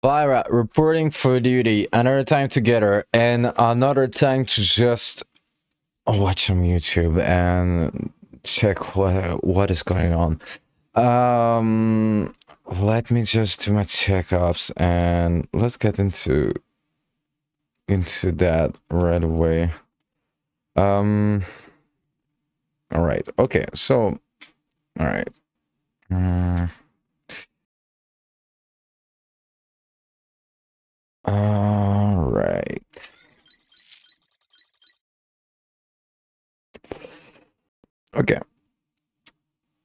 Vyrah reporting for duty, another time together, and another time to just watch some YouTube and check what is going on. Let me just do my checkups and let's get into that right away. All right. Okay. So, all right. All right. Okay.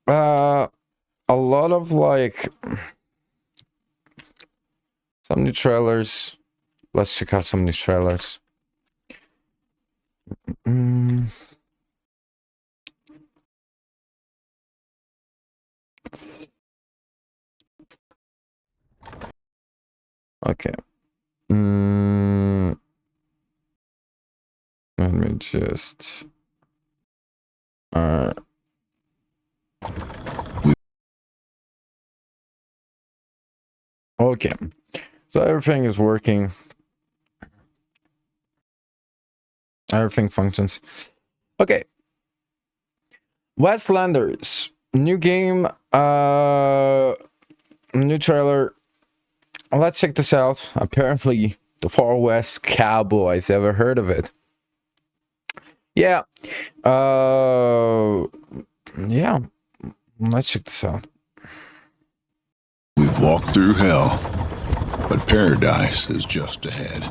A lot of like some new trailers. Let's check out some new trailers. Okay. Let me just. Okay. So everything is working. Everything functions. Okay. Westlanders. New game. New trailer. Let's check this out. Apparently, the Far West Cowboys. Ever heard of it? Yeah. Yeah. Let's check this out. We've walked through hell, but paradise is just ahead.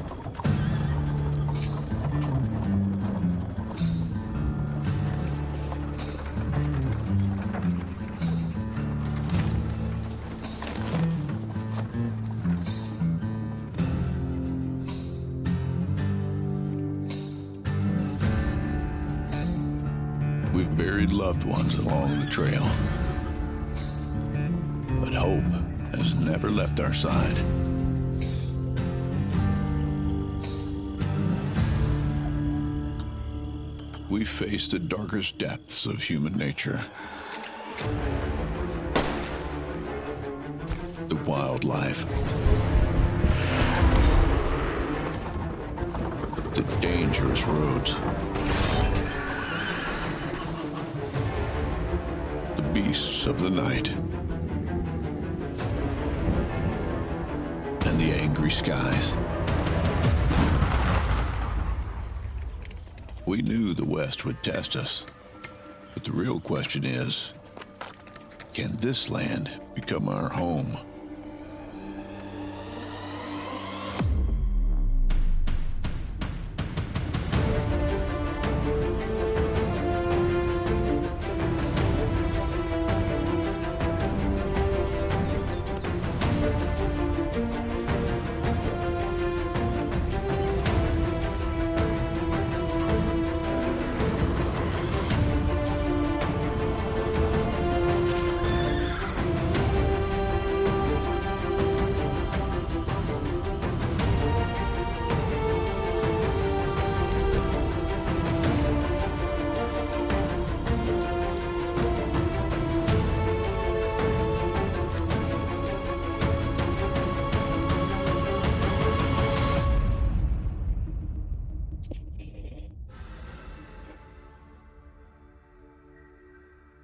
We've buried loved ones along the trail, but hope has never left our side. We face the darkest depths of human nature. The wildlife. The dangerous roads. The beasts of the night. And the angry skies. We knew the West would test us, but the real question is, can this land become our home?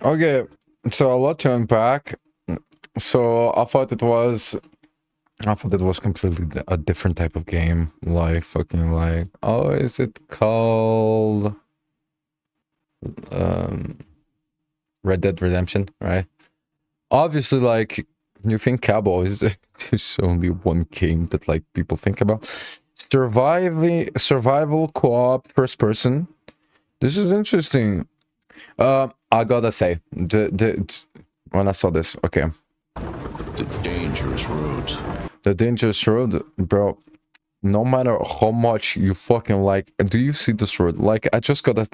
Okay, so a lot to unpack. So I thought it was completely a different type of game. Like fucking like, oh, is it called Red Dead Redemption, right? Obviously, like you think Cowboys, there's only one game that like people think about. Survival co-op first person. This is interesting. I gotta say, when I saw this, okay. The dangerous roads. The dangerous road, bro. No matter how much you fucking like, do you see this road? Like, I just gotta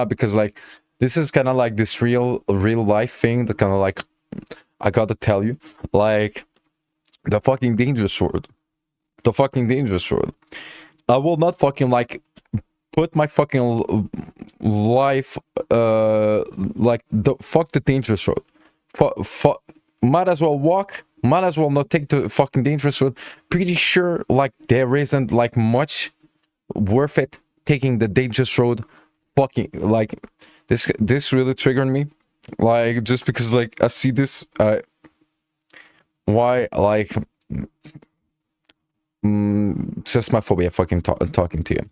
because like this is kind of like this real life thing that kind of like I gotta tell you, like the fucking dangerous road, the fucking dangerous road. I will not fucking like put my fucking life like the fuck the dangerous road. Might as well walk, might as well not take the fucking dangerous road. Pretty sure like there isn't like much worth it taking the dangerous road. Fucking like this really triggered me, like just because like I see this why like just my phobia fucking talking to you.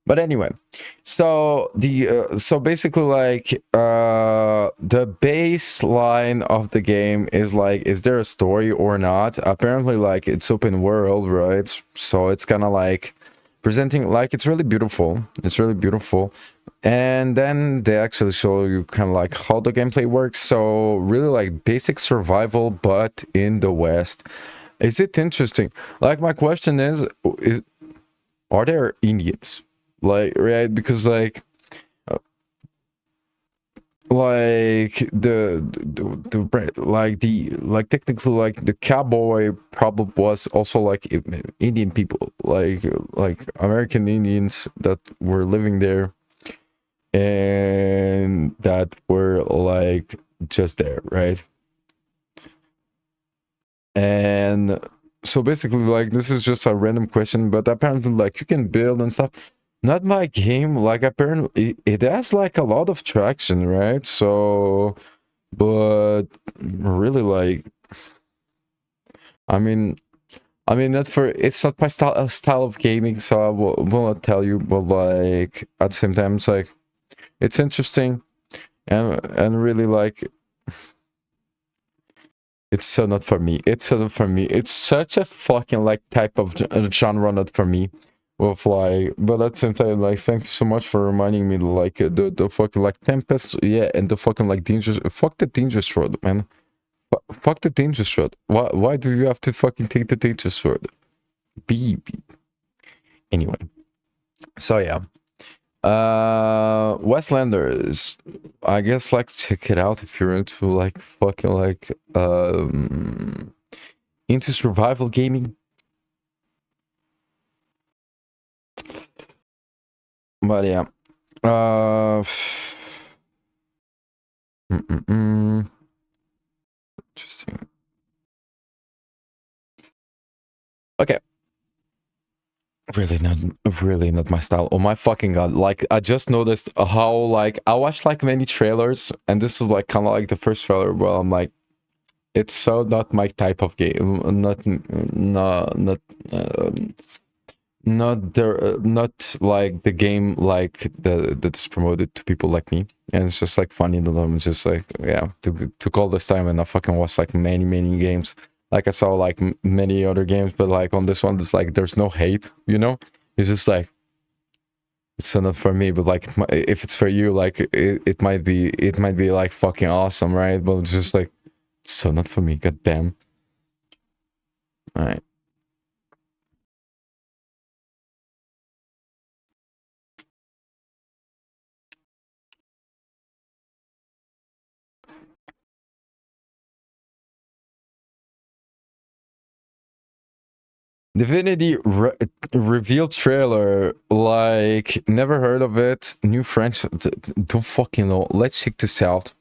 But anyway, so the so basically like the baseline of the game is like, is there a story or not? Apparently like it's open world, right? So it's kind of like presenting like it's really beautiful. It's really beautiful. And then they actually show you kind of like how the gameplay works. So really like basic survival, but in the West. Is it interesting? Like my question is are there Indians? Like, right? Because like like technically like the cowboy probably was also like Indian people, like American Indians that were living there and that were like just there, right? And so basically like this is just a random question, but apparently like you can build and stuff. Not my game, like apparently it has like a lot of traction, right? So but really like I mean not for, it's not my style of gaming, so I will not tell you, but like at the same time it's like it's interesting and really like it's so not for me. It's so not for me. It's such a fucking like type of genre not for me. With like, but at the same time, like, thank you so much for reminding me, like, the fucking like Tempest, yeah, and the fucking like dangerous. Fuck the dangerous road, man. Fuck the dangerous road. Why do you have to fucking take the dangerous road? Be. Anyway, so yeah. Westlanders, I guess like check it out if you're into like fucking like into survival gaming. But yeah, interesting. Okay, really not my style. Oh my fucking god! Like I just noticed how like I watched like many trailers, and this is like kind of like the first trailer where I'm like, it's so not my type of game. Not like the game like that's promoted to people like me, and it's just like funny that I'm just like, yeah, took all this time and I fucking watched like many games. Like I saw like many other games, but like on this one it's like there's no hate, you know. It's just like it's not for me, but like if it's for you, like it might be like fucking awesome, right? But it's just like it's so not for me. God damn. All right. Divinity reveal trailer, like never heard of it. New French, don't fucking know. Let's check this out.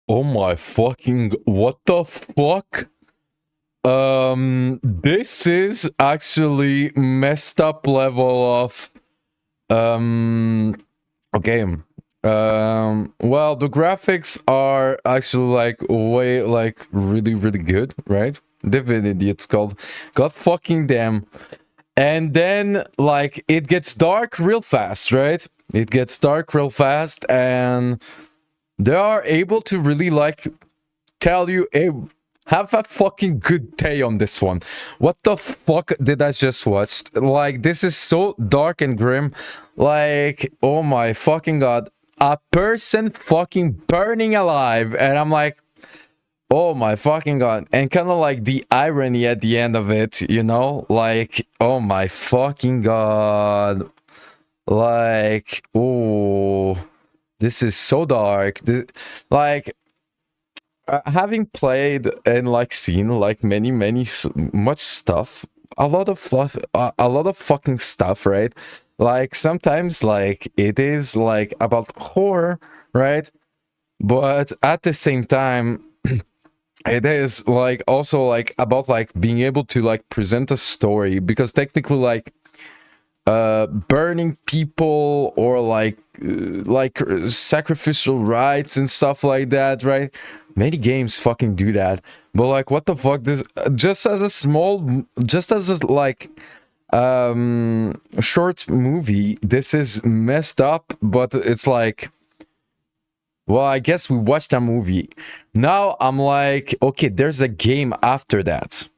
Oh my fucking, what the fuck? This is actually messed up level of okay. Well, the graphics are actually like way like really good, right? Definitely it's called. God fucking damn. And then like it gets dark real fast, right? It gets dark real fast, and they are able to really like tell you, hey, have a fucking good day on this one. What the fuck did I just watch? Like, this is so dark and grim. Like, oh my fucking god. A person fucking burning alive. And I'm like, oh my fucking god. And kind of like the irony at the end of it, you know? Like, oh my fucking god. Like, oh, this is so dark. Like, having played and like seen like much stuff, a lot of fluff, a lot of fucking stuff, right? Like sometimes like it is like about horror, right? But at the same time, it is like also like about like being able to like present a story, because technically like burning people or like sacrificial rites and stuff like that, right? Many games fucking do that, but like what the fuck, this just as a small, just as a like short movie, this is messed up. But it's like, well, I guess we watched a movie. Now I'm like, okay, there's a game after that.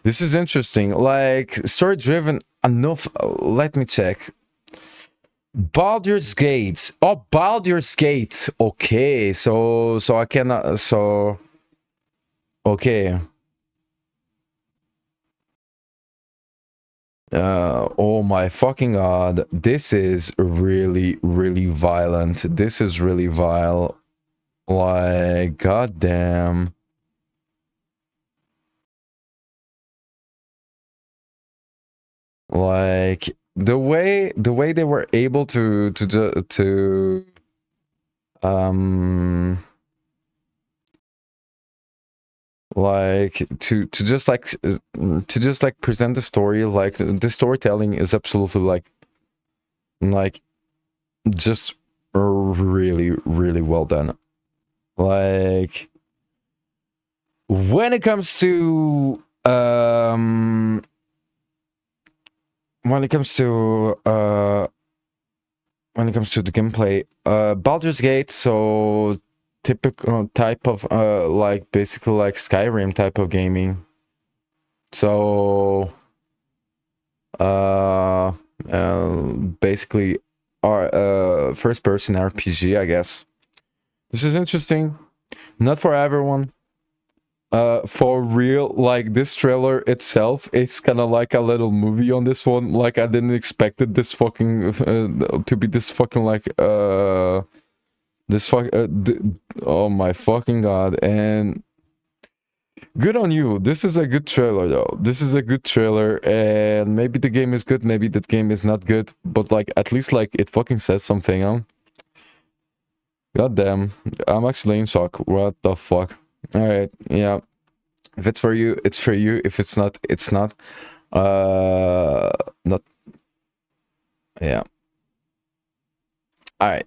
This is interesting. Like story driven enough. Let me check. Baldur's Gate. Oh, Baldur's Gate. Okay, so I cannot. So okay. Oh my fucking god. This is really violent. This is really vile. Like, goddamn. Like the way they were able to um like to just like present the story, like the storytelling is absolutely like just really well done. Like when it comes to when it comes to when it comes to the gameplay, Baldur's Gate, so typical type of like basically like Skyrim type of gaming. So basically our first person RPG, I guess. This is interesting. Not for everyone. For real, like this trailer itself, it's kind of like a little movie on this one. Like I didn't expect it this fucking to be this fucking like this fuck oh my fucking god. And good on you. This is a good trailer though. This is a good trailer, and maybe the game is good, maybe the game is not good, but like at least like it fucking says something, huh? God damn. I'm actually in shock. What the fuck? Alright, yeah. If it's for you, it's for you. If it's not, it's not. Not. Yeah. All right.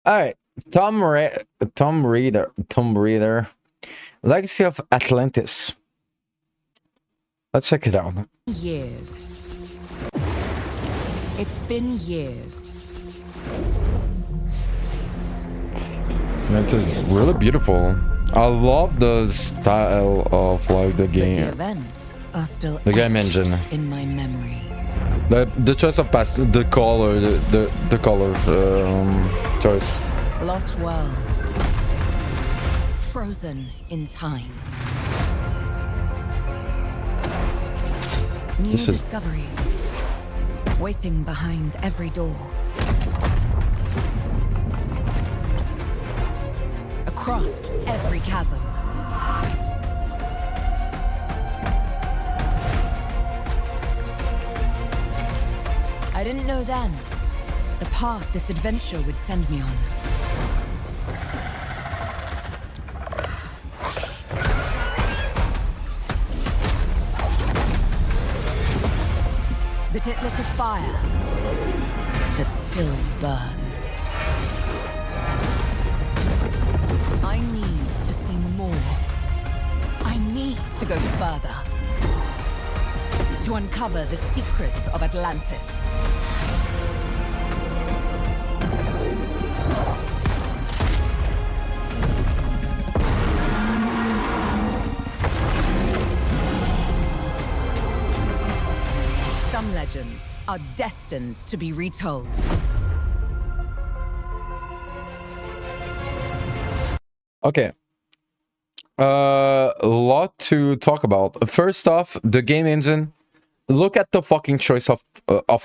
All right. Tom Raider, Legacy of Atlantis. Let's check it out. Years. It's been years. It's really beautiful. I love the style of like the game. The events are still The game etched engine. in my memory. The choice of the color, the color choice. Lost worlds. Frozen in time. New This is- discoveries. Waiting behind every door. Across every chasm. I didn't know then the path this adventure would send me on. But it lit a fire that still burns. I need to see more. I need to go further. To uncover the secrets of Atlantis. Some legends are destined to be retold. Okay. A lot to talk about. First off, the game engine. Look at the fucking choice of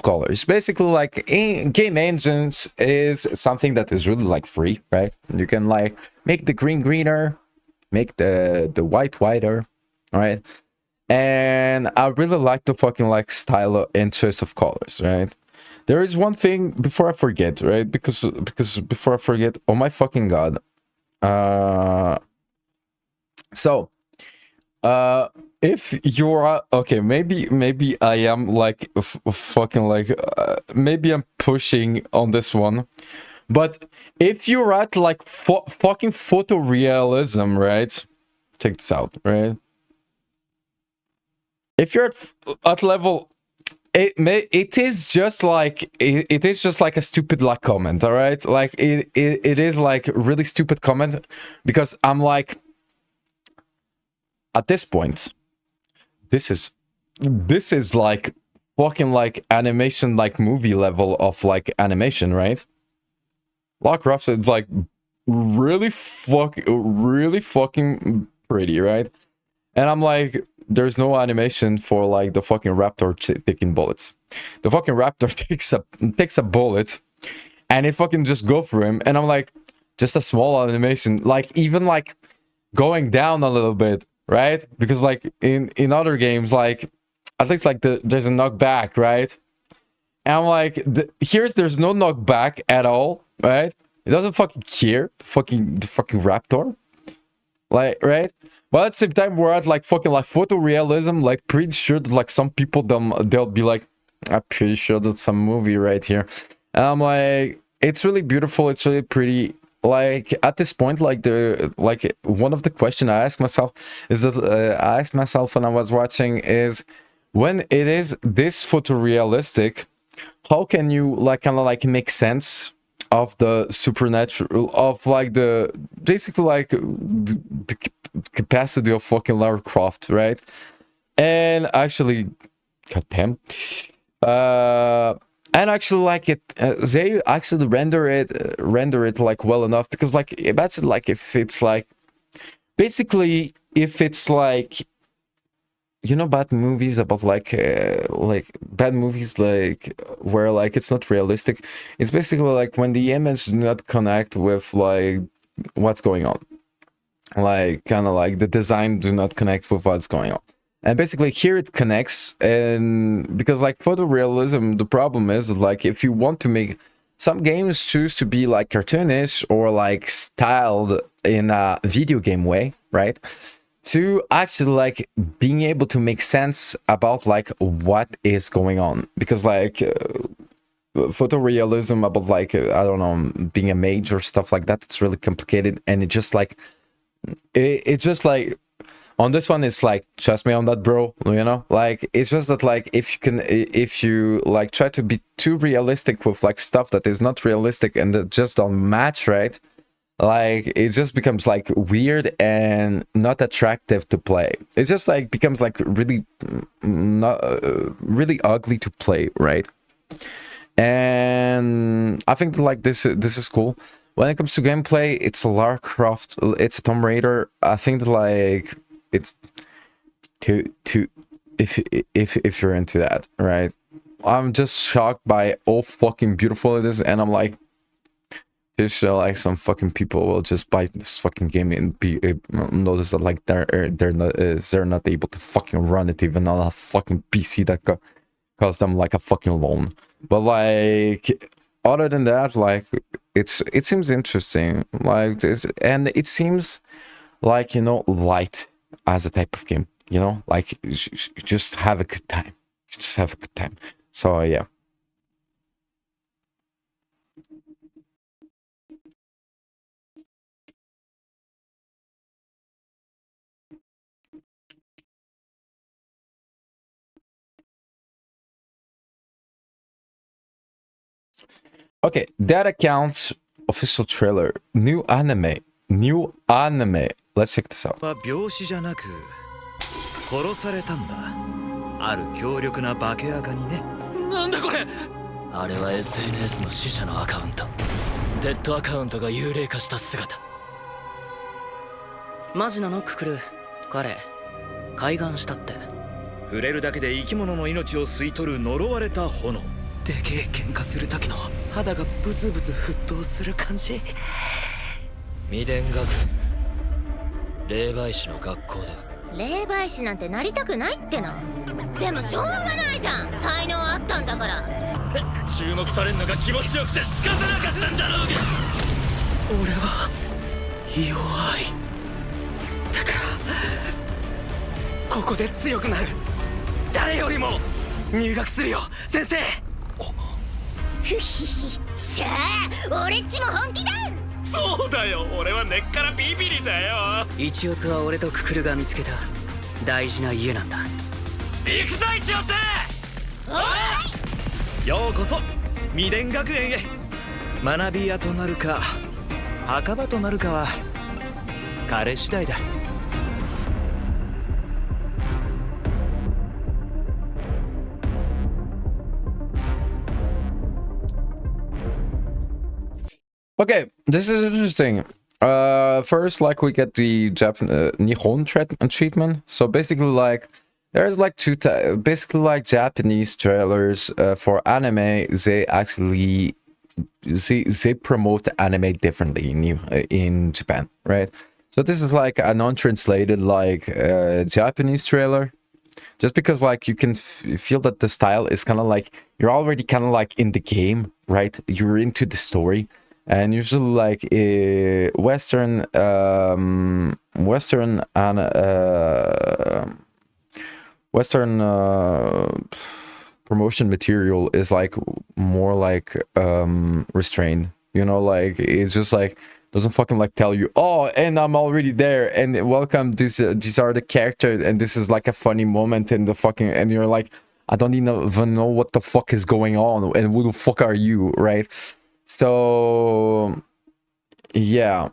colors. Basically, like game engines is something that is really like free, right? You can like make the green greener, make the white whiter, right? And I really like the fucking like style and choice of colors, right? There is one thing before I forget, right? Because before I forget, oh my fucking god. So if you're okay, maybe I am like fucking like maybe I'm pushing on this one, but if you're at like fucking photorealism, right? Check this out, right? If you're at level, it is just like it is just like a stupid like comment, all right? Like it is like really stupid comment, because I'm like, at this point, this is like fucking like animation, like movie level of like animation, right? Lockraft is like really fucking pretty, right? And I'm like, there's no animation for like the fucking raptor taking bullets. The fucking raptor takes a bullet and it fucking just go through him, and I'm like, just a small animation, like even like going down a little bit, right? Because like in other games, like at least like there's a knockback, right? And I'm like, there's no knockback at all, right? It doesn't fucking care, the fucking raptor, like, right? But at the same time, we're at like fucking like photorealism, like pretty sure that like some people they'll be like, I'm pretty sure that's some movie right here. And I'm like, it's really beautiful, it's really pretty. Like at this point, like one of the question I asked myself is that I asked myself when I was watching is, when it is this photorealistic, how can you like kind of like make sense of the supernatural, of like the basically like the capacity of fucking Lara Croft, right? And actually, goddamn, and actually like it, they actually render it like well enough, because like imagine like if it's like basically if it's like, you know, bad movies about like bad movies like where like it's not realistic. It's basically like when the image do not connect with like what's going on, like kind of like the design do not connect with what's going on. And basically here it connects, and because like photorealism, the problem is like if you want to make, some games choose to be like cartoonish or like styled in a video game way, right? To actually like being able to make sense about like what is going on, because like photorealism about like I don't know, being a mage or stuff like that, it's really complicated, and it just like it just like on this one it's like, trust me on that, bro, you know, like it's just that like if you like try to be too realistic with like stuff that is not realistic and that just don't match, right? like it just becomes like weird and not attractive to play. It just like becomes like really not really ugly to play, right? And I think like this is cool. When it comes to gameplay, it's a Lara Croft, it's a Tomb Raider. I think that like it's to if you're into that, right? I'm just shocked by how fucking beautiful it is, and I'm like, there's like some fucking people will just buy this fucking game and be notice that like they're not able to fucking run it even on a fucking PC that cost them like a fucking loan. But like other than that, like it seems interesting, like this, and it seems like, you know, light as a type of game, you know, like just have a good time, just have a good time. So yeah. Okay, that accounts official trailer. New anime. New anime. Let's check this out. は病死じゃなく殺されたんだ。ある強力な化け垢にね。なんだこれ。あれは SNS の死者のアカウント。デッドアカウントが幽霊化した姿。マジなのククル。彼開眼したって。触れるだけで生き物の命を吸い取る呪われた炎。でけえ喧嘩する時の肌がブツブツ沸騰する感じ。未伝学園霊媒師の学校だ。霊媒師なんてなりたくないってな。でもしょうがないじゃん、才能あったんだから。注目されるのが気持ちよくて仕方なかったんだろうが。俺は弱いだからここで強くなる。誰よりも入学するよ先生。しゃあ、俺っちも本気だ。そうだよ、俺は根っからビビリだよ。一オツは俺とククルが見つけた大事な家なんだ。行くぞ一オツ。おい、ようこそ未伝学園へ。学び屋となるか墓場となるかは彼次第だ。Okay, this is interesting. First, like we get the Nihon treatment. So basically, like there's like basically like Japanese trailers for anime. They actually they promote anime differently in Japan, right? So this is like a non-translated like Japanese trailer. Just because like you can feel that the style is kind of like you're already kind of like in the game, right? You're into the story. And usually like Western promotion material is like more like restrained, you know, like it's just like doesn't fucking like tell you, oh, and I'm already there, and welcome, these are the characters, and this is like a funny moment in the fucking, and you're like, I don't even know what the fuck is going on, and who the fuck are you, right? So yeah,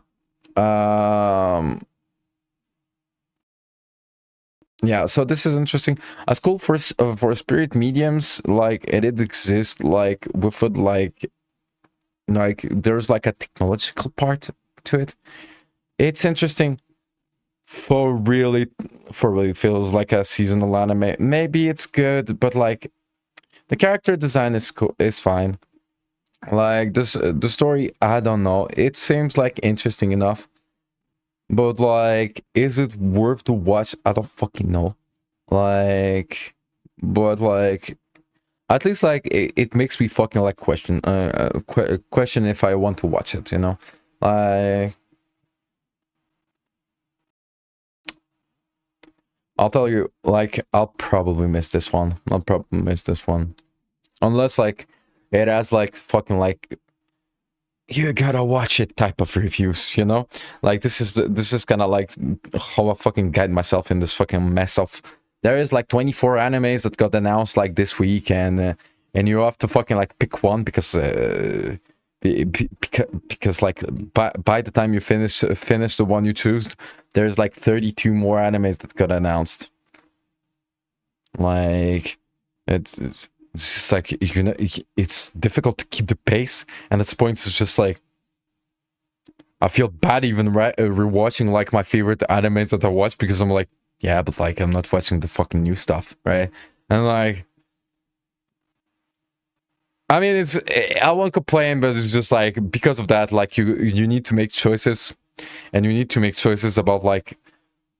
yeah, so this is interesting. A school for spirit mediums, like it exists like with it, like there's like a technological part to it. It's interesting. For really it feels like a seasonal anime. Maybe it's good, but like the character design is cool, is fine. Like this, the story, I don't know. It seems like interesting enough, but like, is it worth to watch? I don't fucking know. Like, but like, at least like it makes me fucking like question if I want to watch it. You know, like, I'll tell you, like, I'll probably miss this one. Unless like it has like fucking like you gotta watch it type of reviews, you know? Like this is kind of like how I fucking guide myself in this fucking mess of. There is like 24 animes that got announced like this week, and you have to fucking like pick one because because like by the time you finish the one you choose, there's like 32 more animes that got announced. Like it's just like, you know, it's difficult to keep the pace, and at this point it's just like I feel bad even rewatching like my favorite animes that I watch, because I'm like, yeah, but like I'm not watching the fucking new stuff, right? And like, I mean, it's, I won't complain, but it's just like, because of that, like you need to make choices, and you need to make choices about like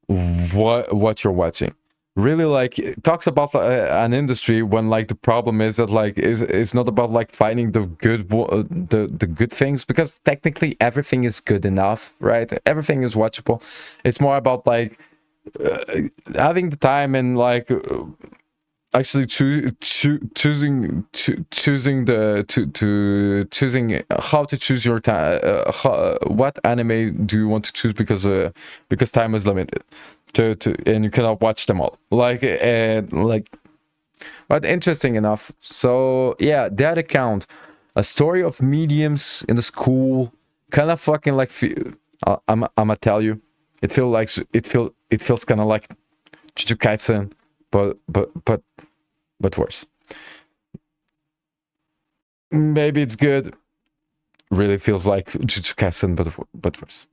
what you're watching. Really, like, it talks about an industry when like the problem is that like it's not about like finding the good the good things, because technically everything is good enough, right? Everything is watchable. It's more about like having the time and like actually choosing how to choose your time. What anime do you want to choose, because time is limited. And you cannot watch them all. Like, but interesting enough. So yeah, that account, a story of mediums in the school, kind of fucking like. I'ma tell you, it feels kind of like Jujutsu Kaisen, but worse. Maybe it's good. Really feels like Jujutsu Kaisen, but worse.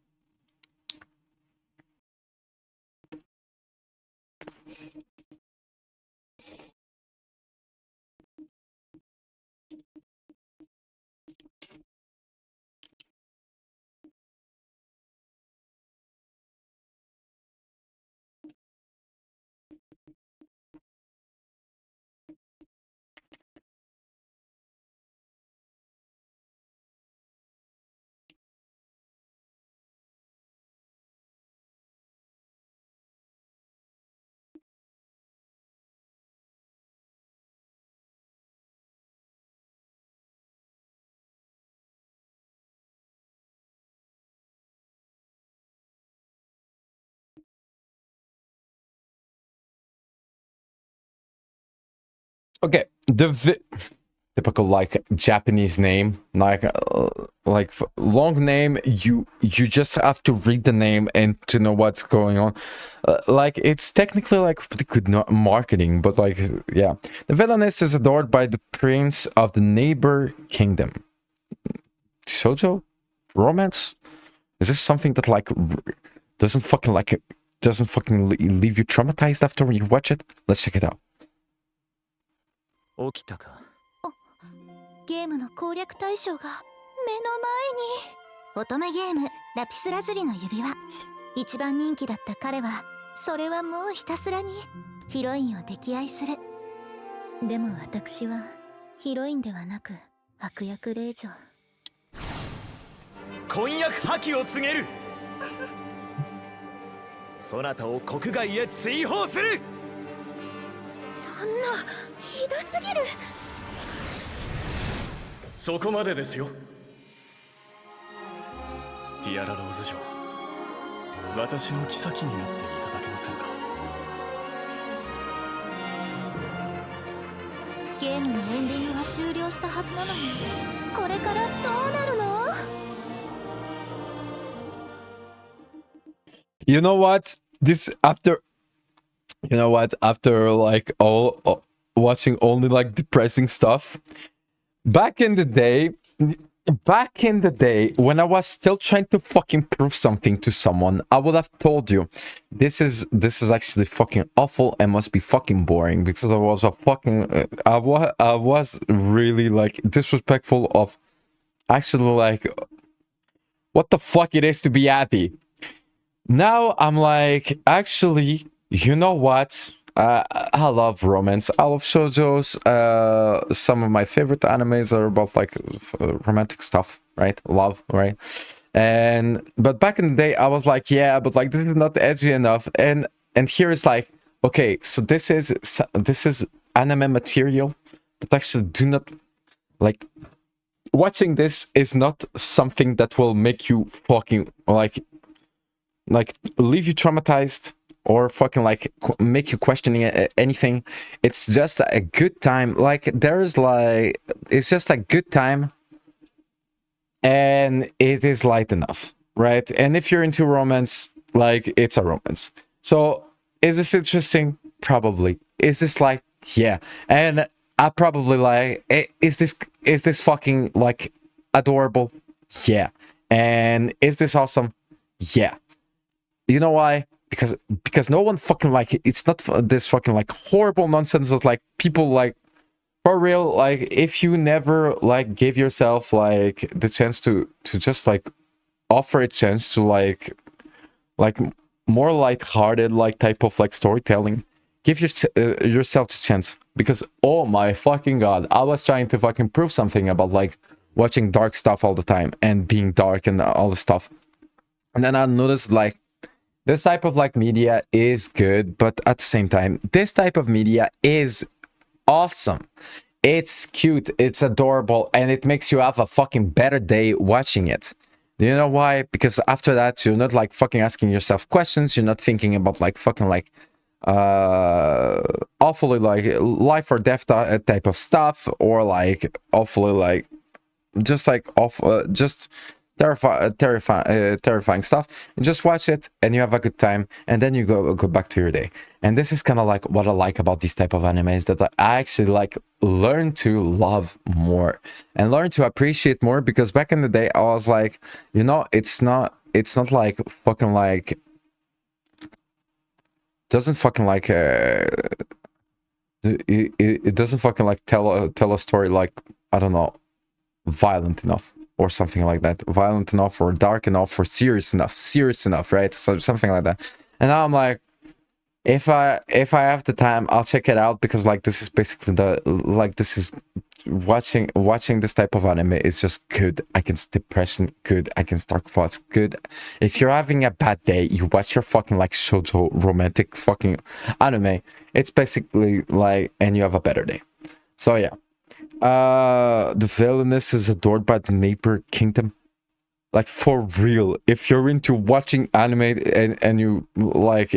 Okay, typical like Japanese name, like long name. You just have to read the name and to know what's going on. Like, it's technically like pretty good marketing, but like, yeah, the villainess is adored by the prince of the neighbor kingdom. Shoujo romance? Is this something that like doesn't fucking leave you traumatized after you watch it? Let's check it out. 起きたか。ゲームの攻略対象が目の前に。乙女ゲームラピスラズリの指輪。一番人気だった彼は、それはもうひたすらにヒロインを溺愛する。でも私はヒロインではなく悪役令嬢。婚約破棄を告げる。そなたを国外へ追放する。そんなひどすぎる。そこまでですよ。ティアラローズ嬢、私の妃になっていただけませんか。ゲームのエンディングは終了したはずなのに、これからどうなるの？ You know what? After like all watching only like depressing stuff, back in the day when I was still trying to fucking prove something to someone, I would have told you this is actually fucking awful and must be fucking boring, because I was a fucking I was really like disrespectful of actually like what the fuck it is to be happy. Now I'm like, actually, you know what? I love romance. I love shoujos. Some of my favorite animes are about like romantic stuff, right? Love, right? But back in the day, I was like, yeah, but like this is not edgy enough. And here it's like, okay, so this is anime material that actually do not like. Watching this is not something that will make you fucking like leave you traumatized or fucking like make you questioning anything. It's just a good time. Like, there's like, it's just a good time and it is light enough, right? And if you're into romance, like, it's a romance. So is this interesting? Probably. Is this like, yeah. And I probably like, is this fucking like adorable? Yeah. And is this awesome? Yeah. You know why? Because no one fucking like, it's not this fucking like horrible nonsense of like people like, for real, like, if you never like give yourself like the chance to just like offer a chance to like more light-hearted like type of like storytelling, give yourself the chance. Because oh my fucking god, I was trying to fucking prove something about like watching dark stuff all the time and being dark and all this stuff, and then I noticed like this type of like media is good, but at the same time this type of media is awesome. It's cute, it's adorable, and it makes you have a fucking better day watching it. Do you know why? Because after that, you're not like fucking asking yourself questions. You're not thinking about like fucking like awfully like life or death type of stuff, or like awfully like just like just terrifying stuff. You just watch it and you have a good time, and then you go back to your day. And this is kind of like what I like about these type of animes, that I actually like learn to love more and learn to appreciate more. Because back in the day I was like, you know, it's not like fucking like doesn't fucking like it doesn't fucking like tell a story like, I don't know, violent enough or something like that, violent enough or dark enough or serious enough, right? So something like that. And now I'm like, if I have the time, I'll check it out, because like this is basically the like, this is watching this type of anime is just good. Against depression, good. Against dark thoughts, good. If you're having a bad day, you watch your fucking like shoujo romantic fucking anime. It's basically like, and you have a better day. So yeah. The villainess is adored by the neighbor kingdom. Like, for real, if you're into watching anime and you like,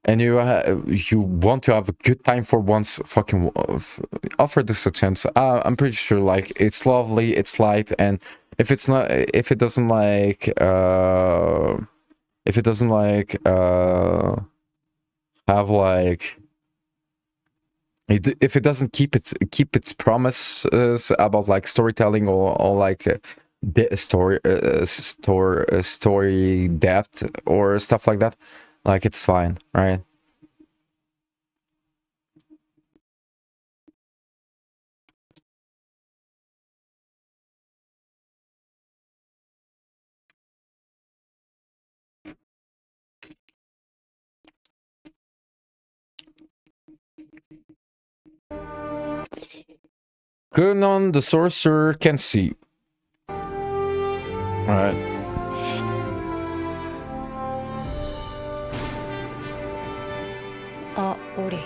and you want to have a good time for once, fucking offer this a chance. I'm pretty sure like it's lovely, it's light, and if it doesn't like have like, if it doesn't keep its promises about like storytelling or like the story depth or stuff like that, like, it's fine, right? Kunon the sorcerer can see. All right. Ori.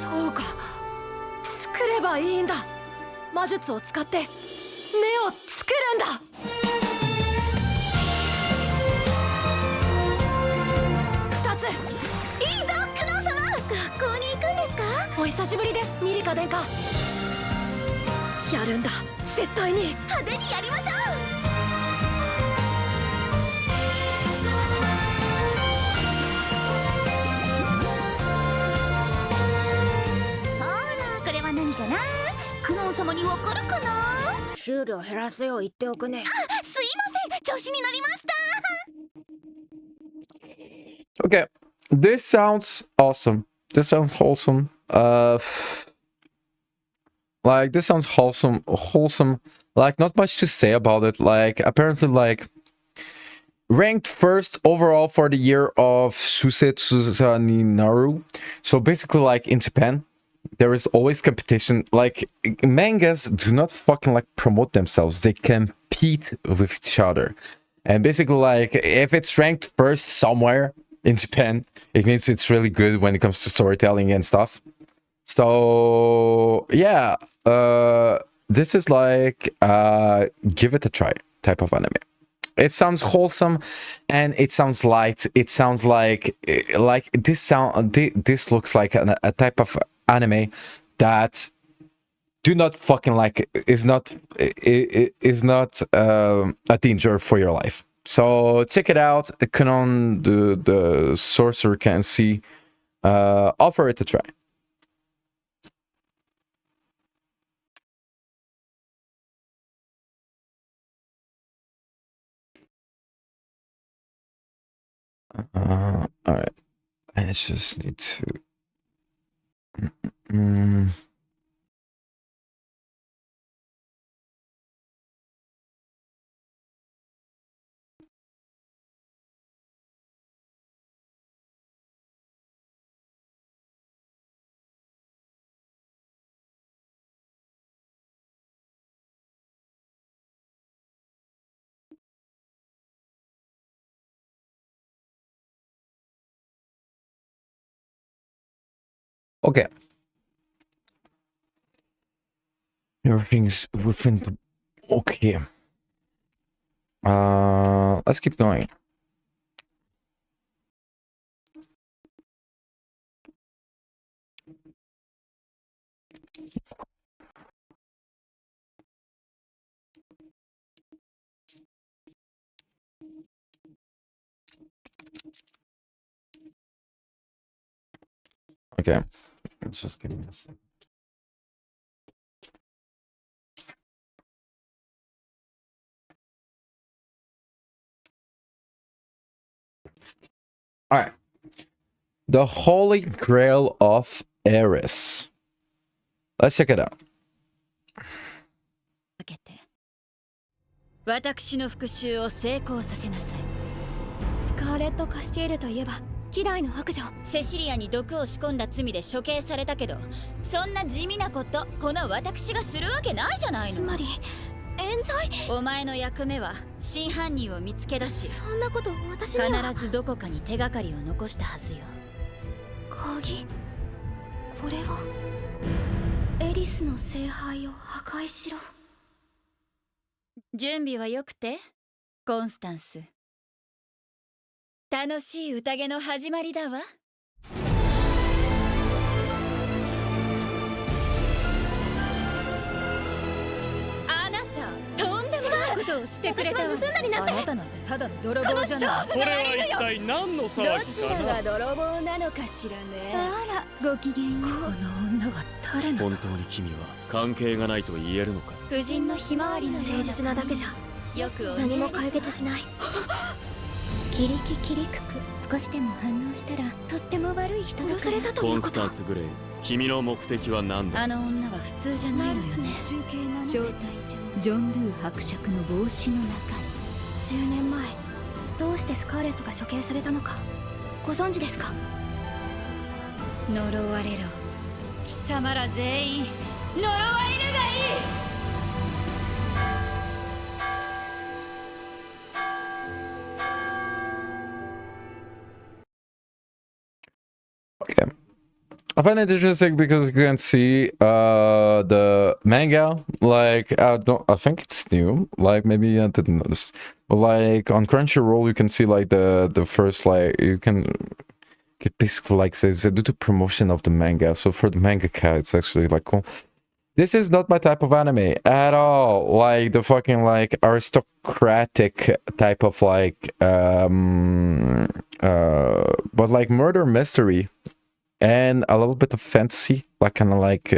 そうか、作ればいいんだ。魔術を使って目を作るんだ。2つ。いいぞ、クノン様。学校に行くんですか？お久しぶりです、ミリカ殿下。やるんだ、絶対に。派手にやりましょう。何かな？クノン様にわかるかな？給料減らせよ、言っておくね。あ、すいません、調子に乗りました。Okay, this sounds awesome. This sounds wholesome. Like, this sounds wholesome. Like, not much to say about it. Like, apparently, like, ranked first overall for the year of Susetsu ni Naru. So basically, like, in Japan, there is always competition. Like, mangas do not fucking like promote themselves, they compete with each other. And basically, like, if it's ranked first somewhere in Japan, it means it's really good when it comes to storytelling and stuff. So yeah, this is like give it a try type of anime. It sounds wholesome and it sounds light. It sounds like this looks like a type of anime that do not fucking like is not a danger for your life. So check it out. Canon, the sorcerer can see. Offer it a try. All right. I just need to. Okay. Everything's within the... Okay. Let's keep going. Okay. Let's just give me a second. All right. The Holy Grail of Eris. Let's check it out. 私の復讐を成功させなさい。スカーレット・カスティエルといえば希代の悪女。セシリアに毒を仕込んだ罪で処刑されたけど、そんな地味なことこの私がするわけないじゃないの。つまり冤罪？お前の役目は真犯人を見つけ出し、そんなこと私には必ずどこかに手がかりを残したはずよ。鍵？これはエリスの聖杯を破壊しろ。準備はよくてコンスタンス。楽しい宴の始まりだわ。あなたとんでもないことをしてくれたわ。私は盗んだになって。あなたなんてただの泥棒じゃない。これは一体何の騒ぎかな。どちらが泥棒なのかしらね。あら、ごきげんよう。この女は誰なの。本当に君は関係がないと言えるのか。夫人のひまわりの誠実なだけじゃよく何も解決しない。キリキキリクク、少しでも反応したらとっても悪い人だから。殺されたということ。コンスタンス・グレイ、君の目的は何だ。あの女は普通じゃないのよね。正体ジョン・ドゥ伯爵の帽子の中に。10年前どうしてスカーレットが処刑されたのかご存知ですか。呪われろ、貴様ら全員呪われるがいい。Okay. I find it interesting because you can see the manga, like I think it's new, like maybe I didn't notice, but like on Crunchyroll you can see like the first, like you can get basically like says do the promotion of the manga. So for the mangaka it's actually like cool. This is not my type of anime at all. Like the fucking like aristocratic type of like but like murder mystery and a little bit of fantasy, like kind of like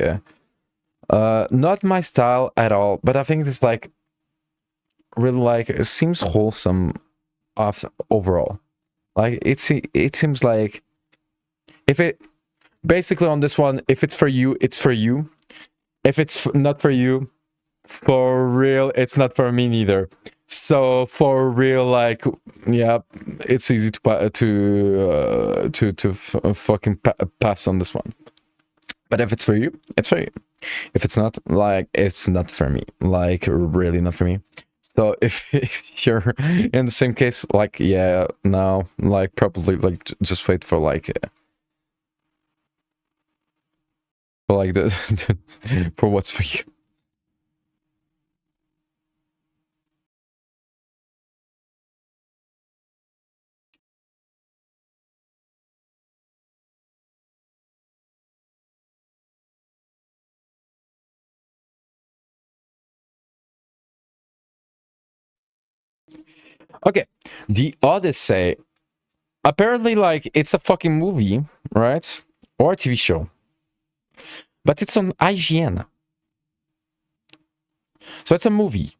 not my style at all, but I think it's like really like it seems wholesome of overall. Like it seems like if it basically on this one, if it's for you, it's for you. If it's not for you, for real, it's not for me neither. So for real, like, yeah, it's easy to fucking pass on this one. But if it's for you, it's for you. If it's not, like, it's not for me. Like, really not for me. So if you're in the same case, like, yeah, no, like, probably, like, just wait for, like, for what's for you. Okay, The Odyssey. Apparently, like, it's a fucking movie, right? Or a TV show. But it's on IGN. So it's a movie.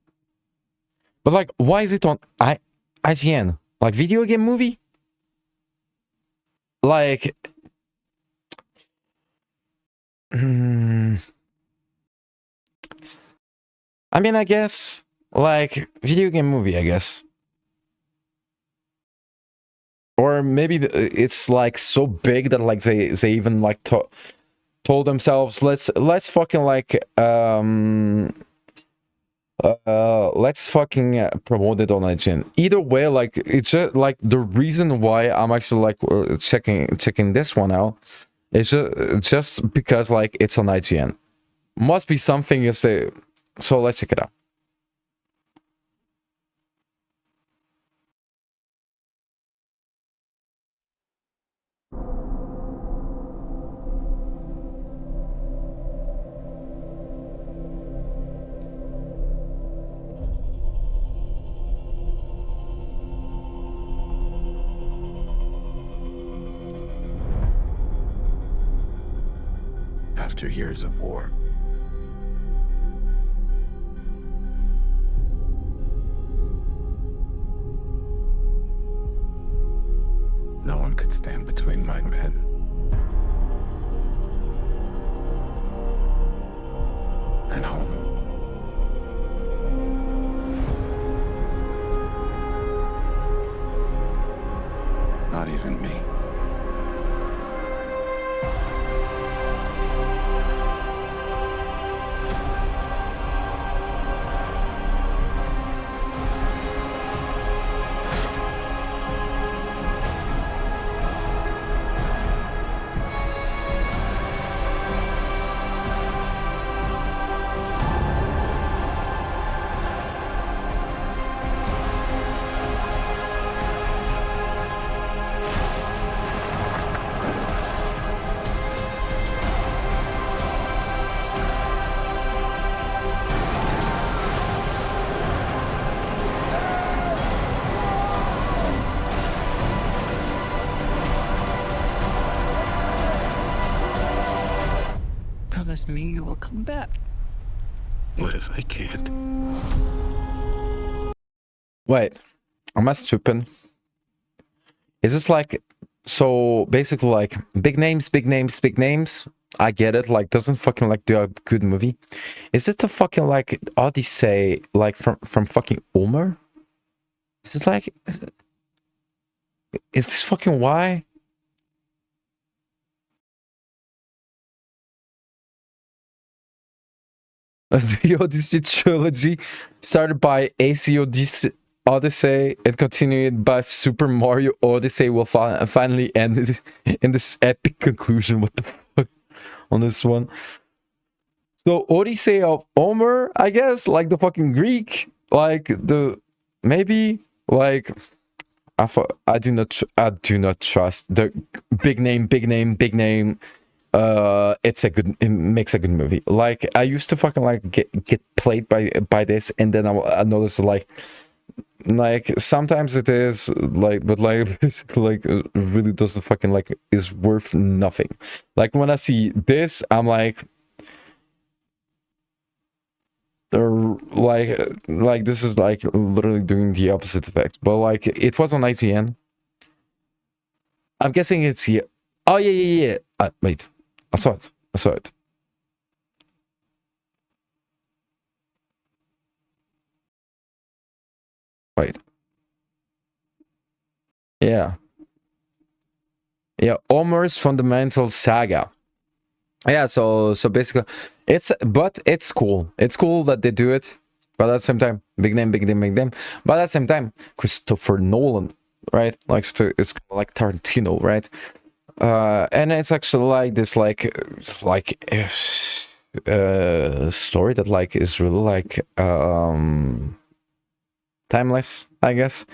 But, like, why is it on IGN? Like, video game movie? Like... I mean, I guess... Like, video game movie, I guess. Or maybe it's, like, so big that, like, they even, like, told themselves, let's fucking, like, let's fucking promote it on IGN. Either way, like, it's just, like, the reason why I'm actually, like, checking this one out is just because, like, it's on IGN. Must be something is the... So let's check it out. After years of war, no one could stand between my men and home. Not even me. Promise me you will come back. What if I can't? Wait, am I stupid? Is this like... So, basically, like, big names, big names, big names. I get it, like, doesn't fucking, like, do a good movie. Is it a fucking, like, Odyssey, like, from fucking Omer? Is it like... Is this fucking why? The Odyssey trilogy started by AC Odyssey and continued by Super Mario Odyssey will finally end in this epic conclusion. What the fuck on this one? So Odyssey of Homer, I guess, like the fucking Greek, like the maybe like I do not trust the big name. It makes a good movie. Like, I used to fucking like get played by this, and then I noticed like sometimes it is like, but like like really doesn't fucking like is worth nothing. Like when I see this, I'm like like this is like literally doing the opposite effect. But like it was on IGN. I'm guessing it's here. Oh yeah. Wait. I saw it. Wait. Yeah. Homer's Fundamental Saga. Yeah, so basically, it's cool. It's cool that they do it, but at the same time, big name. But at the same time, Christopher Nolan, right? Like, it's like Tarantino, right? And it's actually like this story that like is really like timeless, I guess.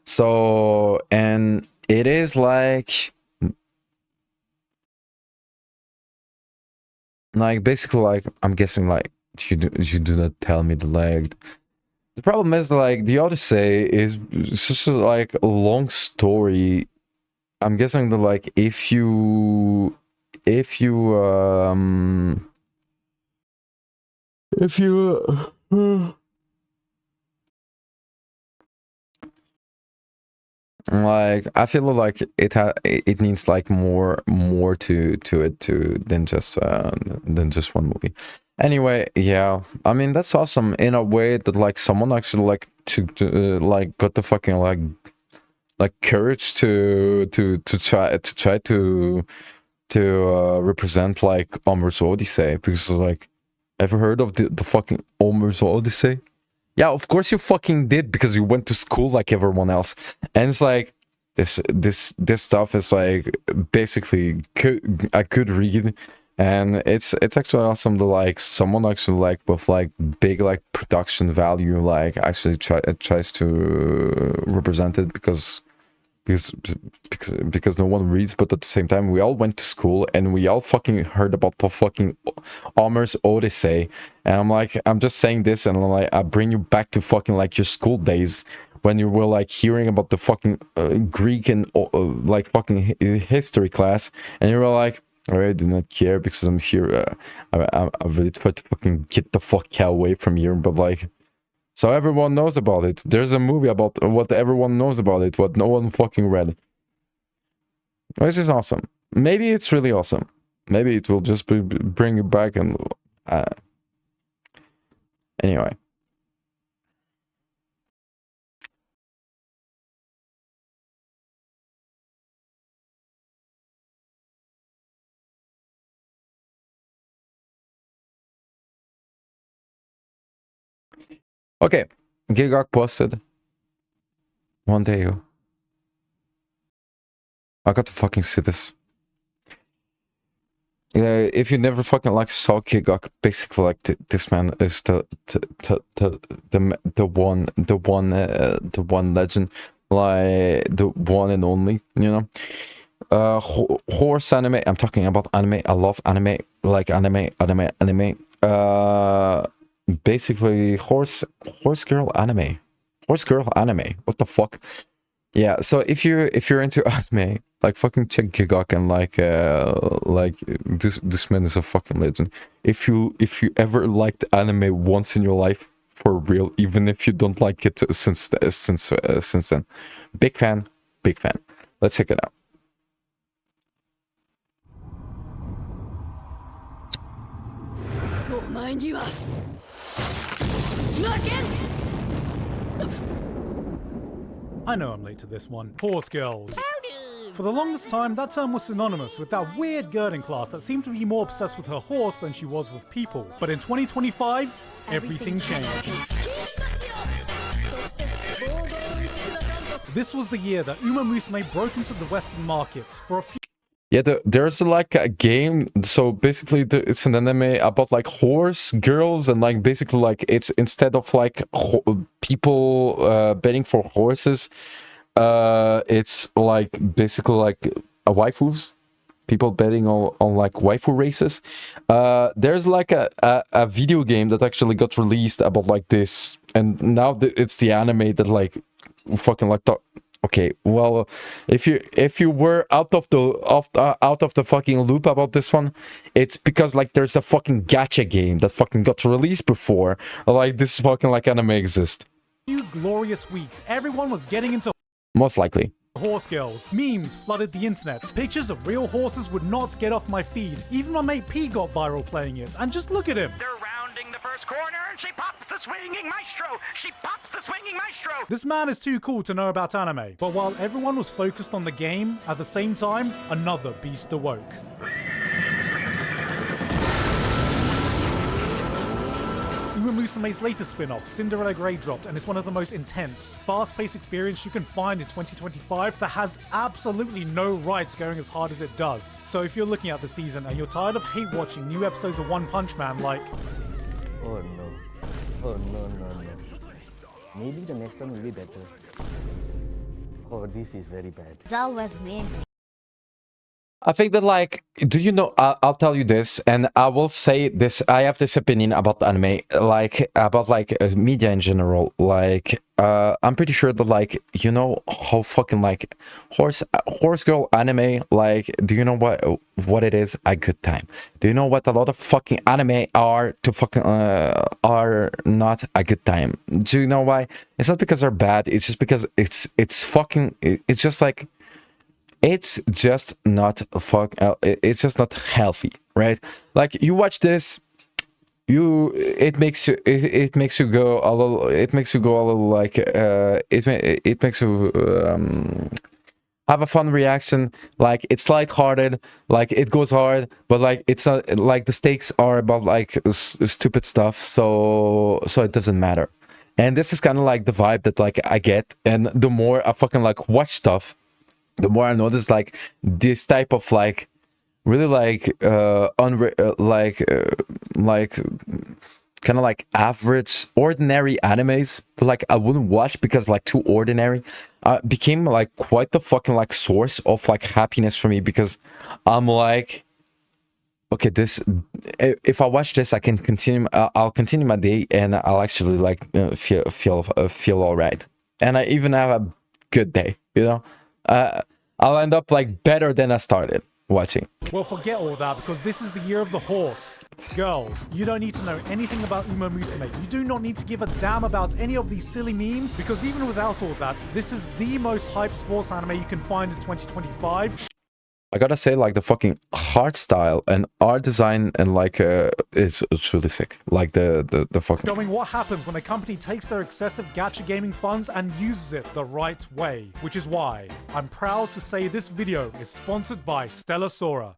So, and it is like basically like, I'm guessing like you do not tell me the like The problem is like the Odyssey is just like a long story. I'm guessing that like if you like I feel like it needs like more to it than just one movie. Anyway, yeah, I mean that's awesome in a way that like someone actually like like got the fucking like courage to try to represent like Homer's Odyssey, because like, ever heard of the fucking Homer's Odyssey? Yeah, of course you fucking did, because you went to school like everyone else. And it's like this stuff is like basically a good read, and it's actually awesome to like someone actually like with like big like production value like actually tries to represent it, because no one reads, but at the same time we all went to school and we all fucking heard about the fucking Homer's Odyssey. And I'm like, I'm just saying this, and I'm like, I bring you back to fucking like your school days when you were like hearing about the fucking Greek and like fucking history class, and you were like, I really do not care because I'm here. I really try to fucking get the fuck away from here, but like, so everyone knows about it. There's a movie about what everyone knows about it, what no one fucking read. Which is awesome. Maybe it's really awesome. Maybe it will just bring you back and... Anyway. Okay, Gigok posted one day ago. I got to fucking see this. If you never fucking like saw Gigok, basically like this man is the one legend, like the one and only, you know. Horse anime. I'm talking about anime. I love anime. Like anime. Basically horse girl anime. What the fuck? Yeah, so if you're into anime, like fucking check Gigok, and like this man is a fucking legend. If you ever liked anime once in your life, for real, even if you don't like it since then, big fan. Let's check it out. I know I'm late to this one. Horse girls. For the longest time, that term was synonymous with that weird girl in class that seemed to be more obsessed with her horse than she was with people. But in 2025, everything changed. This was the year that Uma Musume broke into the Western market for a few... Yeah, there's like a game, so basically it's an anime about like horse girls, and like basically like it's instead of like people betting for horses, it's like basically like a waifus, people betting on like waifu races. There's like a video game that actually got released about like this, and now it's the anime that like fucking like okay, well, if you were out of the fucking loop about this one, it's because like there's a fucking gacha game that fucking got released before like this fucking like anime exists. Few glorious weeks, everyone was getting into most likely horse girls. Memes flooded the internet. Pictures of real horses would not get off my feed. Even my mate P got viral playing it, and just look at him. They're rounding the first corner, and she pops the swinging maestro. This man is too cool to know about anime. But while everyone was focused on the game, at the same time, another beast awoke. Uma Musume's latest spin-off, Cinderella Grey, dropped, and it's one of the most intense, fast-paced experience you can find in 2025 that has absolutely no rights going as hard as it does. So if you're looking at the season and you're tired of hate-watching new episodes of One Punch Man like... Oh no. Maybe the next one will be better. Oh, this is very bad. That was me. I think that, like, do you know, I'll tell you this, and I will say this, I have this opinion about anime, like, about, like, media in general, like, I'm pretty sure that, like, you know how fucking, like, horse girl anime, like, do you know what it is? A good time. Do you know what a lot of fucking anime are to fucking, are not a good time? Do you know why? It's not because they're bad, it's just because it's fucking, it's just, like, it's just not it's just not healthy, right? Like, you watch this, it makes you go a little like it makes you have a fun reaction, like it's lighthearted, like it goes hard, but like it's not like the stakes are about like stupid stuff, so it doesn't matter. And this is kind of like the vibe that like I get, and the more I fucking like watch stuff, the more I notice like this type of like really like kind of like average, ordinary animes that like I wouldn't watch because like too ordinary, became like quite the fucking like source of like happiness for me, because I'm like, okay, this, if I watch this, I can continue, I'll continue my day, and I'll actually like feel all right, and I even have a good day, you know. I'll end up like better than I started watching. Well, forget all that, because this is the year of the horse. Girls, you don't need to know anything about Uma Musume. You do not need to give a damn about any of these silly memes, because even without all that, this is the most hyped sports anime you can find in 2025. I gotta say, like, the fucking art style and art design and like it's really sick. Like the fucking showing what happens when a company takes their excessive gacha gaming funds and uses it the right way, which is why I'm proud to say this video is sponsored by Stellar Sora.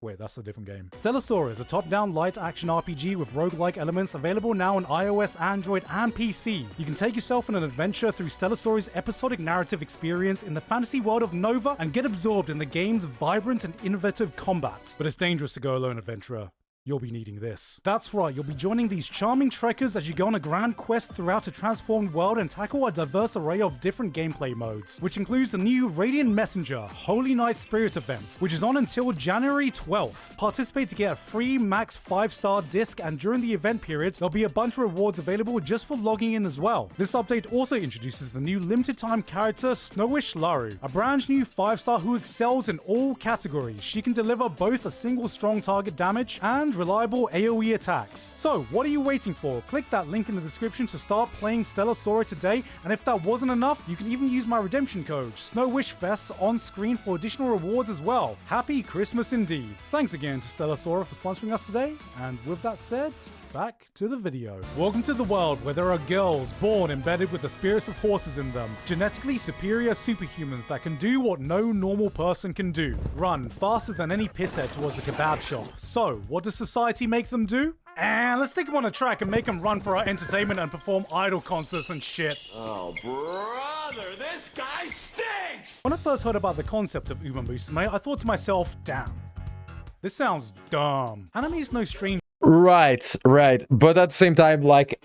Wait, that's a different game. Stellar Sora is a top-down light action RPG with roguelike elements, available now on iOS, Android, and PC. You can take yourself on an adventure through Stellar Sora's episodic narrative experience in the fantasy world of Nova and get absorbed in the game's vibrant and innovative combat. But it's dangerous to go alone, adventurer. You'll be needing this. That's right, you'll be joining these charming trekkers as you go on a grand quest throughout a transformed world and tackle a diverse array of different gameplay modes, which includes the new Radiant Messenger Holy Night Spirit event, which is on until January 12th. Participate to get a free max 5-star disc, and during the event period, there'll be a bunch of rewards available just for logging in as well. This update also introduces the new limited time character Snowish Laru, a brand new 5-star who excels in all categories. She can deliver both a single strong target damage and reliable AoE attacks. So what are you waiting for? Click that link in the description to start playing Stellar Sora today, and if that wasn't enough, you can even use my redemption code SnowWishFest on screen for additional rewards as well. Happy Christmas indeed. Thanks again to Stellar Sora for sponsoring us today, and with that said, back to the video. Welcome to the world where there are girls born embedded with the spirits of horses in them, genetically superior superhumans that can do what no normal person can do: run faster than any pisshead towards a kebab shop. So what does society make them do? And let's take them on a track and make them run for our entertainment and perform idol concerts and shit. Oh, brother, this guy stinks! When I first heard about the concept of Uma Musume, I thought to myself, damn, this sounds dumb. Anime is no stranger. Right, but at the same time, like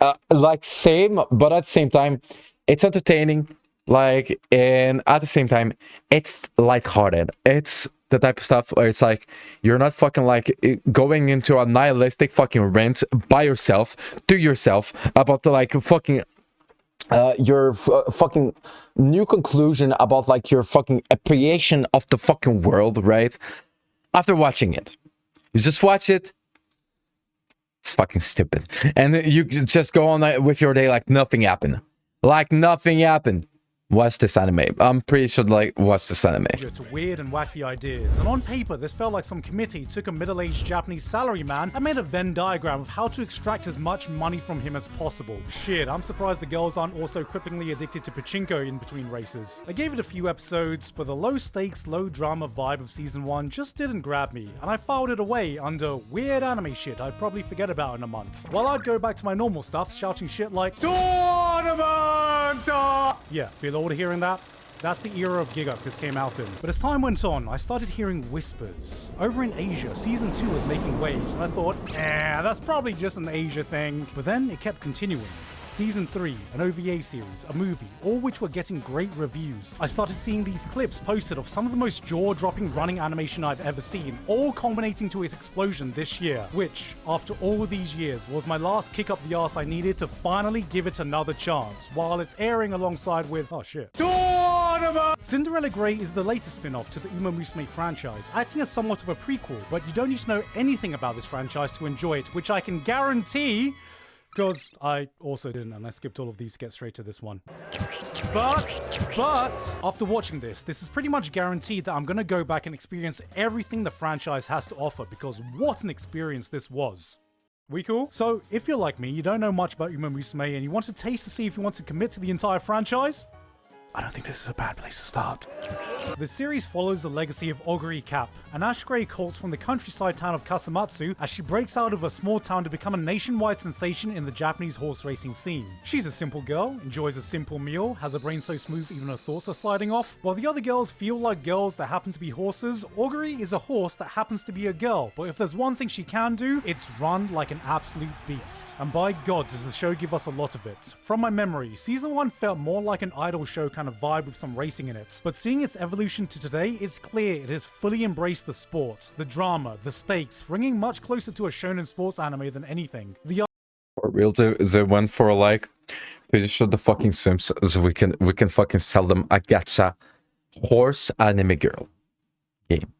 same, but at the same time, it's entertaining, like, and at the same time, it's lighthearted. It's the type of stuff where it's like, you're not fucking like going into a nihilistic fucking rant by yourself, to yourself, about the like fucking your fucking new conclusion about like your fucking appreciation of the fucking world, right? After watching it, you just watch it. It's fucking stupid, and you just go on with your day like nothing happened. Like nothing happened. Watch this anime. I'm pretty sure, like, watch this anime. To weird and wacky ideas. And on paper, this felt like some committee took a middle-aged Japanese salaryman and made a Venn diagram of how to extract as much money from him as possible. Shit, I'm surprised the girls aren't also cripplingly addicted to pachinko in between races. I gave it a few episodes, but the low-stakes, low-drama vibe of season 1 just didn't grab me, and I filed it away under weird anime shit I'd probably forget about in a month. While I'd go back to my normal stuff, shouting shit like, Tournament! Yeah, feel all hearing that? That's the era of Giga this came out in. But as time went on, I started hearing whispers. Over in Asia, season 2 was making waves, and I thought, that's probably just an Asia thing. But then it kept continuing. Season 3, an OVA series, a movie, all which were getting great reviews. I started seeing these clips posted of some of the most jaw-dropping running animation I've ever seen, all culminating to its explosion this year, which, after all these years, was my last kick up the arse I needed to finally give it another chance, while it's airing alongside with, oh shit, Cinderella Grey is the latest spin-off to the Uma Musume franchise, acting as somewhat of a prequel, but you don't need to know anything about this franchise to enjoy it, which I can guarantee, because I also didn't, and I skipped all of these to get straight to this one. But, after watching this is pretty much guaranteed that I'm gonna go back and experience everything the franchise has to offer, because what an experience this was. We cool? So, if you're like me, you don't know much about Uma Musume, and you want to taste to see if you want to commit to the entire franchise, I don't think this is a bad place to start. The series follows the legacy of Oguri Cap, an ash grey colt from the countryside town of Kasamatsu, as she breaks out of a small town to become a nationwide sensation in the Japanese horse racing scene. She's a simple girl, enjoys a simple meal, has a brain so smooth even her thoughts are sliding off. While the other girls feel like girls that happen to be horses, Oguri is a horse that happens to be a girl, but if there's one thing she can do, it's run like an absolute beast. And by God does the show give us a lot of it. From my memory, season 1 felt more like an idol show kind of vibe with some racing in it, but seeing its evolution to today, it's clear it has fully embraced the sport, the drama, the stakes, ringing much closer to a shonen sports anime than anything. The For real, they went for like, pretty sure the fucking Sims, so we can fucking sell them a gacha horse anime girl game.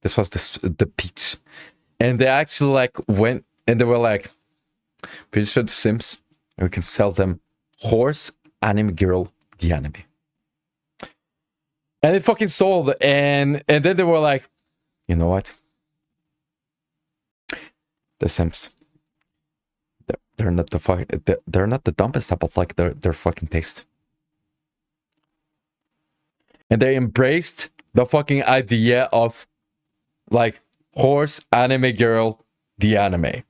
This was the pitch, and they actually like went and they were like, pretty sure the Sims, and we can sell them horse anime girl the anime. And it fucking sold, and then they were like, you know what? The Sims, they're not they're not the dumbest about like their fucking taste. And they embraced the fucking idea of like horse anime girl the anime.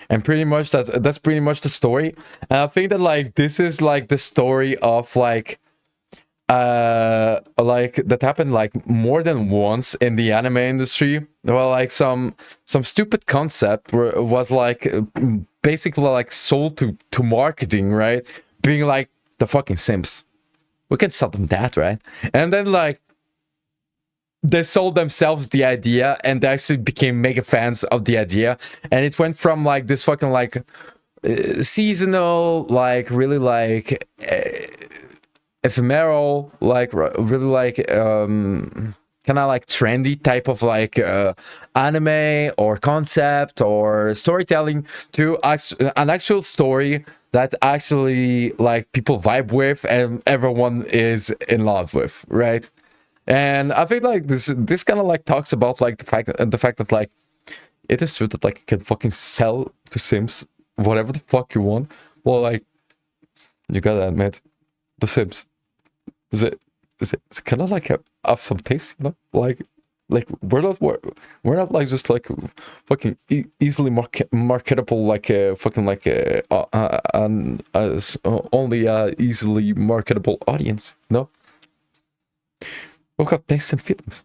And pretty much that's pretty much the story. And I think that like this is like the story of like that happened like more than once in the anime industry. Well, like some stupid concept was like basically like sold to marketing, right? Being like the fucking Sims, we can sell them that, right? And then like they sold themselves the idea and they actually became mega fans of the idea, and it went from like this fucking like seasonal, like really like ephemeral, like really like kind of like trendy type of like anime or concept or storytelling to an actual story that actually like people vibe with and everyone is in love with, right? And I think like this kind of like talks about like the fact that like it is true that like you can fucking sell to Sims whatever the fuck you want. Well, like you gotta admit, the Sims is it kind of like have some taste, you know? Like we're not like just like fucking easily marketable like fucking like only easily marketable audience, no? We've got tastes and feelings.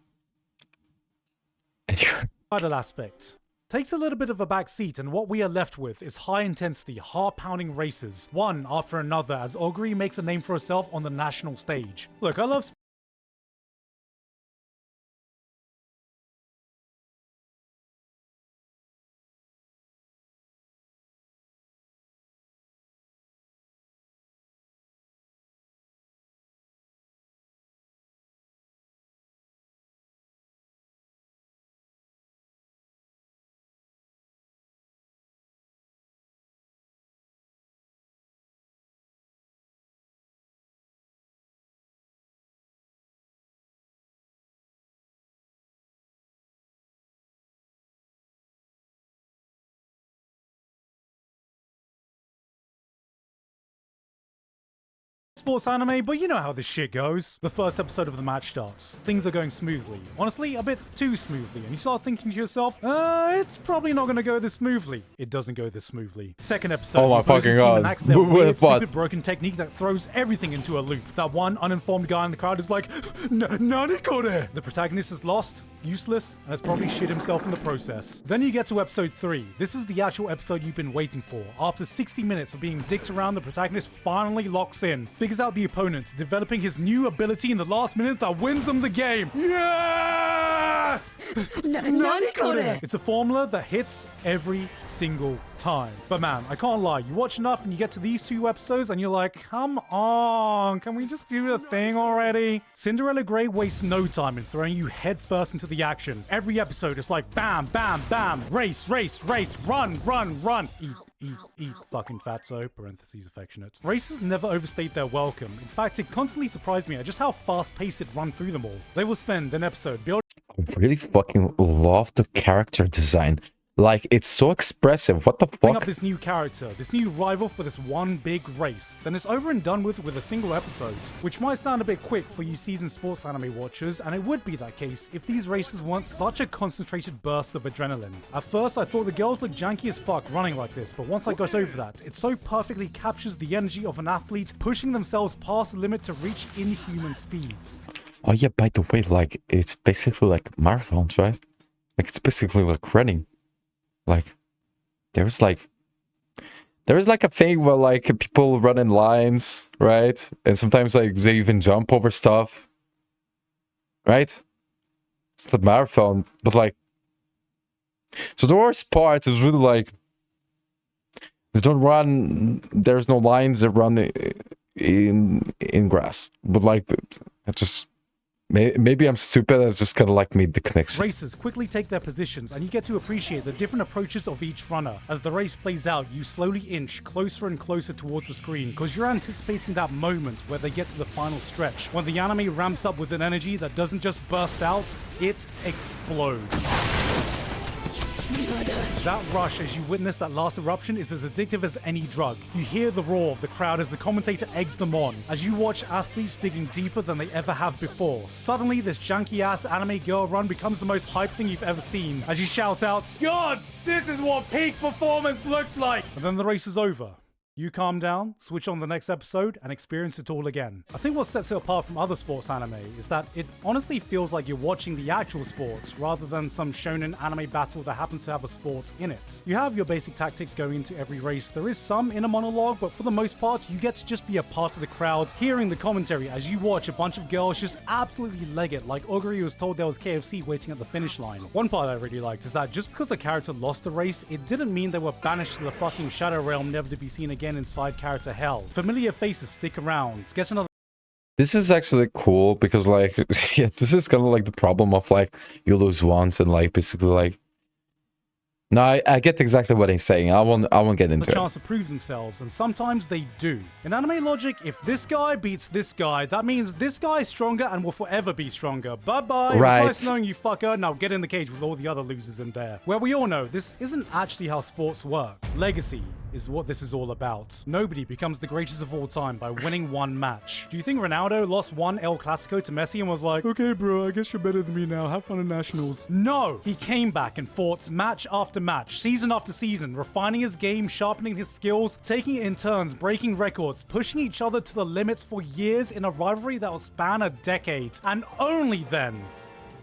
idle aspect takes a little bit of a back seat, and what we are left with is high-intensity, heart-pounding races, one after another, as Oguri makes a name for herself on the national stage. Look, I love sports anime, but you know how this shit goes. The first episode of the match starts. Things are going smoothly. Honestly, a bit too smoothly. And you start thinking to yourself, it's probably not going to go this smoothly. It doesn't go this smoothly. Second episode, oh my fucking god. Enacts their weird, stupid, broken technique that throws everything into a loop. That one uninformed guy in the crowd is like, Nani kore? The protagonist is lost, useless, and has probably shit himself in the process. Then you get to episode 3. This is the actual episode you've been waiting for. After 60 minutes of being dicked around, the protagonist finally locks in, figures out the opponent, developing his new ability in the last minute that wins them the game. Yes! Nani kore? It's a formula that hits every single time. But man, I can't lie, you watch enough and you get to these 2 episodes and you're like, come on, can we just do the thing already? Cinderella Grey wastes no time in throwing you headfirst into the action. Every episode is like bam, bam, bam, race, race, race, run, run, run, eat, fucking fatso, parentheses affectionate. Races never overstate their welcome. In fact, it constantly surprised me at just how fast-paced it run through them all. They will spend an episode building. I really fucking love the character design. Like, it's so expressive. What the fuck? Up this new character, this new rival for this one big race. Then it's over and done with a single episode. Which might sound a bit quick for you seasoned sports anime watchers, and it would be that case if these races weren't such a concentrated burst of adrenaline. At first, I thought the girls looked janky as fuck running like this, but once I got over that, it so perfectly captures the energy of an athlete pushing themselves past the limit to reach inhuman speeds. Oh yeah, by the way, like, it's basically like marathons, right? Like, it's basically like running. Like, there's like a thing where like people run in lines, right? And sometimes like they even jump over stuff, right? It's the marathon, but like, so the worst part is really like, they don't run. There's no lines. They run in grass, but like, it just. Maybe I'm stupid, I just kind of like made the connection. Racers quickly take their positions and you get to appreciate the different approaches of each runner. As the race plays out, you slowly inch closer and closer towards the screen because you're anticipating that moment where they get to the final stretch. When the anime ramps up with an energy that doesn't just burst out, it explodes. That rush as you witness that last eruption is as addictive as any drug. You hear the roar of the crowd as the commentator eggs them on, as you watch athletes digging deeper than they ever have before. Suddenly, this janky-ass anime girl run becomes the most hype thing you've ever seen, as you shout out, God, this is what peak performance looks like! And then the race is over. You calm down, switch on the next episode, and experience it all again. I think what sets it apart from other sports anime is that it honestly feels like you're watching the actual sports rather than some shonen anime battle that happens to have a sport in it. You have your basic tactics going into every race. There is some inner monologue, but for the most part, you get to just be a part of the crowd, hearing the commentary as you watch a bunch of girls just absolutely leg it, like Oguri was told there was KFC waiting at the finish line. One part I really liked is that just because a character lost the race, it didn't mean they were banished to the fucking Shadow Realm, never to be seen again inside character hell. Familiar faces stick around. Get another. This is actually cool because like, yeah, this is kind of like the problem of like, you lose once and like basically like, no, I get exactly what he's saying. I won't get into it. The chance to prove themselves, and sometimes they do. In anime logic, if this guy beats this guy, that means this guy is stronger and will forever be stronger. Bye-bye. Right. It's nice knowing you, fucker. Now get in the cage with all the other losers in there. Where we all know, this isn't actually how sports work. Legacy is what this is all about. Nobody becomes the greatest of all time by winning one match. Do you think Ronaldo lost one El Clasico to Messi and was like, okay bro, I guess you're better than me now, have fun in nationals? No! He came back and fought match after match, season after season, refining his game, sharpening his skills, taking it in turns, breaking records, pushing each other to the limits for years in a rivalry that will span a decade. And only then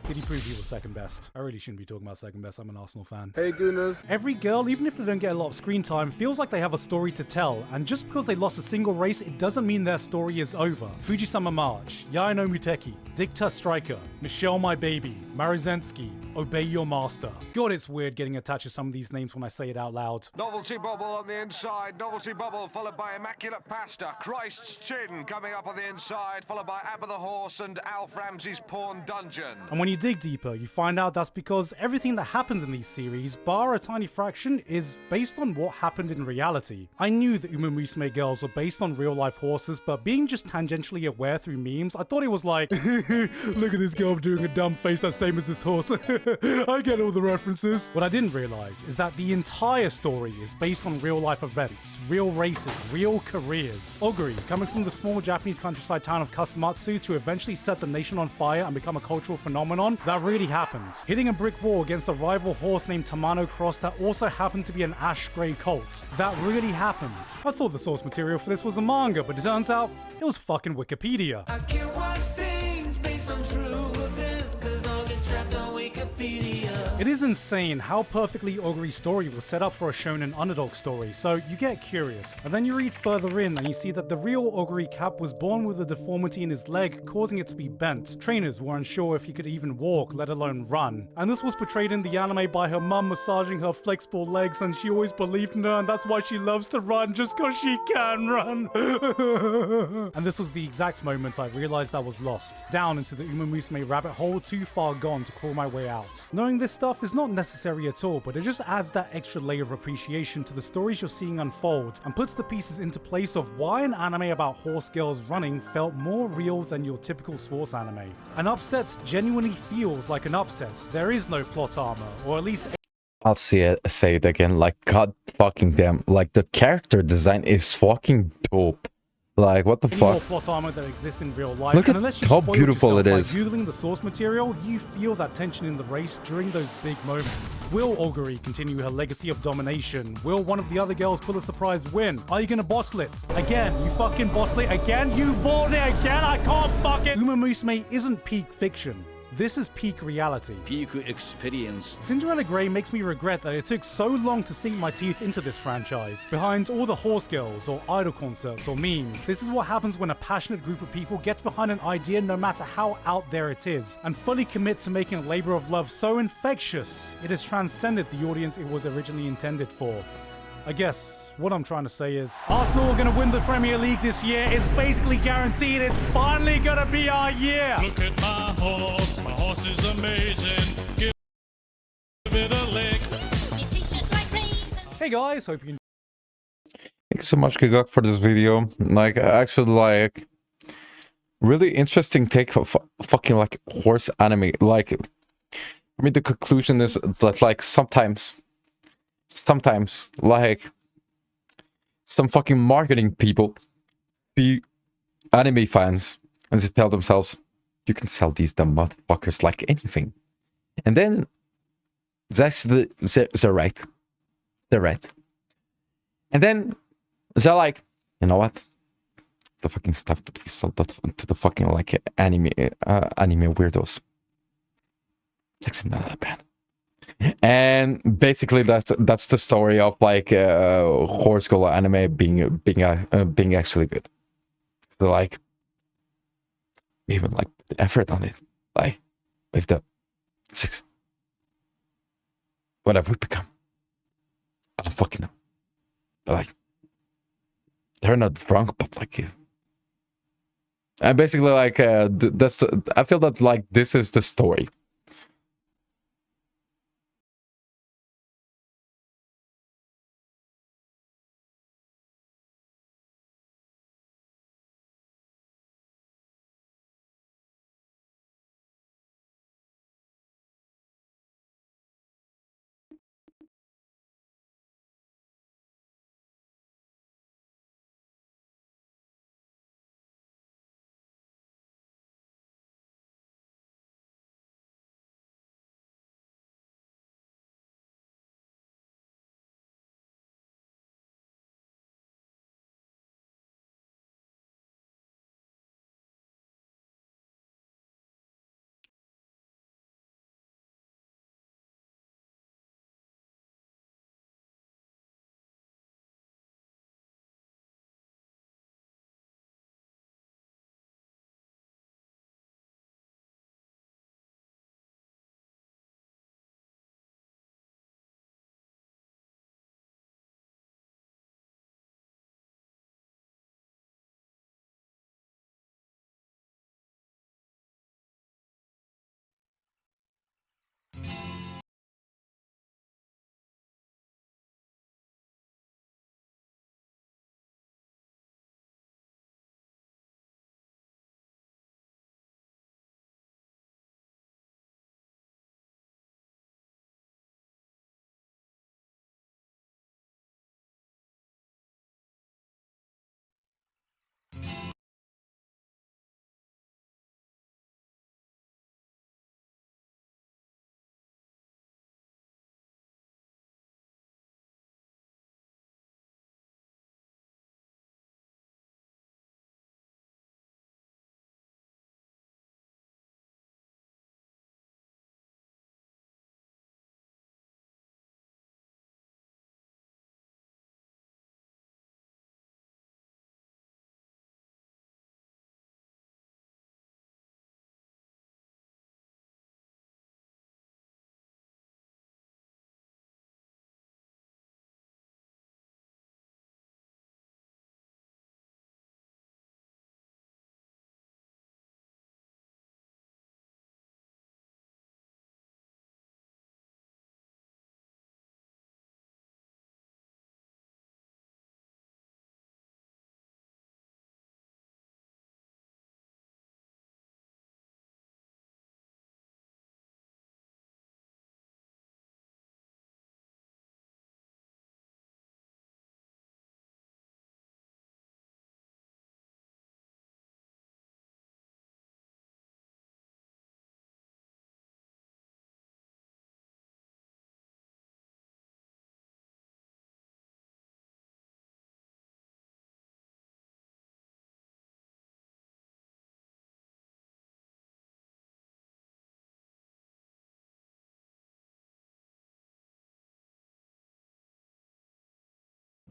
did he prove he was second best. I really shouldn't be talking about second best, I'm an Arsenal fan. Hey goodness. Every girl, even if they don't get a lot of screen time, feels like they have a story to tell, and just because they lost a single race, it doesn't mean their story is over. Fuji-sama March, Yaino Muteki, Dicta Striker, Michelle My Baby, Maruzensky, Obey Your Master. God, it's weird getting attached to some of these names when I say it out loud. Novelty Bubble on the inside, Novelty Bubble followed by Immaculate Pasta, Christ's Chin coming up on the inside, followed by Abba the Horse and Alf Ramsey's Pawn Dungeon. And when you you dig deeper, you find out that's because everything that happens in these series, bar a tiny fraction, is based on what happened in reality. I knew the Uma Musume girls were based on real life horses, but being just tangentially aware through memes, I thought it was like, look at this girl doing a dumb face that's same as this horse. I get all the references. What I didn't realize is that the entire story is based on real life events, real races, real careers. Oguri, coming from the small Japanese countryside town of Kasumatsu to eventually set the nation on fire and become a cultural phenomenon, that really happened. Hitting a brick wall against a rival horse named Tamano Cross that also happened to be an ash grey colt, that really happened. I thought the source material for this was a manga, but it turns out it was fucking Wikipedia. I can't watch things based on true events, 'cause I'll get trapped on Wikipedia. It is insane how perfectly Oguri's story was set up for a shonen underdog story, so you get curious. And then you read further in and you see that the real Oguri Cap was born with a deformity in his leg, causing it to be bent. Trainers were unsure if he could even walk, let alone run. And this was portrayed in the anime by her mum massaging her flexible legs, and she always believed in her, and that's why she loves to run, just cause she can run. And this was the exact moment I realized I was lost, down into the Uma Musume rabbit hole, too far gone to crawl my way out. Knowing this stuff is not necessary at all, but it just adds that extra layer of appreciation to the stories you're seeing unfold, and puts the pieces into place of why an anime about horse girls running felt more real than your typical sports anime. An upset genuinely feels like an upset. There is no plot armor, or at least I'll say it again, like, god fucking damn, like, the character design is fucking dope. Like, what the any fuck? more plot armor that exists in real life. Look And at unless you how spoiled beautiful it yourself is. by googling the source material, you feel that tension in the race during those big moments. Will Oguri continue her legacy of domination? Will one of the other girls pull a surprise win? Are you gonna bottle it? Again, you fucking bottle it again? You bought it again? I can't fuck it! Uma Musume isn't peak fiction. This is peak reality. Peak experience. Cinderella Grey makes me regret that it took so long to sink my teeth into this franchise. Behind all the horse girls, or idol concerts, or memes, this is what happens when a passionate group of people get behind an idea no matter how out there it is, and fully commit to making a labor of love so infectious, it has transcended the audience it was originally intended for. I guess what I'm trying to say is Arsenal are going to win the Premier League this year. It's basically guaranteed. It's finally going to be our year. Look at my horse. My horse is amazing. Give it a lick. Hey guys, hope you Thank you so much, Gigok, for this video. Like, actually, like, really interesting take of fucking, like, horse anime. Like, I mean, the conclusion is that, like, sometimes, like, some fucking marketing people see anime fans and they tell themselves, you can sell these dumb motherfuckers like anything. And then, they're right. They're right. And then, they're like, you know what? The fucking stuff that we sell to the fucking, like, anime weirdos. It's actually not that bad. And basically, that's the story of, like, horse girl anime being actually good. So, like, even, like, the effort on it, like, with the whatever we become, I don't fucking know. But, like, they're not drunk, but, like, and basically, like, that's, I feel that, like, this is the story.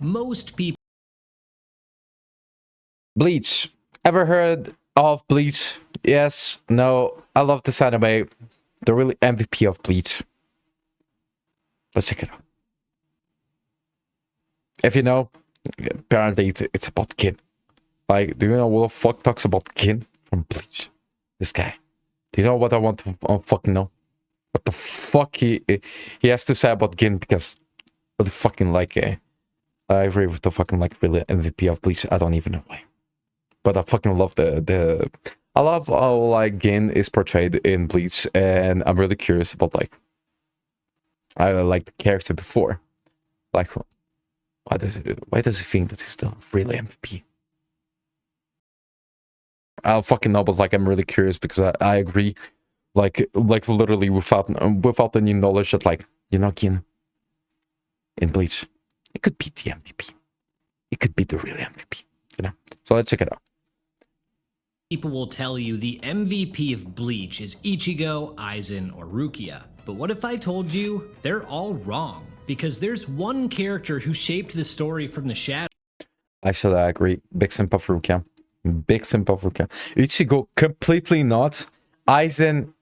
most people. Bleach. Ever heard of Bleach? Yes, no. I love this anime. The really MVP of Bleach. Let's check it out. If you know, apparently it's about Gin. Like, do you know what the fuck talks about Gin from Bleach? This guy. Do you know what I want to fucking know? What the fuck he has to say about Gin? Because what the fucking like I agree with the fucking like really MVP of Bleach. I don't even know why. But I fucking love I love how like Gin is portrayed in Bleach, and I'm really curious about like I like the character before. Like why does he think that he's the real MVP? I'll fucking know, but like I'm really curious because I agree, like literally without any knowledge that like, you know, Gin in Bleach, it could be the MVP. It could be the real MVP, you know. So let's check it out. People will tell you the MVP of Bleach is Ichigo, Aizen, or Rukia. But what if I told you they're all wrong? Because there's one character who shaped the story from the shadow. Actually, I agree. Big simp of Rukia. Big simp of Rukia. Ichigo, completely not. Aizen,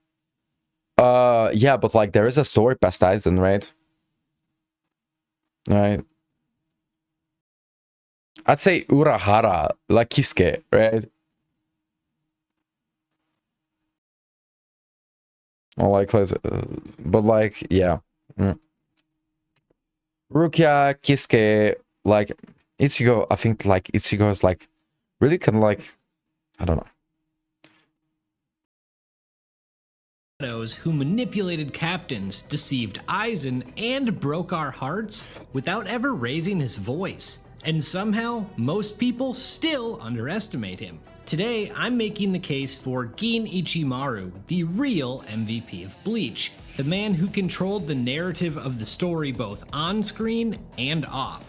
yeah, but like there is a story past Aizen, right? Right. I'd say Urahara, like Kisuke, right? Or like, but like, yeah. Rukia, Kisuke, like Ichigo, I think like Ichigo is like really kind of like, I don't know. Who manipulated captains, deceived Aizen, and broke our hearts without ever raising his voice. And somehow, most people still underestimate him. Today, I'm making the case for Gin Ichimaru, the real MVP of Bleach, the man who controlled the narrative of the story both on screen and off.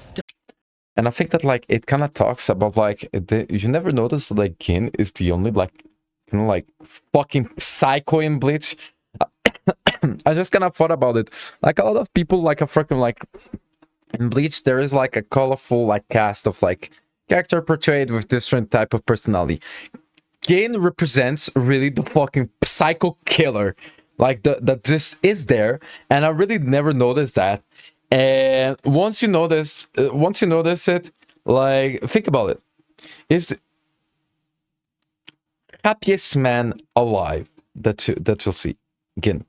And I think that like it kind of talks about like you never notice that like Gin is the only like kind of like fucking psycho in Bleach. I just kind of thought about it. Like a lot of people like a freaking like in Bleach there is like a colorful like cast of like character portrayed with different type of personality. Gin represents really the fucking psycho killer, like that just is there, and I really never noticed that. And once you notice it, like think about it, is happiest man alive that you'll see, Gin,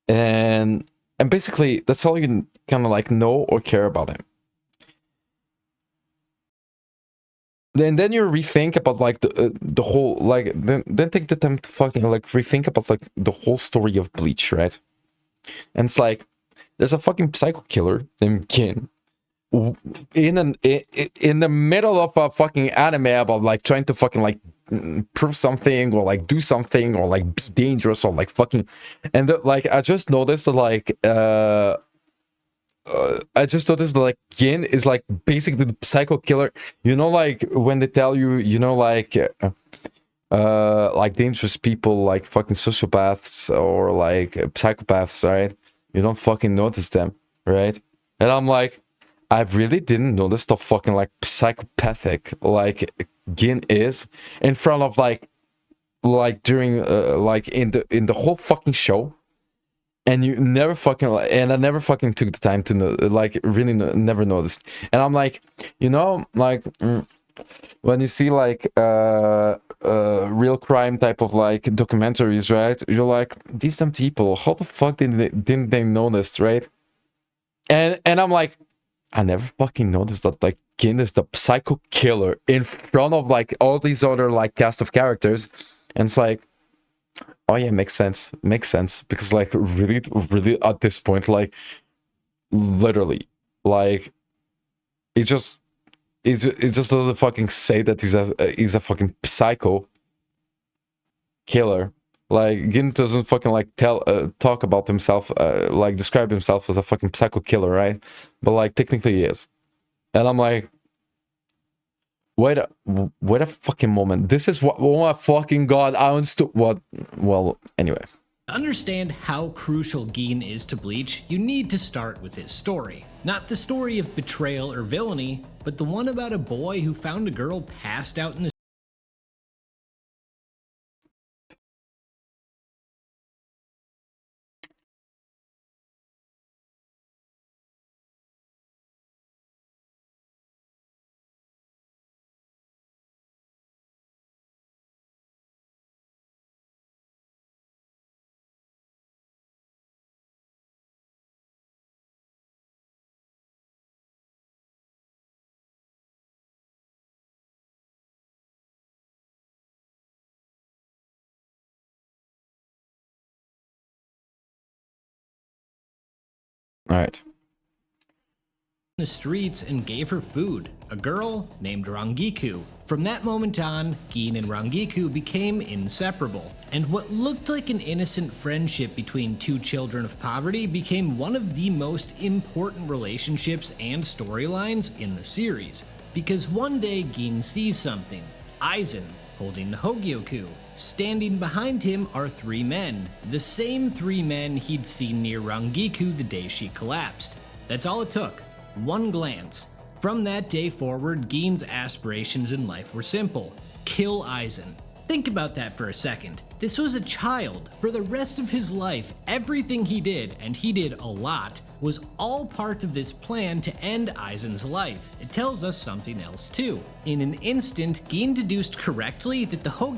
and basically that's all you kind of like know or care about him. Then you rethink about like the whole like then take the time to fucking like rethink about like the whole story of Bleach, right? And it's like there's a fucking psycho killer named Gin in the middle of a fucking anime about like trying to fucking like prove something or like do something or like be dangerous or like fucking, and like I just noticed that like like Gin is like basically the psycho killer. You know, like when they tell you, you know, like dangerous people like fucking sociopaths or like psychopaths, right? You don't fucking notice them, right? And I'm like, I really didn't notice the fucking like psychopathic like Gin is in front of like during like in the whole fucking show. And you never fucking, and I never fucking took the time to know, like really never noticed. And I'm like, you know, like when you see like real crime type of like documentaries, right? You're like, these dumb people, how the fuck didn't they notice, right? And I'm like, I never fucking noticed that like Gin is the psycho killer in front of like all these other like cast of characters, and it's like, oh yeah, makes sense, because like really at this point, like literally, like it just doesn't fucking say that he's a fucking psycho killer. Like Gin doesn't fucking like talk about himself, like describe himself as a fucking psycho killer, right? But like technically he is, and I'm like, wait a fucking moment. This is what, oh my fucking god, I understood what, well, anyway. To understand how crucial Gin is to Bleach, you need to start with his story. Not the story of betrayal or villainy, but the one about a boy who found a girl passed out in the Alright. streets and gave her food, a girl named Rangiku. From that moment on, Gin and Rangiku became inseparable, and what looked like an innocent friendship between two children of poverty became one of the most important relationships and storylines in the series. Because one day Gin sees something, Aizen holding the Hogyoku. Standing behind him are three men, the same three men he'd seen near Rangiku the day she collapsed. That's all it took. One glance. From that day forward, Gin's aspirations in life were simple. Kill Aizen. Think about that for a second. This was a child. For the rest of his life, everything he did, and he did a lot, was all part of this plan to end Aizen's life. It tells us something else too. In an instant, Gin deduced correctly that the Hogyoku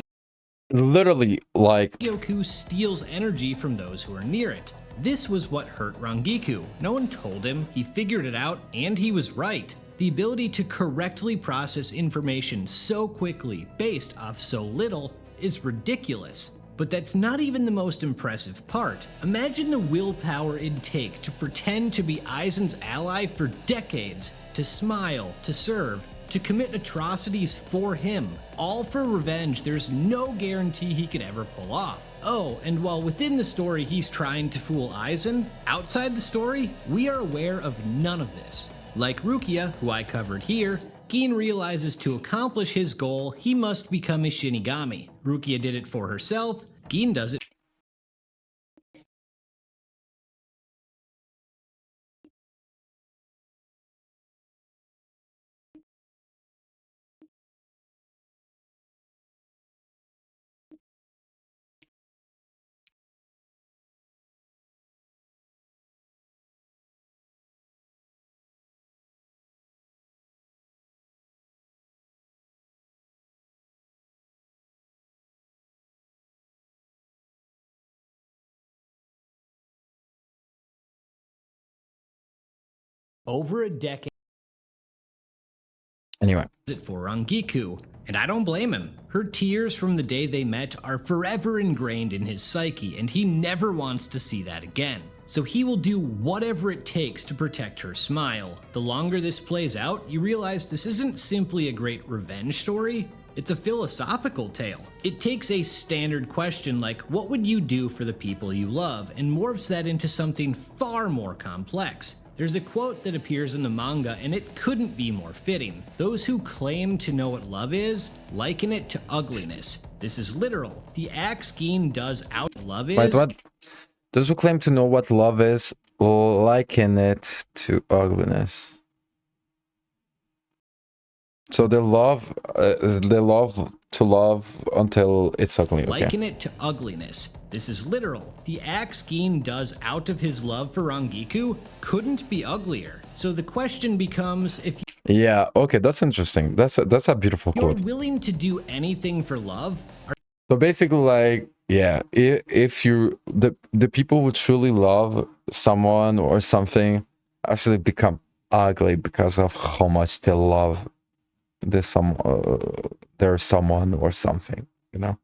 Literally, like, steals energy from those who are near it. This was what hurt Rangiku. No one told him, he figured it out, and he was right. The ability to correctly process information so quickly, based off so little, is ridiculous. But that's not even the most impressive part. Imagine the willpower it'd take to pretend to be Aizen's ally for decades, to smile, to serve, to commit atrocities for him, all for revenge there's no guarantee he could ever pull off. Oh, and while within the story he's trying to fool Aizen, outside the story, we are aware of none of this. Like Rukia, who I covered here, Gin realizes to accomplish his goal, he must become a Shinigami. Rukia did it for herself, Gin does it over a decade. Anyway. For Rangiku, and I don't blame him. Her tears from the day they met are forever ingrained in his psyche, and he never wants to see that again. So he will do whatever it takes to protect her smile. The longer this plays out, you realize this isn't simply a great revenge story, it's a philosophical tale. It takes a standard question like, what would you do for the people you love, and morphs that into something far more complex. There's a quote that appears in the manga, and it couldn't be more fitting. Those who claim to know what love is, liken it to ugliness. This is literal. The axe Gin does out love is... Wait, what? Those who claim to know what love is, liken it to ugliness. So they love to love until it's ugly. Okay. Liken it to ugliness. This is literal. The axe Gin does out of his love for Rangiku couldn't be uglier. So the question becomes, if yeah, okay, that's interesting. That's a beautiful you're quote. willing to do anything for love, So basically, like, yeah, if you the people who truly love someone or something actually become ugly because of how much they love there's someone or something, you know,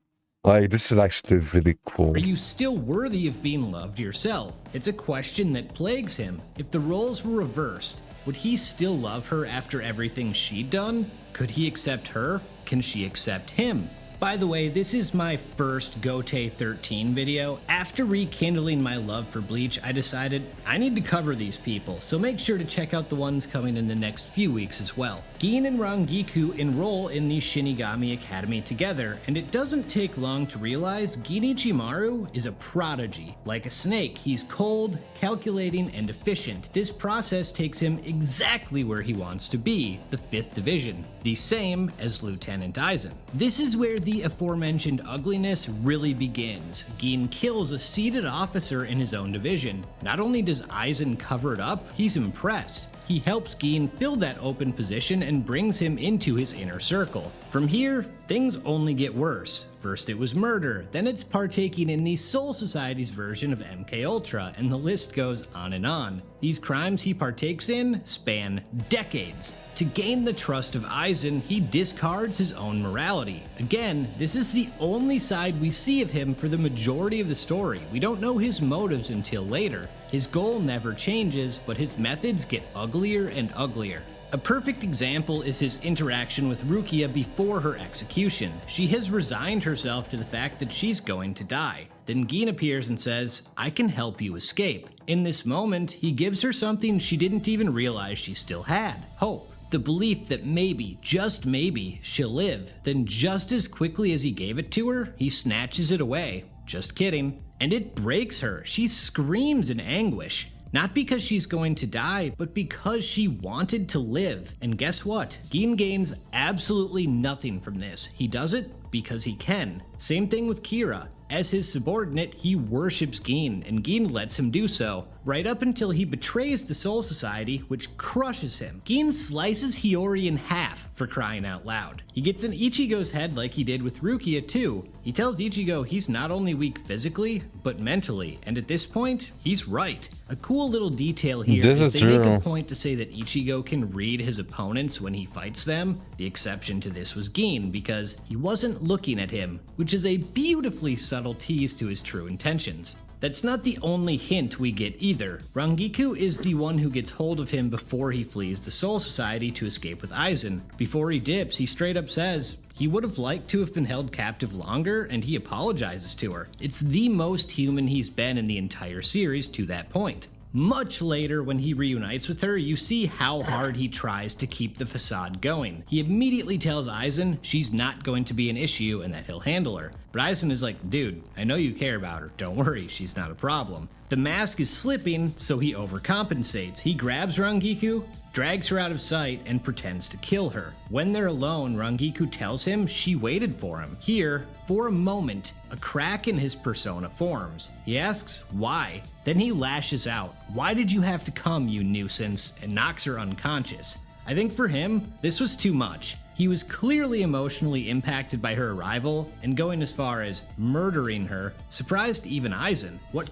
like, this is actually really cool. Are you still worthy of being loved yourself? It's a question that plagues him. If the roles were reversed, would he still love her after everything she'd done? Could he accept her? Can she accept him? By the way, this is my first Gote 13 video. After rekindling my love for Bleach, I decided I need to cover these people, so make sure to check out the ones coming in the next few weeks as well. Gin and Rangiku enroll in the Shinigami Academy together, and it doesn't take long to realize Ginichimaru is a prodigy. Like a snake, he's cold, calculating, and efficient. This process takes him exactly where he wants to be, the 5th Division, the same as Lieutenant Aizen. This is where the aforementioned ugliness really begins. Gin kills a seated officer in his own division. Not only does Aizen cover it up, he's impressed. He helps Gin fill that open position and brings him into his inner circle. From here, things only get worse. First it was murder, then it's partaking in the Soul Society's version of MK Ultra, and the list goes on and on. These crimes he partakes in span decades. To gain the trust of Aizen, he discards his own morality. Again, this is the only side we see of him for the majority of the story. We don't know his motives until later. His goal never changes, but his methods get uglier and uglier. A perfect example is his interaction with Rukia before her execution. She has resigned herself to the fact that she's going to die. Then Gin appears and says, "I can help you escape." In this moment, he gives her something she didn't even realize she still had: hope. The belief that maybe, just maybe, she'll live. Then just as quickly as he gave it to her, he snatches it away. Just kidding. And it breaks her. She screams in anguish. Not because she's going to die, but because she wanted to live. And guess what? Gin gains absolutely nothing from this. He does it because he can. Same thing with Kira. As his subordinate, he worships Gin, and Gin lets him do so, right up until he betrays the Soul Society, which crushes him. Gin slices Hiyori in half, for crying out loud. He gets in Ichigo's head like he did with Rukia too. He tells Ichigo he's not only weak physically, but mentally, and at this point, he's right. A cool little detail here is they make a point to say that Ichigo can read his opponents when he fights them. The exception to this was Gin, because he wasn't looking at him, which is a beautifully subtle tease to his true intentions. That's not the only hint we get either. Rangiku is the one who gets hold of him before he flees the Soul Society to escape with Aizen. Before he dips, he straight up says he would have liked to have been held captive longer, and he apologizes to her. It's the most human he's been in the entire series to that point. Much later, when he reunites with her, you see how hard he tries to keep the facade going. He immediately tells Aizen she's not going to be an issue and that he'll handle her. But Aizen is like, dude, I know you care about her. Don't worry, she's not a problem. The mask is slipping, so he overcompensates. He grabs Rangiku, drags her out of sight, and pretends to kill her. When they're alone, Rangiku tells him she waited for him. Here, for a moment, a crack in his persona forms. He asks why. Then he lashes out. "Why did you have to come, you nuisance?" and knocks her unconscious. I think for him, this was too much. He was clearly emotionally impacted by her arrival, and going as far as murdering her surprised even Aizen. What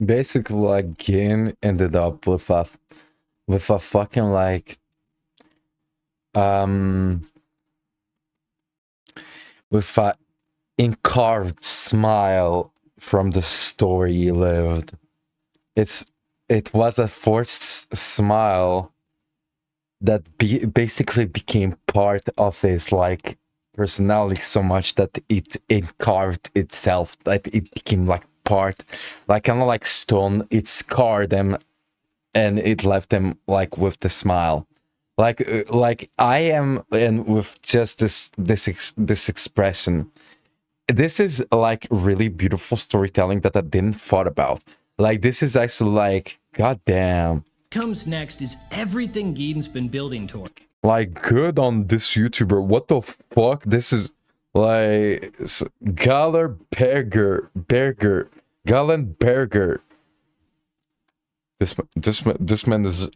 basically, like, Gin ended up with a fucking, like, with a carved smile from the story he lived. It was a forced smile that basically became part of his, like, personality so much that it carved itself, that it became like part, like kind of like stone. It scarred him, and it left him like with the smile, like I am, and with just this expression. This is like really beautiful storytelling that I didn't thought about. Like, this is actually like, goddamn. comes next is everything Gin's been building toward. Like, good on this YouTuber. What the fuck? This is like Gallenberger. This man is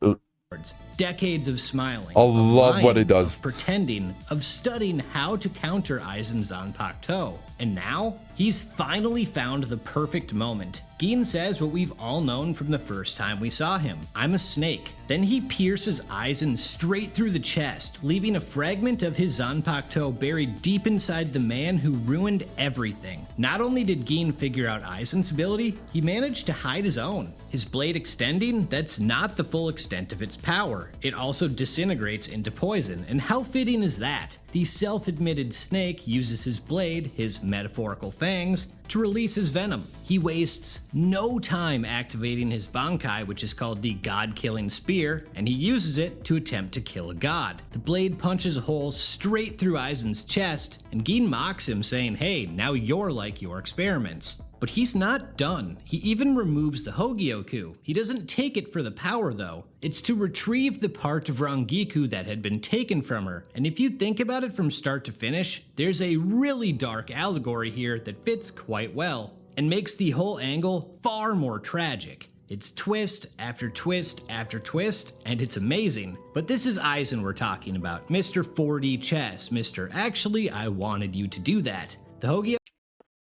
decades of smiling. I love what he does. Of pretending, of studying how to counter Aizen's Zanpakuto. And now, he's finally found the perfect moment. Gin says what we've all known from the first time we saw him. "I'm a snake." Then he pierces Aizen straight through the chest, leaving a fragment of his Zanpakuto buried deep inside the man who ruined everything. Not only did Gin figure out Aizen's ability, he managed to hide his own. His blade extending, that's not the full extent of its power. It also disintegrates into poison, and how fitting is that? The self-admitted snake uses his blade, his metaphorical fangs, to release his venom. He wastes no time activating his Bankai, which is called the God-killing spear, and he uses it to attempt to kill a god. The blade punches a hole straight through Aizen's chest, and Gin mocks him, saying, hey, now you're like your experiments. But he's not done. He even removes the Hogyoku. He doesn't take it for the power though. It's to retrieve the part of Rangiku that had been taken from her. And if you think about it from start to finish, there's a really dark allegory here that fits quite well and makes the whole angle far more tragic. It's twist after twist after twist, and it's amazing. But this is Aizen we're talking about. Mr. 4D chess, Mr. Actually, I wanted you to do that. The Hogyoku.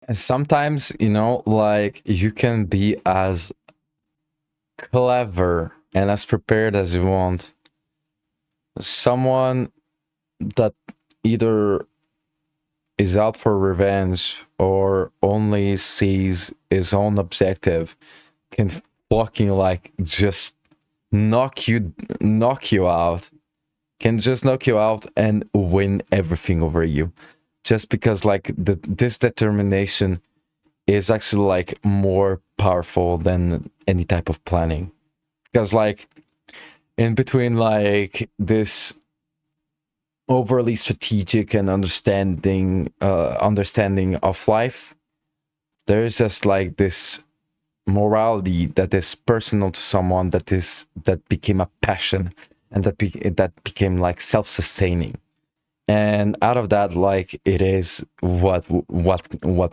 And sometimes, you know, like, you can be as clever and as prepared as you want. Someone that either is out for revenge or only sees his own objective can fucking, like, just knock you out. Can just knock you out and win everything over you. Just because, like, this determination is actually, like, more powerful than any type of planning. Because, like, in between, like, this overly strategic and understanding of life, there's just, like, this morality that is personal to someone that became a passion, and that became, like, self-sustaining. And out of that, like, it is what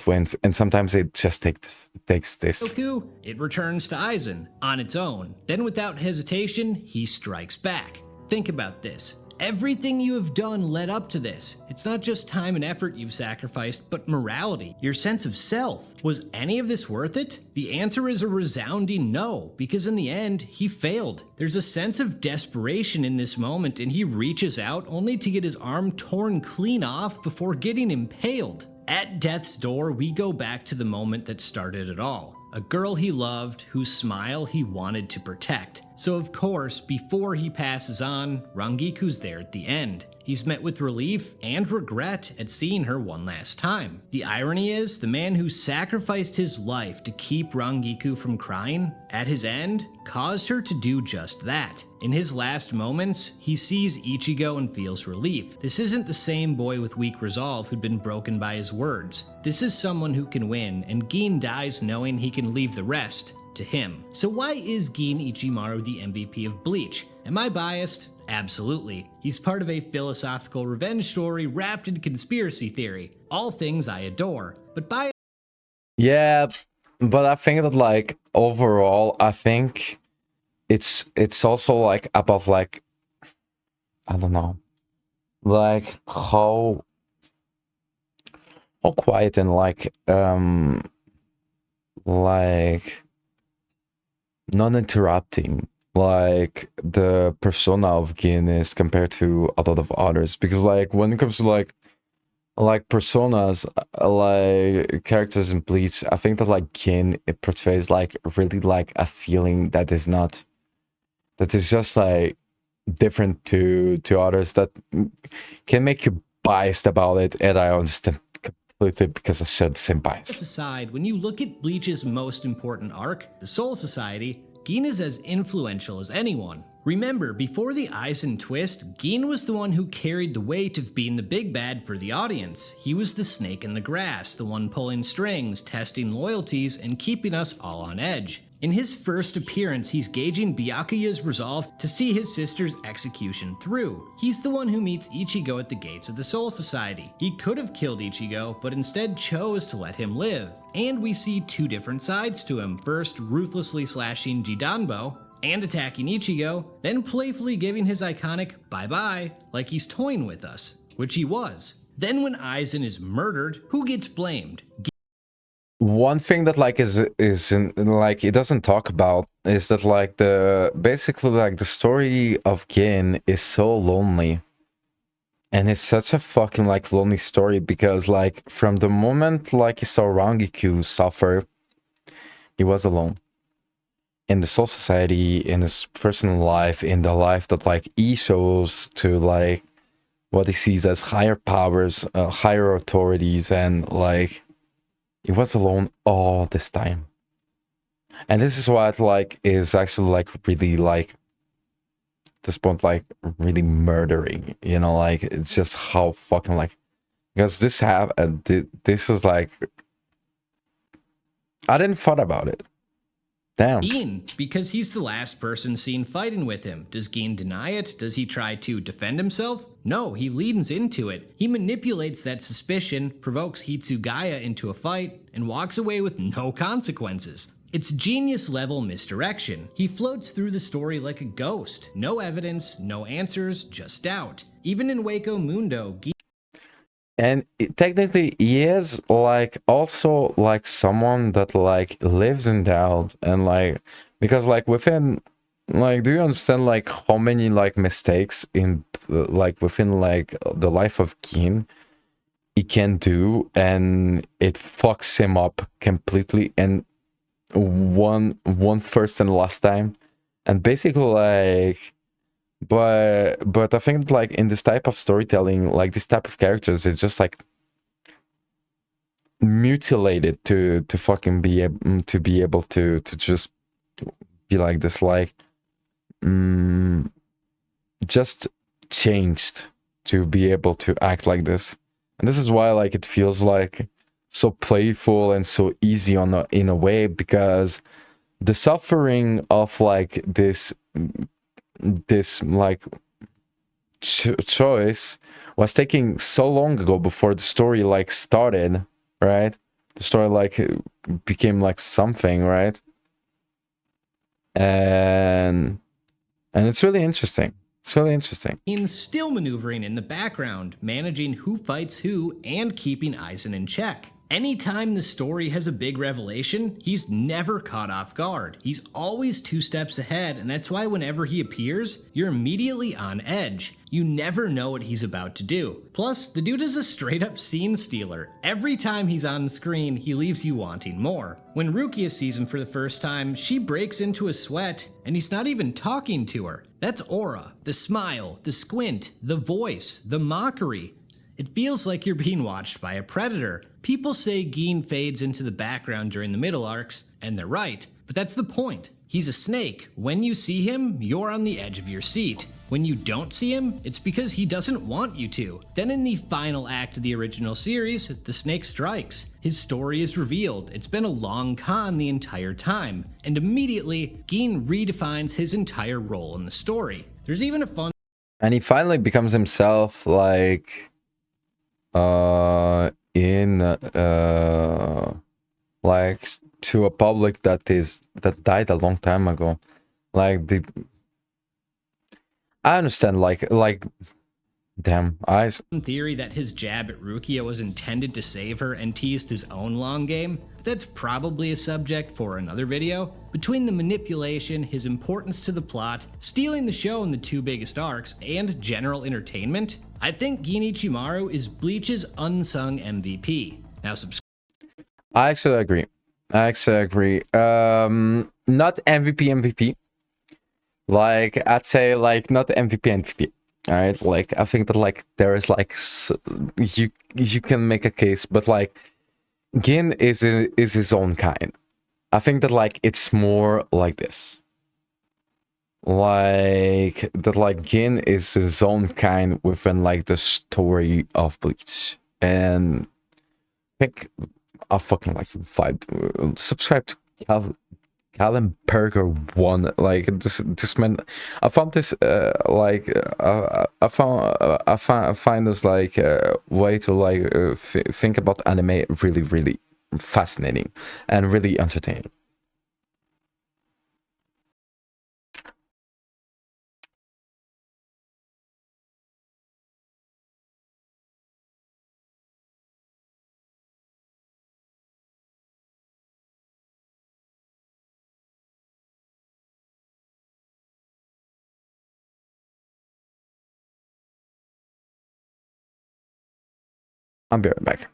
wins, and sometimes it just takes this. It returns to Aizen on its own. Then, without hesitation, he strikes back. Think about this. Everything you have done led up to this. It's not just time and effort you've sacrificed, but morality, your sense of self. Was any of this worth it? The answer is a resounding no, because in the end, he failed. There's a sense of desperation in this moment, and he reaches out only to get his arm torn clean off before getting impaled. At death's door, we go back to the moment that started it all. A girl he loved, whose smile he wanted to protect. So of course, before he passes on, Rangiku's there at the end. He's met with relief and regret at seeing her one last time. The irony is, the man who sacrificed his life to keep Rangiku from crying, at his end, caused her to do just that. In his last moments, he sees Ichigo and feels relief. This isn't the same boy with weak resolve who'd been broken by his words. This is someone who can win, and Gin dies knowing he can leave the rest to him. So why is Gin Ichimaru the MVP of Bleach? Am I biased? Absolutely. He's part of a philosophical revenge story wrapped in conspiracy theory. All things I adore. But by... Yeah, but I think that, like, overall, I think it's also, like, above, like, I don't know, like, how quiet and, like non-interrupting, like, the persona of Gin is compared to a lot of others. Because, like, when it comes to, like personas, like characters in Bleach, I think that, like, Gin, it portrays, like, really, like, a feeling that is just, like, different to others, that can make you biased about it. And I understand completely, because I share the same bias. Aside, when you look at Bleach's most important arc, the Soul Society, Gin is as influential as anyone. Remember, before the Aizen twist, Gin was the one who carried the weight of being the big bad for the audience. He was the snake in the grass, the one pulling strings, testing loyalties, and keeping us all on edge. In his first appearance, he's gauging Byakuya's resolve to see his sister's execution through. He's the one who meets Ichigo at the gates of the Soul Society. He could have killed Ichigo, but instead chose to let him live. And we see two different sides to him, first ruthlessly slashing Jidanbo, and attacking Ichigo, then playfully giving his iconic bye-bye, like he's toying with us, which he was. Then when Aizen is murdered, who gets blamed? One thing that, like, is like, it doesn't talk about is that, like, basically, like, the story of Gin is so lonely. And it's such a fucking, like, lonely story, because, like, from the moment, like, he saw Rangiku suffer, he was alone. in the soul society, in his personal life, in the life that like he shows to like what he sees as higher powers, higher authorities, and like he was alone all this time. And this is what like is actually like really like this point like really murdering, you know, like it's just how fucking like, because this this is like I didn't thought about it. Damn. Gin, because he's the last person seen fighting with him. Does Gin deny it? Does he try to defend himself? No, he leans into it. He manipulates that suspicion, provokes Hitsugaya into a fight, and walks away with no consequences. It's genius level misdirection. He floats through the story like a ghost. No evidence, no answers, just doubt. Even in Waco Mundo, And technically he is like also like someone that like lives in doubt, and like because like within like, do you understand like how many like mistakes in like within like the life of Gin he can do, and it fucks him up completely, and one first and last time, and basically like but I think like in this type of storytelling, like this type of characters, it's just like mutilated to fucking be able to just be like this, like just changed to be able to act like this. And this is why like it feels like so playful and so easy on in a way, because the suffering of like this like choice was taking so long ago before the story like started, right? The story like became like something, right? And it's really interesting. It's really interesting. In still maneuvering in the background, managing who fights who, and keeping Aizen in check. Anytime the story has a big revelation, he's never caught off guard. He's always 2 steps ahead, and that's why whenever he appears, you're immediately on edge. You never know what he's about to do. Plus, the dude is a straight up scene stealer. Every time he's on screen, he leaves you wanting more. When Rukia sees him for the first time, she breaks into a sweat, and he's not even talking to her. That's aura. The smile, the squint, the voice, the mockery. It feels like you're being watched by a predator. People say Gin fades into the background during the middle arcs, and they're right, but that's the point. He's a snake. When you see him, you're on the edge of your seat. When you don't see him, it's because he doesn't want you to. Then in the final act of the original series, the snake strikes. His story is revealed. It's been a long con the entire time, and immediately, Gin redefines his entire role in the story. There's even a fun... And he finally becomes himself, like... like to a public that died a long time ago. Like I understand, like damn eyes. Theory that his jab at Rukia was intended to save her and teased his own long game, but that's probably a subject for another video. Between the manipulation, his importance to the plot, stealing the show in the 2 biggest arcs, and general entertainment, I think Gin Ichimaru is Bleach's unsung MVP. Now I actually agree. Not MVP. Like I'd say like not MVP. All right, like I think that like there is like you can make a case, but like Gin is his own kind. I think that like it's more like this. Like that like Gin is his own kind within like the story of Bleach. And I think I fucking like vibe. Subscribe to Callum Berger 1. Like this man, I found this like I find this like way to like think about anime really fascinating and really entertaining. I'll be right back.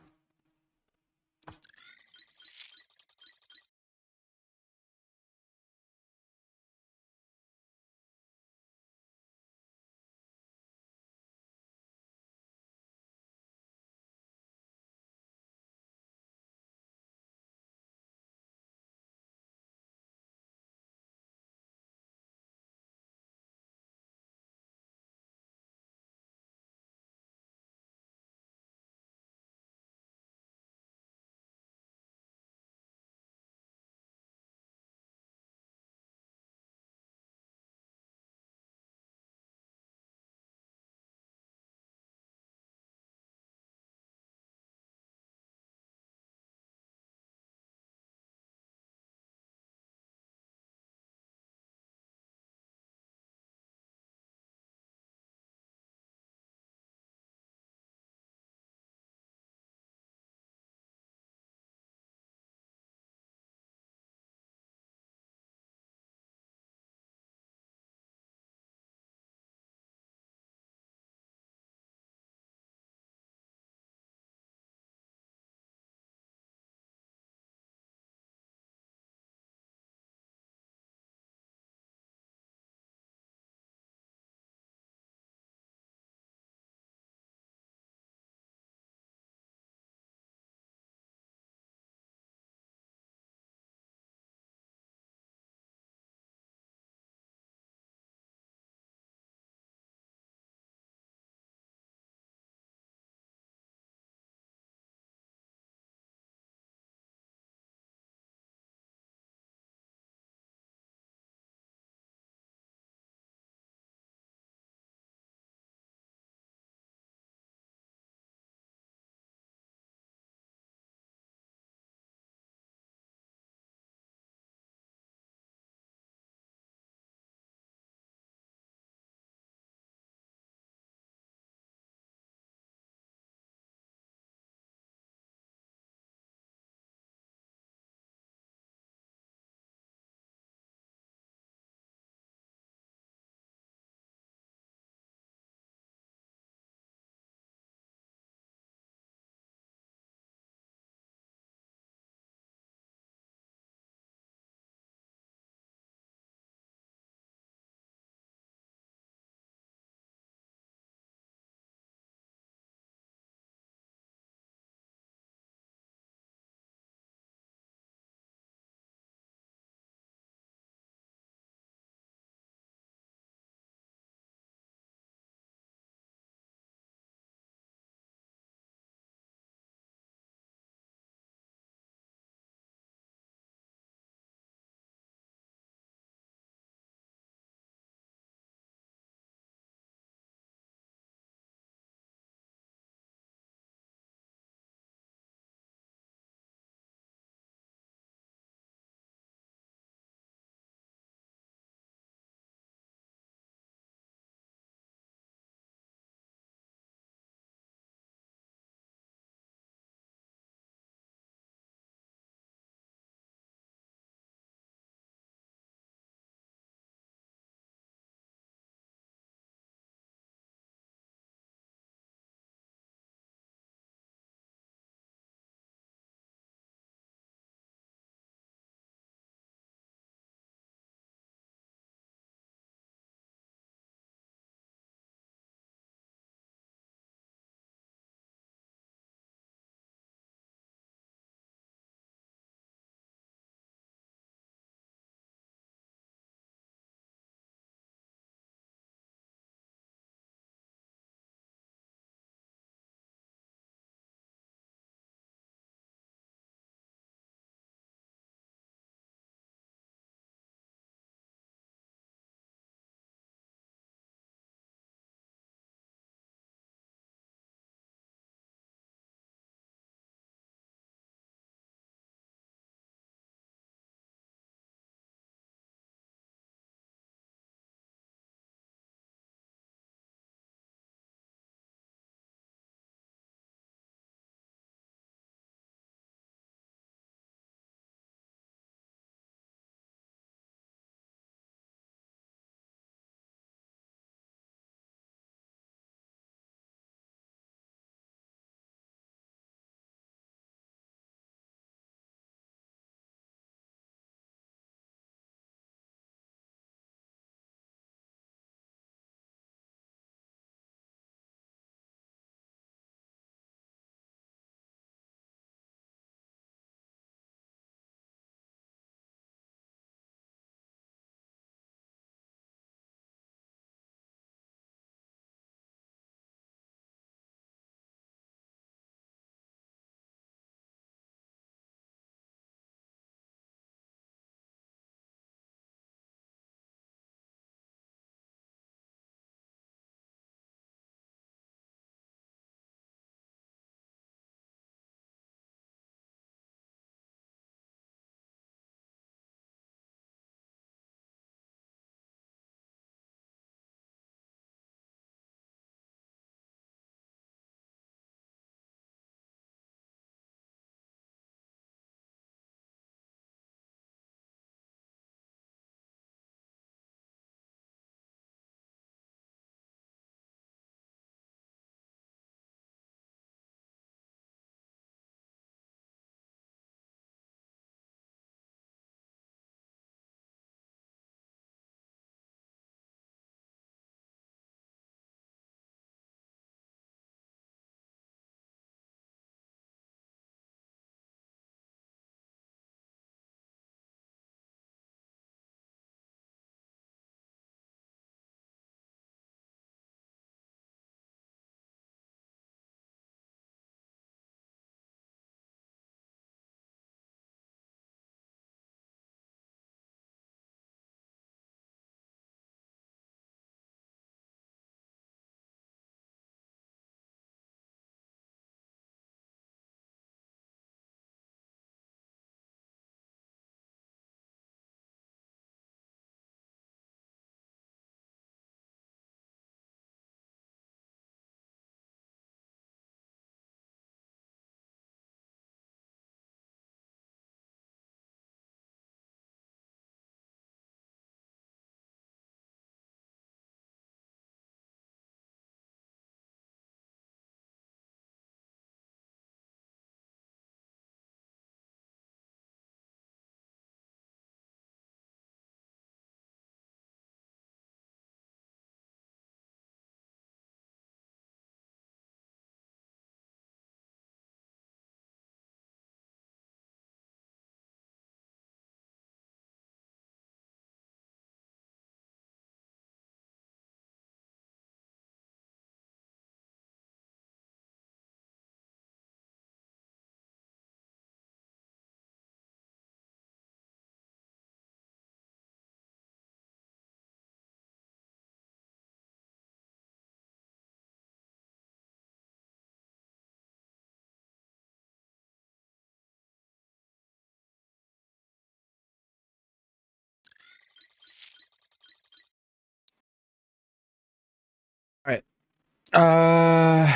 So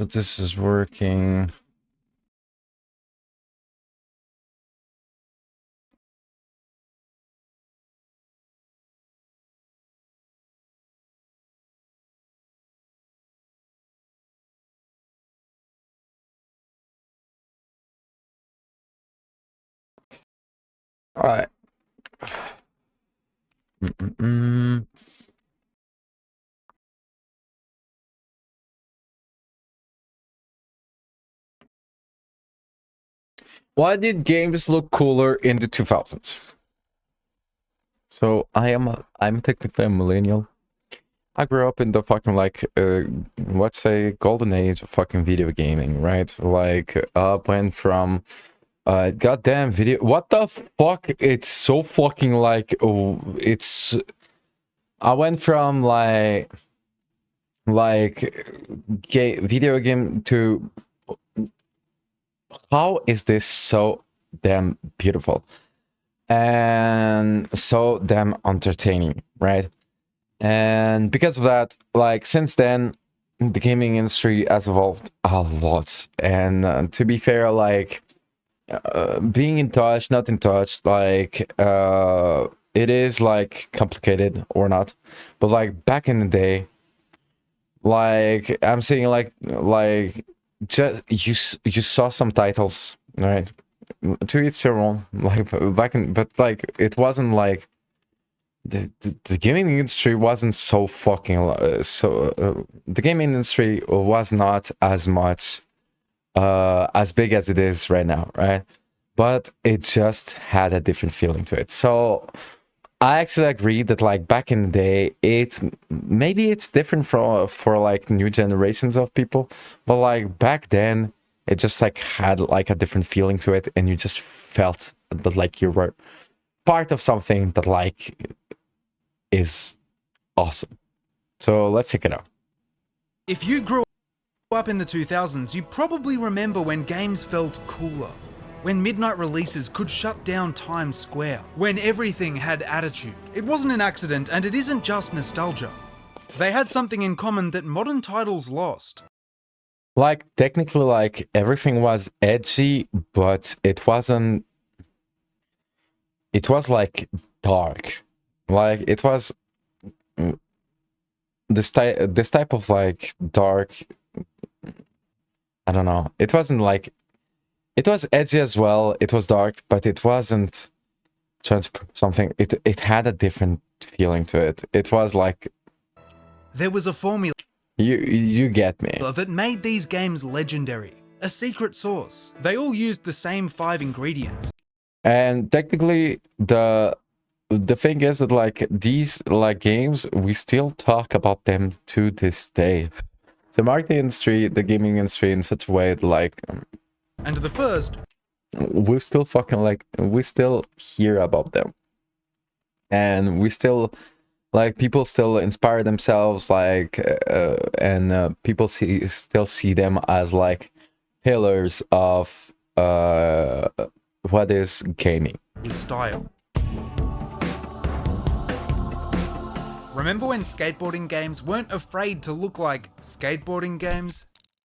this is working. All right. Why did games look cooler in the 2000s? So I'm technically a millennial. I grew up in the fucking like let's say golden age of fucking video gaming, right? Like went from goddamn video. What the fuck? It's so fucking like it's. I went from like video game to. How is this so damn beautiful and so damn entertaining, right? And because of that, like since then, the gaming industry has evolved a lot. And to be fair, like being in touch, not in touch, like it is like complicated or not. But like back in the day, like I'm saying, like just you saw some titles, right? To each their own. Like back in, but like it wasn't like. The gaming industry wasn't so fucking the gaming industry was not as much as big as it is right now, right? But it just had a different feeling to it. So I actually agree that like back in the day, maybe it's different for like new generations of people, but like back then it just like had like a different feeling to it, and you just felt that like you were part of something that like is awesome. So let's check it out. If you grew up in the 2000s, you probably remember when games felt cooler. When midnight releases could shut down Times Square. When everything had attitude. It wasn't an accident, and it isn't just nostalgia. They had something in common that modern titles lost. Like technically like everything was edgy, but it wasn't. It was like dark. Like it was this type of like dark. I don't know. It wasn't like it was edgy as well. It was dark, but it wasn't something. It had a different feeling to it. It was like there was a formula. You get me. That made these games legendary. A secret sauce. They all used the same 5 ingredients. And technically the thing is that like these like games, we still talk about them to this day. So market the industry, the gaming industry in such a way that like and the first we still fucking like we still hear about them. And we still like people still inspire themselves like and people still see them as like pillars of what is gaming. With style. Remember when skateboarding games weren't afraid to look like skateboarding games?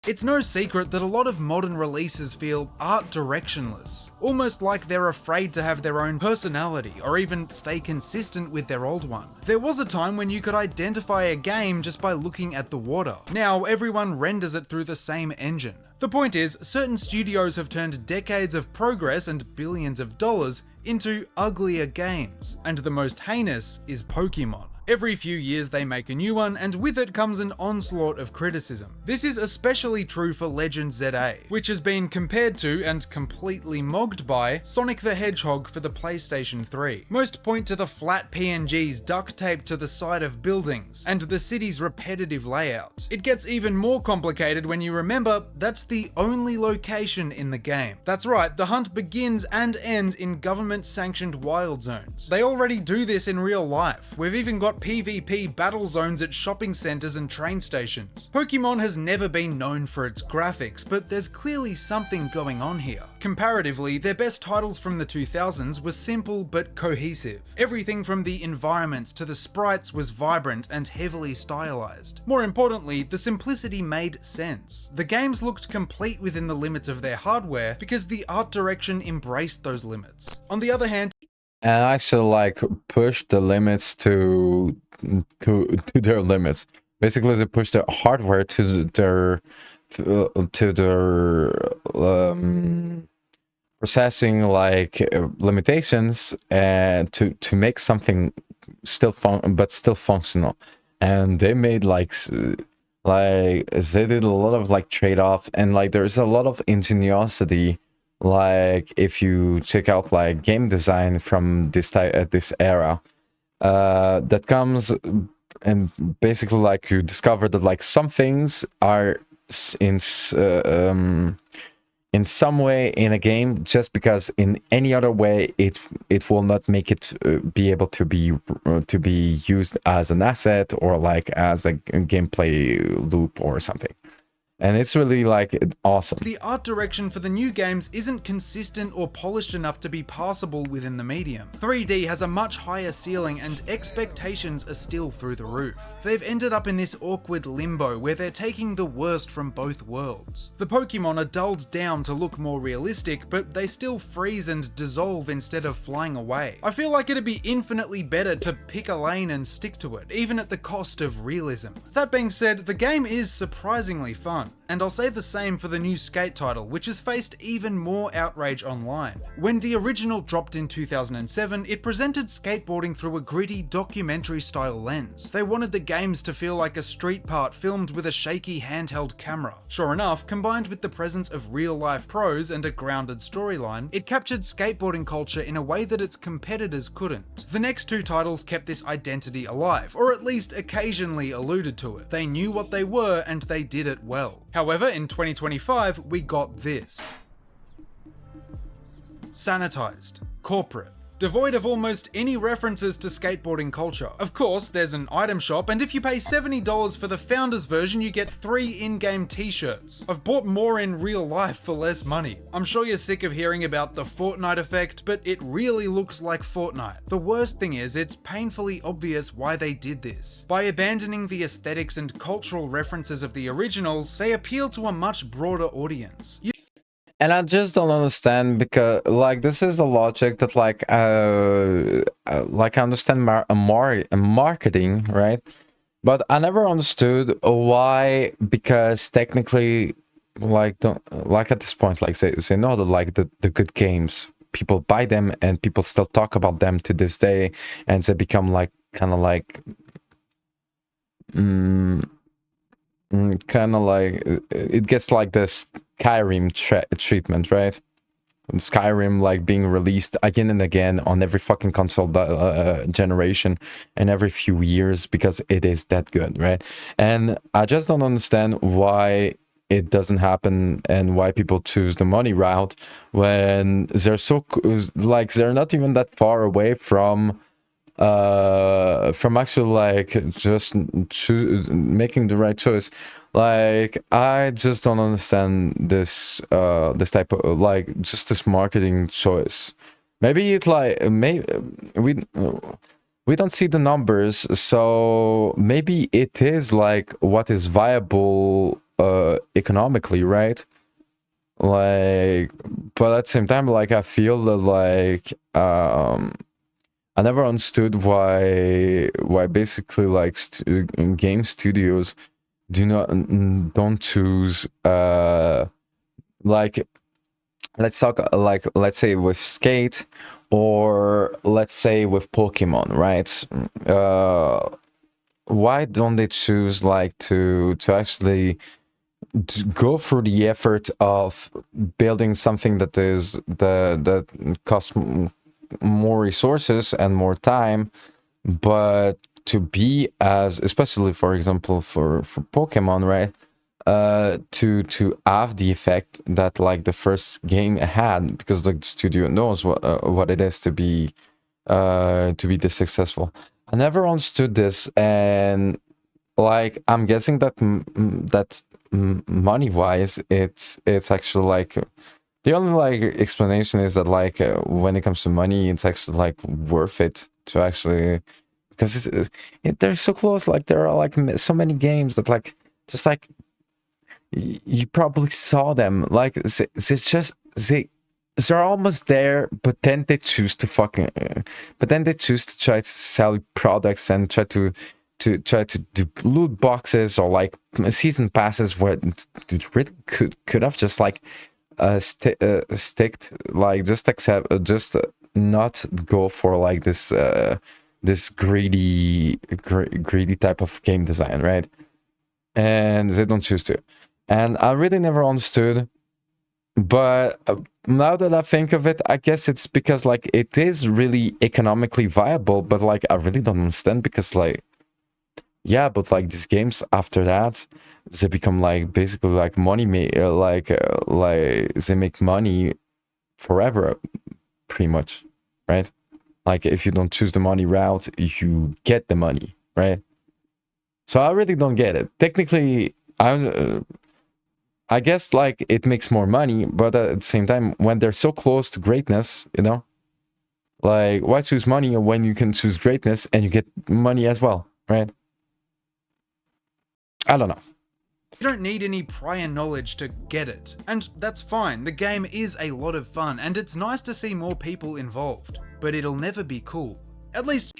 It's no secret that a lot of modern releases feel art directionless, almost like they're afraid to have their own personality or even stay consistent with their old one. There was a time when you could identify a game just by looking at the water. Now everyone renders it through the same engine. The point is, certain studios have turned decades of progress and billions of dollars into uglier games, and the most heinous is Pokemon. Every few years they make a new one, and with it comes an onslaught of criticism. This is especially true for Legend ZA, which has been compared to and completely mogged by Sonic the Hedgehog for the PlayStation 3. Most point to the flat PNGs duct taped to the side of buildings, and the city's repetitive layout. It gets even more complicated when you remember that's the only location in the game. That's right, the hunt begins and ends in government-sanctioned wild zones. They already do this in real life. We've even got got PvP battle zones at shopping centers and train stations. Pokemon has never been known for its graphics, but there's clearly something going on here. Comparatively, their best titles from the 2000s were simple but cohesive. Everything from the environments to the sprites was vibrant and heavily stylized. More importantly, the simplicity made sense. The games looked complete within the limits of their hardware because the art direction embraced those limits. On the other hand, and actually like push the limits to their limits. Basically, they push their hardware to their processing like limitations, and to make something still functional. And they made like they did a lot of like trade-off, and like there's a lot of ingenuity. Like if you check out like game design from this era, that comes, and basically like you discover that like some things are in some way in a game just because in any other way it will not make it be able to be used as an asset or like as a gameplay loop or something. And it's really like awesome. The art direction for the new games isn't consistent or polished enough to be passable within the medium. 3D has a much higher ceiling and expectations are still through the roof. They've ended up in this awkward limbo where they're taking the worst from both worlds. The Pokemon are dulled down to look more realistic, but they still freeze and dissolve instead of flying away. I feel like it'd be infinitely better to pick a lane and stick to it, even at the cost of realism. That being said, the game is surprisingly fun. And I'll say the same for the new Skate title, which has faced even more outrage online. When the original dropped in 2007, it presented skateboarding through a gritty documentary-style lens. They wanted the games to feel like a street part filmed with a shaky handheld camera. Sure enough, combined with the presence of real-life pros and a grounded storyline, it captured skateboarding culture in a way that its competitors couldn't. The next two titles kept this identity alive, or at least occasionally alluded to it. They knew what they were and they did it well. However, in 2025, we got this. Sanitized, corporate, devoid of almost any references to skateboarding culture. Of course, there's an item shop, and if you pay $70 for the Founders version, you get 3 in-game t-shirts. I've bought more in real life for less money. I'm sure you're sick of hearing about the Fortnite effect, but it really looks like Fortnite. The worst thing is, it's painfully obvious why they did this. By abandoning the aesthetics and cultural references of the originals, they appeal to a much broader audience. And I just don't understand, because like this is a logic that like I understand marketing, right? But I never understood why, because technically like at this point, like say no, like the good games, people buy them and people still talk about them to this day, and they become like kind of like it gets like this Skyrim treatment, right? And Skyrim like being released again and again on every fucking console generation and every few years because it is that good, right? And I just don't understand why it doesn't happen and why people choose the money route when they're so like they're not even that far away from actually like just making the right choice. Like I just don't understand this this type of like just this marketing choice. Maybe it like maybe we don't see the numbers, so maybe it is like what is viable economically, right? Like, but at the same time, like I feel that like I never understood why basically like game studios don't choose like let's say with Skate, or let's say with Pokemon, right? Why don't they choose like to actually go through the effort of building something that costs more resources and more time, but to be as, especially for example for Pokemon, right, to have the effect that like the first game had, because the studio knows what it is to be this successful. I never understood this, and like I'm guessing that money wise, it's actually like the only like explanation is that like when it comes to money, it's actually like worth it to actually, because they're so close. Like there are like so many games that like just like you probably saw them, like they're almost there, but then they choose to fucking but then they choose to try to sell products and try to do loot boxes or like season passes where it really could have just like sticked, like just accept, just not go for like this this greedy type of game design, right? And they don't choose to, and I really never understood. But now that I think of it, I guess it's because like it is really economically viable, but like I really don't understand, because like, yeah, but like these games after that, they become like basically like money like they make money forever, pretty much, right? Like if you don't choose the money route, you get the money, right? So I really don't get it. Technically, I guess like it makes more money, but at the same time, when they're so close to greatness, you know, like why choose money when you can choose greatness and you get money as well, right? I don't know. You don't need any prior knowledge to get it, and that's fine. The game is a lot of fun, and it's nice to see more people involved, but it'll never be cool. At least...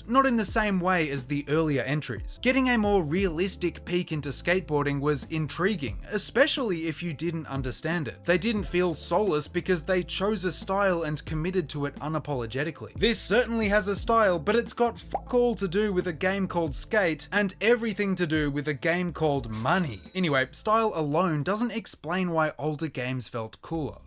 not in the same way as the earlier entries. Getting a more realistic peek into skateboarding was intriguing, especially if you didn't understand it. They didn't feel soulless because they chose a style and committed to it unapologetically. This certainly has a style, but it's got fuck all to do with a game called Skate and everything to do with a game called Money. Anyway, style alone doesn't explain why older games felt cooler.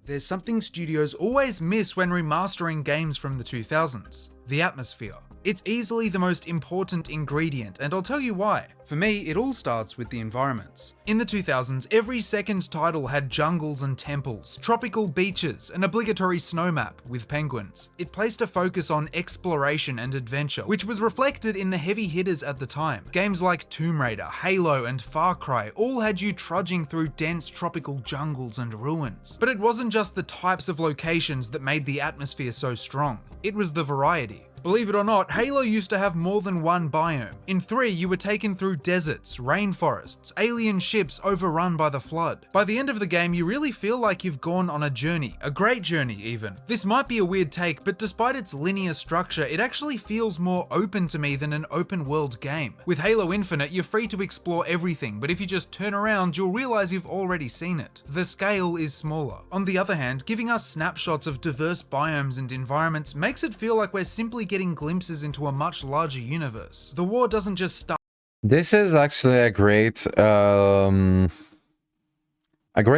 There's something studios always miss when remastering games from the 2000s: the atmosphere. It's easily the most important ingredient, and I'll tell you why. For me, it all starts with the environments. In the 2000s, every second title had jungles and temples, tropical beaches, an obligatory snow map with penguins. It placed a focus on exploration and adventure, which was reflected in the heavy hitters at the time. Games like Tomb Raider, Halo, and Far Cry all had you trudging through dense tropical jungles and ruins. But it wasn't just the types of locations that made the atmosphere so strong. It was the variety. Believe it or not, Halo used to have more than one biome. In 3, you were taken through deserts, rainforests, alien ships overrun by the flood. By the end of the game, you really feel like you've gone on a journey, a great journey even. This might be a weird take, but despite its linear structure, it actually feels more open to me than an open world game. With Halo Infinite, you're free to explore everything, but if you just turn around, you'll realize you've already seen it. The scale is smaller. On the other hand, giving us snapshots of diverse biomes and environments makes it feel like we're simply getting glimpses into a much larger universe. The war doesn't just start. This is actually a great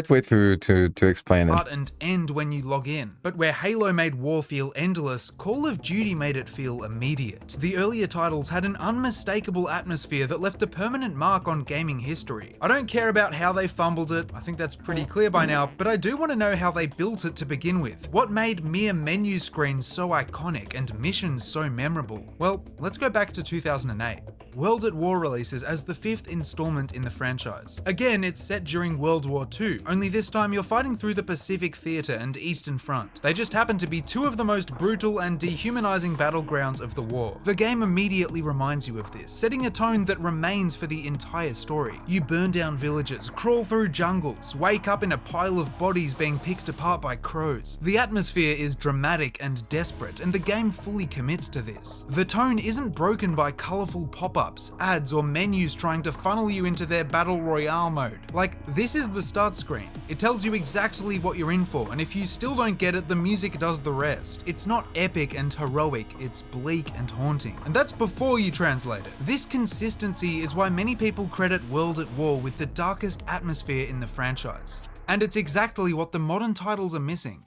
way to explain it. And end when you log in. But where Halo made war feel endless, Call of Duty made it feel immediate. The earlier titles had an unmistakable atmosphere that left a permanent mark on gaming history. I don't care about how they fumbled it, I think that's pretty clear by now, but I do want to know how they built it to begin with. What made mere menu screens so iconic and missions so memorable? Well, let's go back to 2008. World at War releases as the 5th installment in the franchise. Again, it's set during World War II, only this time you're fighting through the Pacific Theatre and Eastern Front. They just happen to be two of the most brutal and dehumanizing battlegrounds of the war. The game immediately reminds you of this, setting a tone that remains for the entire story. You burn down villages, crawl through jungles, wake up in a pile of bodies being picked apart by crows. The atmosphere is dramatic and desperate, and the game fully commits to this. The tone isn't broken by colourful pop-ups pop-ups, ads, or menus trying to funnel you into their battle royale mode. Like, this is the start screen. It tells you exactly what you're in for, and if you still don't get it, the music does the rest. It's not epic and heroic, it's bleak and haunting. And that's before you translate it. This consistency is why many people credit World at War with the darkest atmosphere in the franchise. And it's exactly what the modern titles are missing.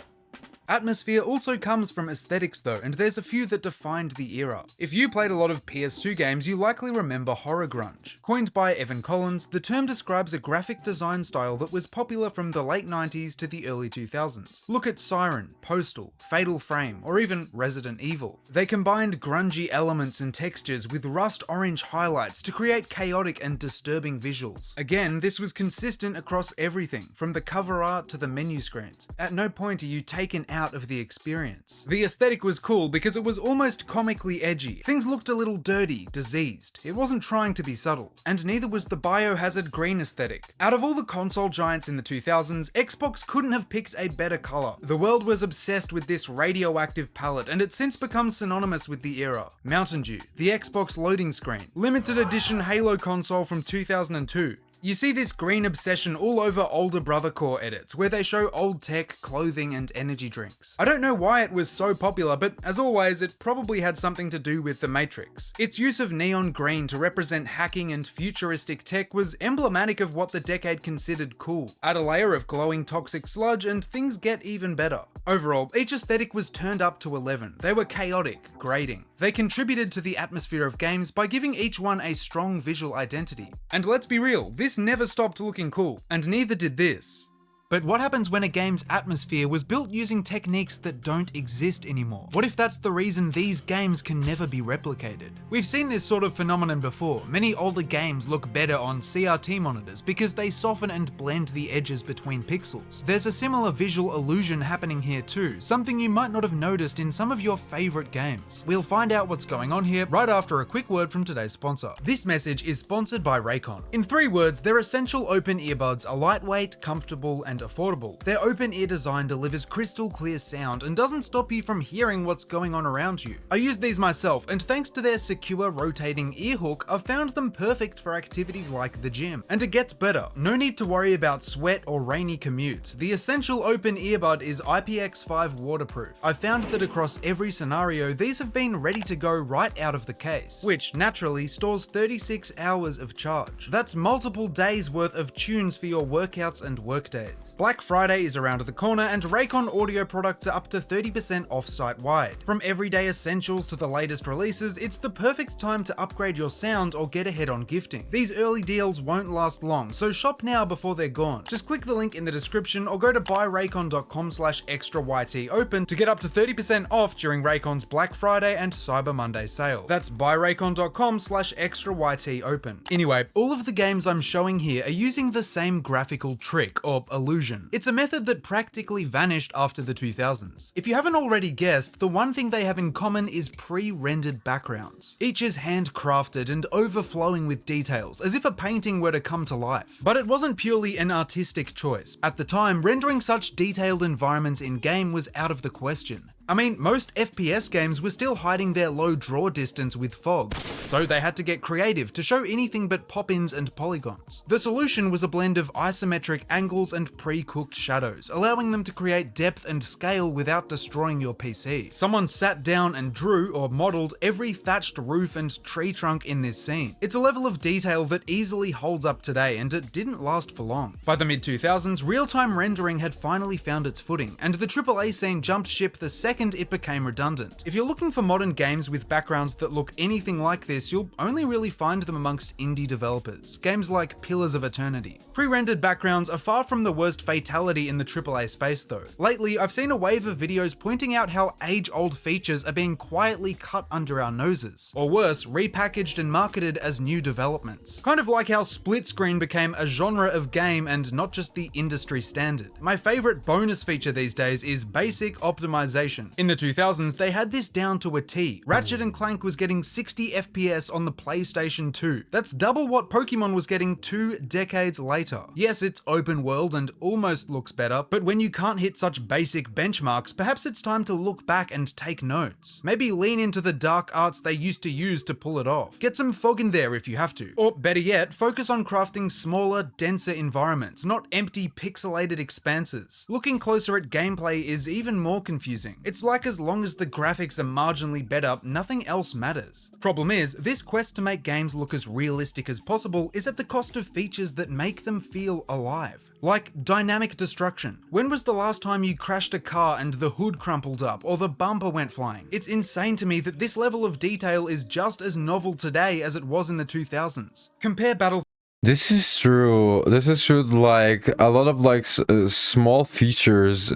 Atmosphere also comes from aesthetics though, and there's a few that defined the era. If you played a lot of PS2 games, you likely remember horror grunge. Coined by Evan Collins, the term describes a graphic design style that was popular from the late 90s to the early 2000s. Look at Siren, Postal, Fatal Frame, or even Resident Evil. They combined grungy elements and textures with rust orange highlights to create chaotic and disturbing visuals. Again, this was consistent across everything, from the cover art to the menu screens. At no point are you taken out of the experience. The aesthetic was cool because it was almost comically edgy. Things looked a little dirty, diseased. It wasn't trying to be subtle. And neither was the biohazard green aesthetic. Out of all the console giants in the 2000s, Xbox couldn't have picked a better color. The world was obsessed with this radioactive palette, and it's since become synonymous with the era. Mountain Dew, the Xbox loading screen, limited edition Halo console from 2002. You see this green obsession all over older brother core edits, where they show old tech, clothing, and energy drinks. I don't know why it was so popular, but as always, it probably had something to do with The Matrix. Its use of neon green to represent hacking and futuristic tech was emblematic of what the decade considered cool. Add a layer of glowing toxic sludge and things get even better. Overall, each aesthetic was turned up to 11. They were chaotic, grating. They contributed to the atmosphere of games by giving each one a strong visual identity. And let's be real, this never stopped looking cool, and neither did this. But what happens when a game's atmosphere was built using techniques that don't exist anymore? What if that's the reason these games can never be replicated? We've seen this sort of phenomenon before. Many older games look better on CRT monitors because they soften and blend the edges between pixels. There's a similar visual illusion happening here too, something you might not have noticed in some of your favorite games. We'll find out what's going on here right after a quick word from today's sponsor. This message is sponsored by Raycon. In 3 words, their essential open earbuds are lightweight, comfortable, and affordable. Their open ear design delivers crystal clear sound and doesn't stop you from hearing what's going on around you. I use these myself, and thanks to their secure rotating ear hook, I've found them perfect for activities like the gym. And it gets better. No need to worry about sweat or rainy commutes. The essential open earbud is IPX5 waterproof. I've found that across every scenario, these have been ready to go right out of the case, which naturally stores 36 hours of charge. That's multiple days worth of tunes for your workouts and workdays. Black Friday is around the corner, and Raycon audio products are up to 30% off site-wide. From everyday essentials to the latest releases, it's the perfect time to upgrade your sound or get ahead on gifting. These early deals won't last long, so shop now before they're gone. Just click the link in the description or go to buyraycon.com/extraytopen to get up to 30% off during Raycon's Black Friday and Cyber Monday sale. That's buyraycon.com/extraytopen. Anyway, all of the games I'm showing here are using the same graphical trick or illusion. It's a method that practically vanished after the 2000s. If you haven't already guessed, the one thing they have in common is pre-rendered backgrounds. Each is handcrafted and overflowing with details, as if a painting were to come to life. But it wasn't purely an artistic choice. At the time, rendering such detailed environments in-game was out of the question. I mean, most FPS games were still hiding their low draw distance with fog, so they had to get creative to show anything but pop-ins and polygons. The solution was a blend of isometric angles and pre-cooked shadows, allowing them to create depth and scale without destroying your PC. Someone sat down and drew or modeled every thatched roof and tree trunk in this scene. It's a level of detail that easily holds up today, and it didn't last for long. By the mid-2000s, real-time rendering had finally found its footing, and the AAA scene jumped ship the second it became redundant. If you're looking for modern games with backgrounds that look anything like this, you'll only really find them amongst indie developers. Games like Pillars of Eternity. Pre-rendered backgrounds are far from the worst fatality in the AAA space though. Lately, I've seen a wave of videos pointing out how age-old features are being quietly cut under our noses. Or worse, repackaged and marketed as new developments. Kind of like how split screen became a genre of game and not just the industry standard. My favorite bonus feature these days is basic optimization. happen. In the 2000s, they had this down to a T. Ratchet & Clank was getting 60 FPS on the PlayStation 2. That's double what Pokemon was getting 2 decades later. Yes, it's open world and almost looks better, but when you can't hit such basic benchmarks, perhaps it's time to look back and take notes. Maybe lean into the dark arts they used to use to pull it off. Get some fog in there if you have to. Or better yet, focus on crafting smaller, denser environments, not empty pixelated expanses. Looking closer at gameplay is even more confusing. It's like as long as the graphics are marginally better, nothing else matters. Problem is, this quest to make games look as realistic as possible is at the cost of features that make them feel alive. Like dynamic destruction. When was the last time you crashed a car and the hood crumpled up or the bumper went flying? It's insane to me that this level of detail is just as novel today as it was in the 2000s. Compare Battlefield. This is true. This is true. Like a lot of like small features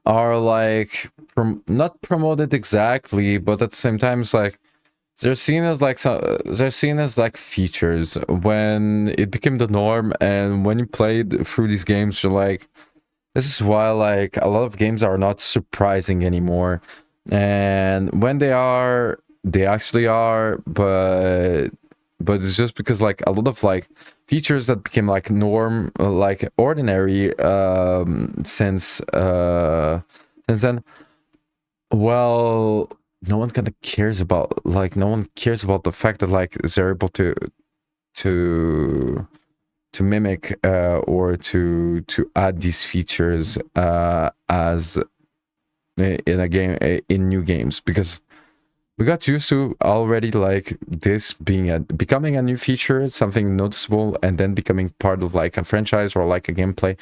are like not promoted exactly, but at the same time, it's like they're seen as like features when it became the norm. And when you played through these games, you're like, this is why like a lot of games are not surprising anymore. And when they are, they actually are, but it's just because like a lot of like features that became like norm, like ordinary since then, well, no one kind of cares about the fact that like they're able to mimic or to add these features as in a game, in new games, because we got used to already like this becoming a new feature, something noticeable, and then becoming part of like a franchise or like a gameplay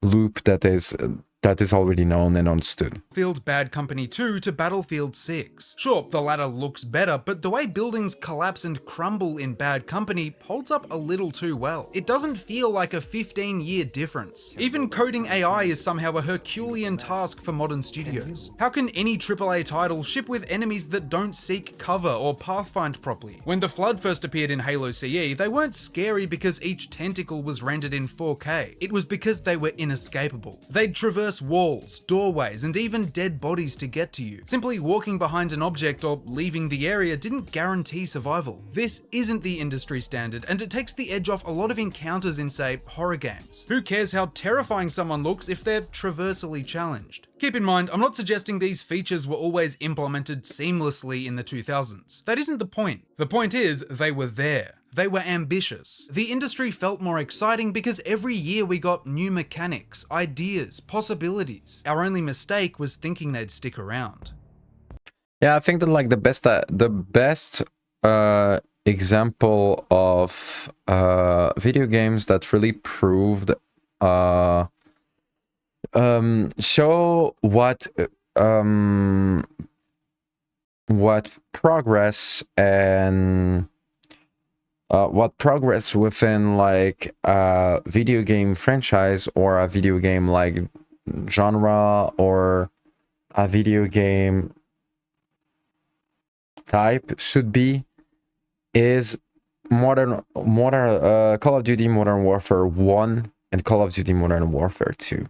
loop that is already known and understood. Bad Company 2 to Battlefield 6. Sure, the latter looks better, but the way buildings collapse and crumble in Bad Company holds up a little too well. It doesn't feel like a 15-year difference. Even coding AI is somehow a Herculean task for modern studios. How can any AAA title ship with enemies that don't seek cover or pathfind properly? When the Flood first appeared in Halo CE, they weren't scary because each tentacle was rendered in 4K. It was because they were inescapable. They'd traverse walls, doorways, and even dead bodies to get to you. Simply walking behind an object or leaving the area didn't guarantee survival. This isn't the industry standard, and it takes the edge off a lot of encounters in, say, horror games. Who cares how terrifying someone looks if they're traversally challenged? Keep in mind, I'm not suggesting these features were always implemented seamlessly in the 2000s. That isn't the point. The point is, they were there. They were ambitious. The industry felt more exciting because every year we got new mechanics, ideas, possibilities. Our only mistake was thinking they'd stick around. Yeah, I think that like the best example of video games that really proved show what progress and what progress within like a video game franchise or a video game like genre or a video game type should be is Call of Duty Modern Warfare 1 and Call of Duty Modern Warfare 2.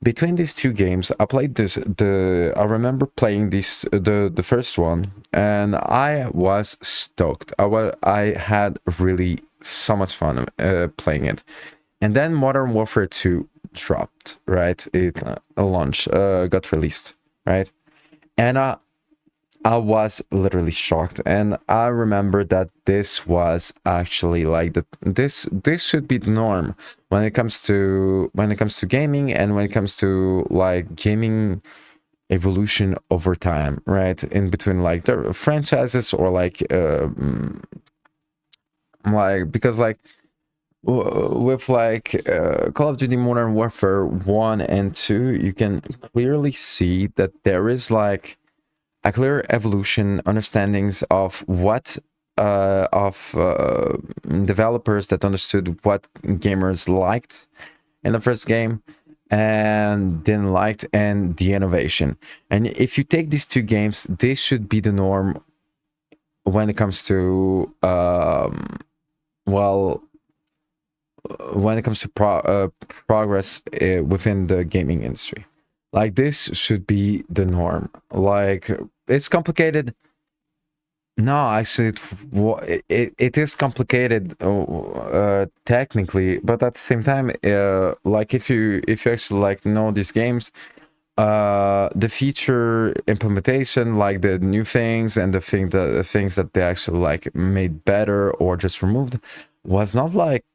Between these two games, I played I remember playing the first one, and I was stoked. I had really so much fun playing it. And then Modern Warfare 2 dropped, right? It got released, right? And I was literally shocked, and I remember that this was actually like this should be the norm when it comes to gaming, and when it comes to like gaming evolution over time, right? In between like the franchises or like because like with like Call of Duty Modern Warfare 1 and 2, you can clearly see that there is like a clear evolution, understandings of what developers that understood what gamers liked in the first game and didn't like, and the innovation. And if you take these two games, they should be the norm when it comes to progress within the gaming industry. Like, this should be the norm. Like, it's complicated. No, actually, it is complicated technically, but at the same time, like if you actually like know these games, the feature implementation, like the new things and the things that they actually like made better or just removed, was not like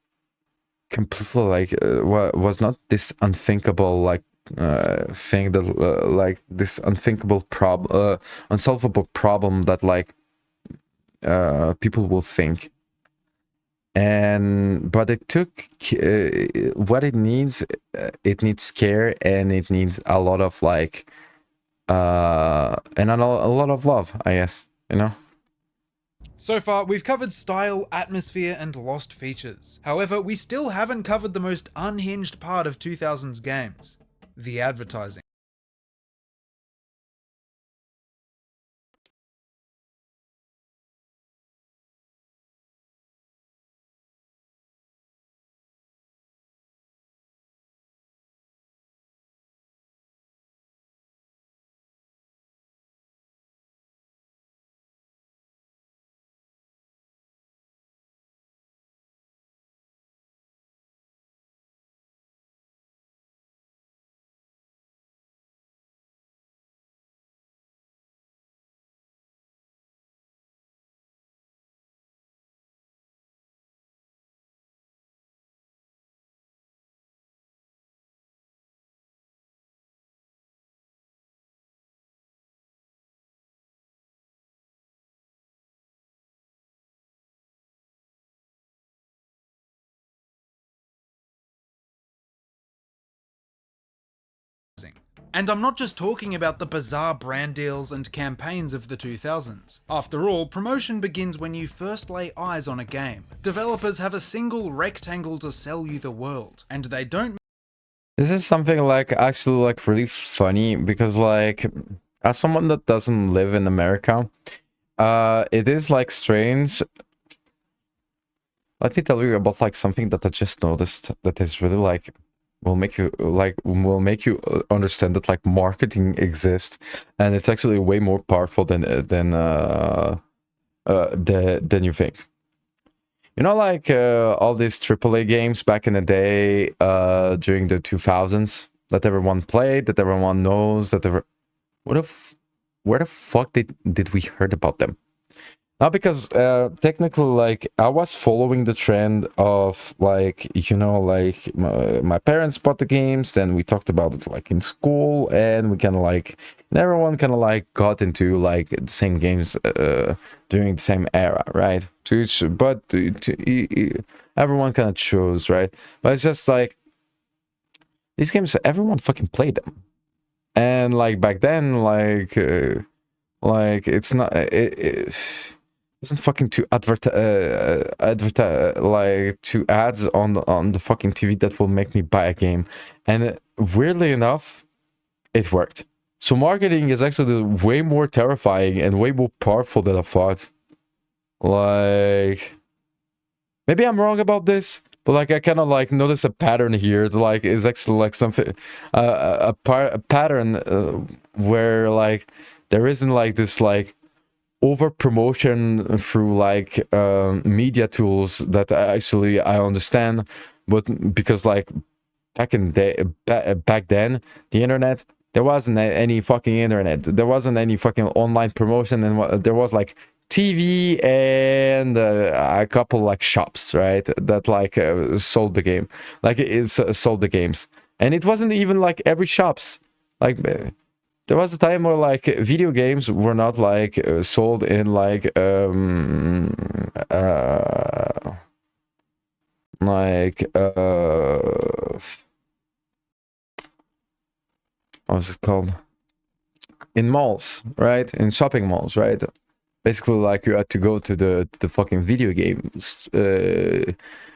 completely like was not this unthinkable like thing that like this unthinkable unsolvable problem that like people will think. And but it took what it needs care, and it needs a lot of like and a lot of love, I guess, you know. So far, we've covered style, atmosphere, and lost features. However, we still haven't covered the most unhinged part of 2000s games: the advertising. And I'm not just talking about the bizarre brand deals and campaigns of the 2000s. After all, promotion begins when you first lay eyes on a game. Developers have a single rectangle to sell you the world, and they don't. This is something like actually like really funny, because like as someone that doesn't live in America, it is like strange. Let me tell you about like something that I just noticed that is really like will make you understand that like marketing exists, and it's actually way more powerful than you think. You know, like all these AAA games back in the day, during the 2000s, that everyone played, that everyone knows, that where the fuck did we heard about them? Not because technically, like, I was following the trend of, like, you know, like, my parents bought the games, then we talked about it, like, in school, and we kind of, like, and everyone kind of, like, got into, like, the same games during the same era, right? Everyone kind of chose, right? But it's just, like, these games, everyone fucking played them. And, like, back then, like, it's not... Isn't fucking to like to ads on the fucking TV that will make me buy a game, and weirdly enough, it worked. So marketing is actually way more terrifying and way more powerful than I thought. Like, maybe I'm wrong about this, but like I kind of like notice a pattern here. That, like, is actually like something a pattern where like there isn't like this like over promotion through like media tools that actually I understand, but because like back in the back then, the internet, there wasn't any fucking internet, there wasn't any fucking online promotion, and there was like TV and a couple like shops, right, that like sold the game, like it sold the games, and it wasn't even like every shops, like there was a time where like video games were not like sold in like what was it called, in malls, right, in shopping malls, right? Basically, like you had to go to the fucking video games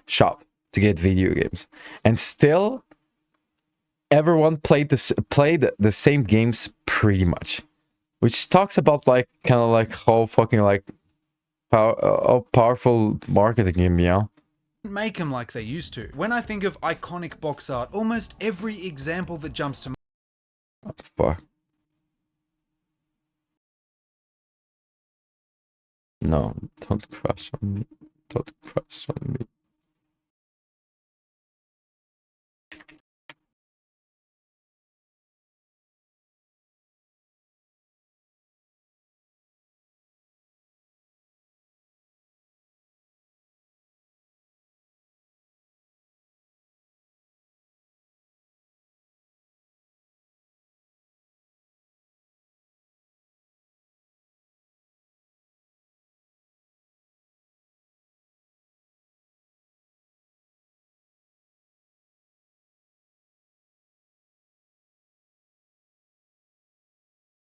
shop to get video games, and still everyone played the same games pretty much, which talks about like kind of like how fucking like how powerful marketing can be, yeah. Make them like they used to. When I think of iconic box art, almost every example that jumps to fuck? No, don't crush on me. Don't crush on me.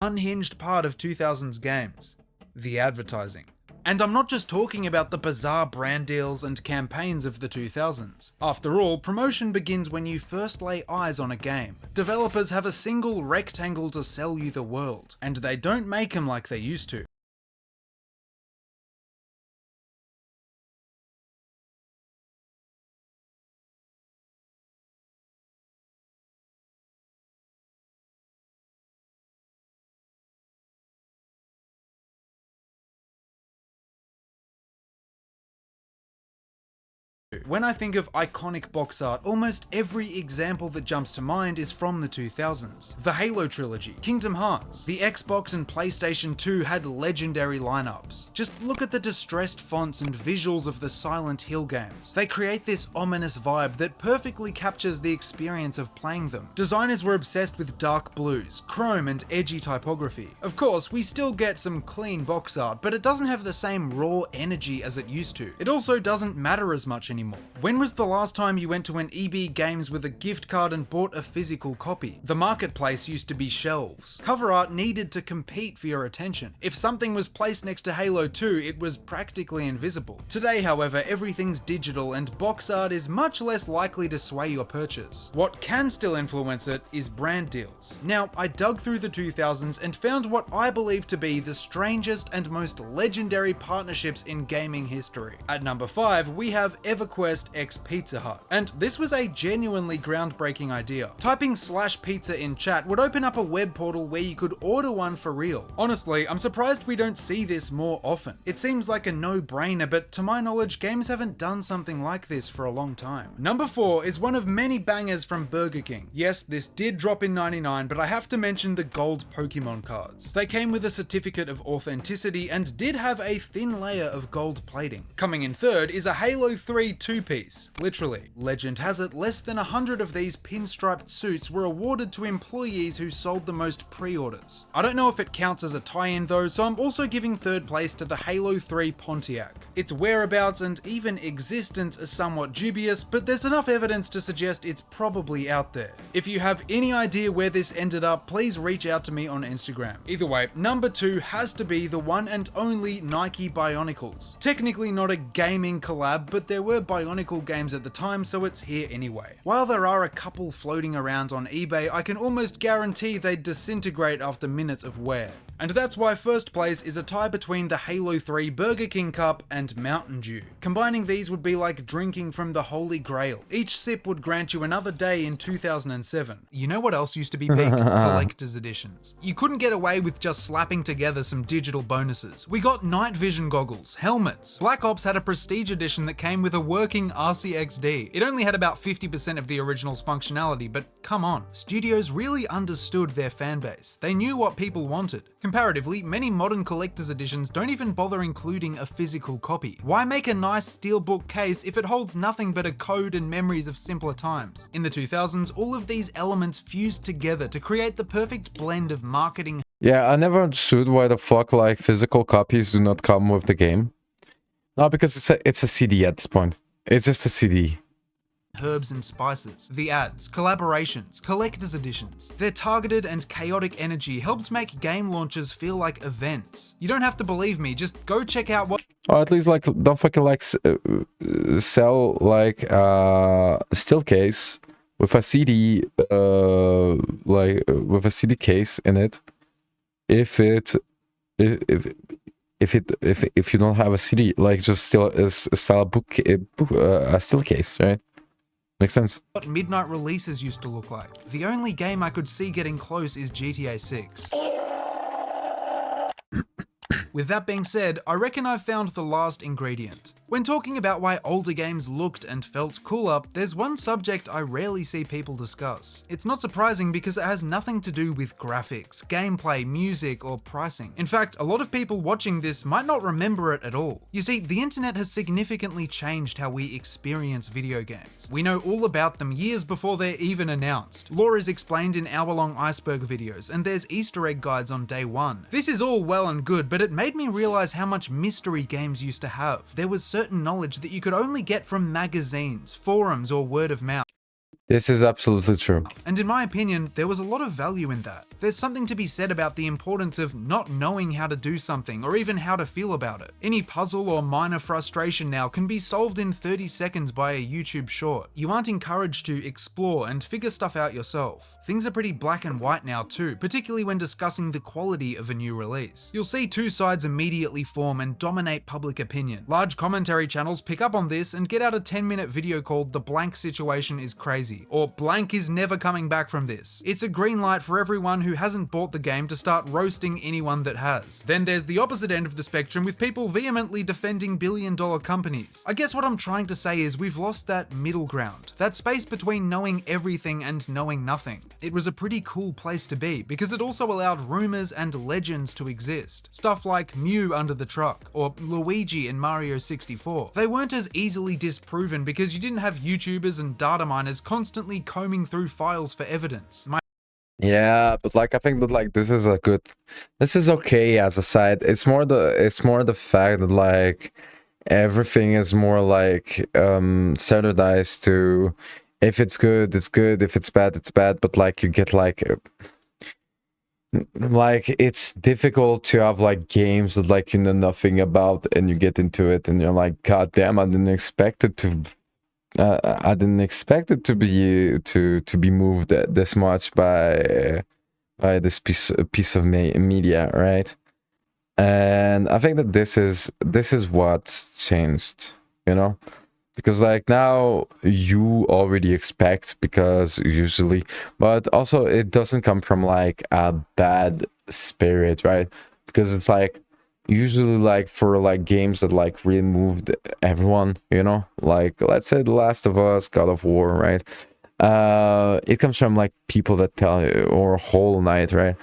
Unhinged part of 2000s games, the advertising. And I'm not just talking about the bizarre brand deals and campaigns of the 2000s. After all, promotion begins when you first lay eyes on a game. Developers have a single rectangle to sell you the world, and they don't make them like they used to. When I think of iconic box art, almost every example that jumps to mind is from the 2000s. The Halo trilogy, Kingdom Hearts, the Xbox and PlayStation 2 had legendary lineups. Just look at the distressed fonts and visuals of the Silent Hill games. They create this ominous vibe that perfectly captures the experience of playing them. Designers were obsessed with dark blues, chrome and edgy typography. Of course, we still get some clean box art, but it doesn't have the same raw energy as it used to. It also doesn't matter as much anymore. When was the last time you went to an EB Games with a gift card and bought a physical copy? The marketplace used to be shelves. Cover art needed to compete for your attention. If something was placed next to Halo 2, it was practically invisible. Today, however, everything's digital and box art is much less likely to sway your purchase. What can still influence it is brand deals. Now, I dug through the 2000s and found what I believe to be the strangest and most legendary partnerships in gaming history. At number 5, we have EverQuest x Pizza Hut. And this was a genuinely groundbreaking idea. Typing /pizza in chat would open up a web portal where you could order one for real. Honestly, I'm surprised we don't see this more often. It seems like a no-brainer, but to my knowledge, games haven't done something like this for a long time. Number 4 is one of many bangers from Burger King. Yes, this did drop in '99, but I have to mention the gold Pokemon cards. They came with a certificate of authenticity and did have a thin layer of gold plating. Coming in third is a Halo 3 two-piece, literally. Legend has it less than 100 of these pinstriped suits were awarded to employees who sold the most pre-orders. I don't know if it counts as a tie-in though, so I'm also giving third place to the Halo 3 Pontiac. Its whereabouts and even existence are somewhat dubious, but there's enough evidence to suggest it's probably out there. If you have any idea where this ended up, please reach out to me on Instagram. Either way, number 2 has to be the one and only Nike Bionicles. Technically not a gaming collab, but there were Bionicle games at the time, so it's here anyway. While there are a couple floating around on eBay, I can almost guarantee they'd disintegrate after minutes of wear. And that's why first place is a tie between the Halo 3 Burger King Cup and Mountain Dew. Combining these would be like drinking from the Holy Grail. Each sip would grant you another day in 2007. You know what else used to be big? Collector's editions. You couldn't get away with just slapping together some digital bonuses. We got night vision goggles, helmets. Black Ops had a prestige edition that came with a working RCXD. It only had about 50% of the original's functionality, but come on. Studios really understood their fanbase. They knew what people wanted. Comparatively, many modern collector's editions don't even bother including a physical copy. Why make a nice steelbook case if it holds nothing but a code and memories of simpler times? In the 2000s, all of these elements fused together to create the perfect blend of marketing. Yeah, I never understood why the fuck like physical copies do not come with the game. No, because it's a CD at this point. It's just a CD. Herbs and spices. The ads, collaborations, collector's editions. Their targeted and chaotic energy helped make game launches feel like events. You don't have to believe me, just go check out what— Or at least like don't fucking like sell like still case with a CD like with a CD case in it if you don't have a CD, like just still sell a book a still case, right? Makes sense. What midnight releases used to look like. The only game I could see getting close is GTA 6. With that being said, I reckon I've found the last ingredient. When talking about why older games looked and felt cooler, there's one subject I rarely see people discuss. It's not surprising because it has nothing to do with graphics, gameplay, music, or pricing. In fact, a lot of people watching this might not remember it at all. You see, the internet has significantly changed how we experience video games. We know all about them years before they're even announced. Lore is explained in hour-long iceberg videos, and there's Easter egg guides on day one. This is all well and good, but it made me realize how much mystery games used to have. There was certain knowledge that you could only get from magazines, forums, or word of mouth. This is absolutely true. And in my opinion, there was a lot of value in that. There's something to be said about the importance of not knowing how to do something or even how to feel about it. Any puzzle or minor frustration now can be solved in 30 seconds by a YouTube short. You aren't encouraged to explore and figure stuff out yourself. Things are pretty black and white now too, particularly when discussing the quality of a new release. You'll see two sides immediately form and dominate public opinion. Large commentary channels pick up on this and get out a 10-minute video called "The blank situation is crazy," or "blank is never coming back from this." It's a green light for everyone who hasn't bought the game to start roasting anyone that has. Then there's the opposite end of the spectrum with people vehemently defending billion-dollar companies. I guess what I'm trying to say is we've lost that middle ground, that space between knowing everything and knowing nothing. It was a pretty cool place to be because it also allowed rumors and legends to exist. Stuff like Mew under the truck or Luigi in Mario 64. They weren't as easily disproven because you didn't have YouTubers and data miners constantly combing through files for evidence. Yeah, but like I think that like this is okay as a side. It's more the fact that like everything is more like standardized to, if it's good, it's good, if it's bad, it's bad, but like you get like it's difficult to have like games that like you know nothing about and you get into it and you're like, god damn, I didn't expect it to be moved this much by this piece of media, right? And I think that this is what's changed, you know, because like now you already expect, because usually, but also it doesn't come from like a bad spirit, right? Because it's like usually like for like games that like really moved everyone, you know, like let's say The Last of Us, God of War, right? It comes from like people that tell you, or Hollow Knight, right?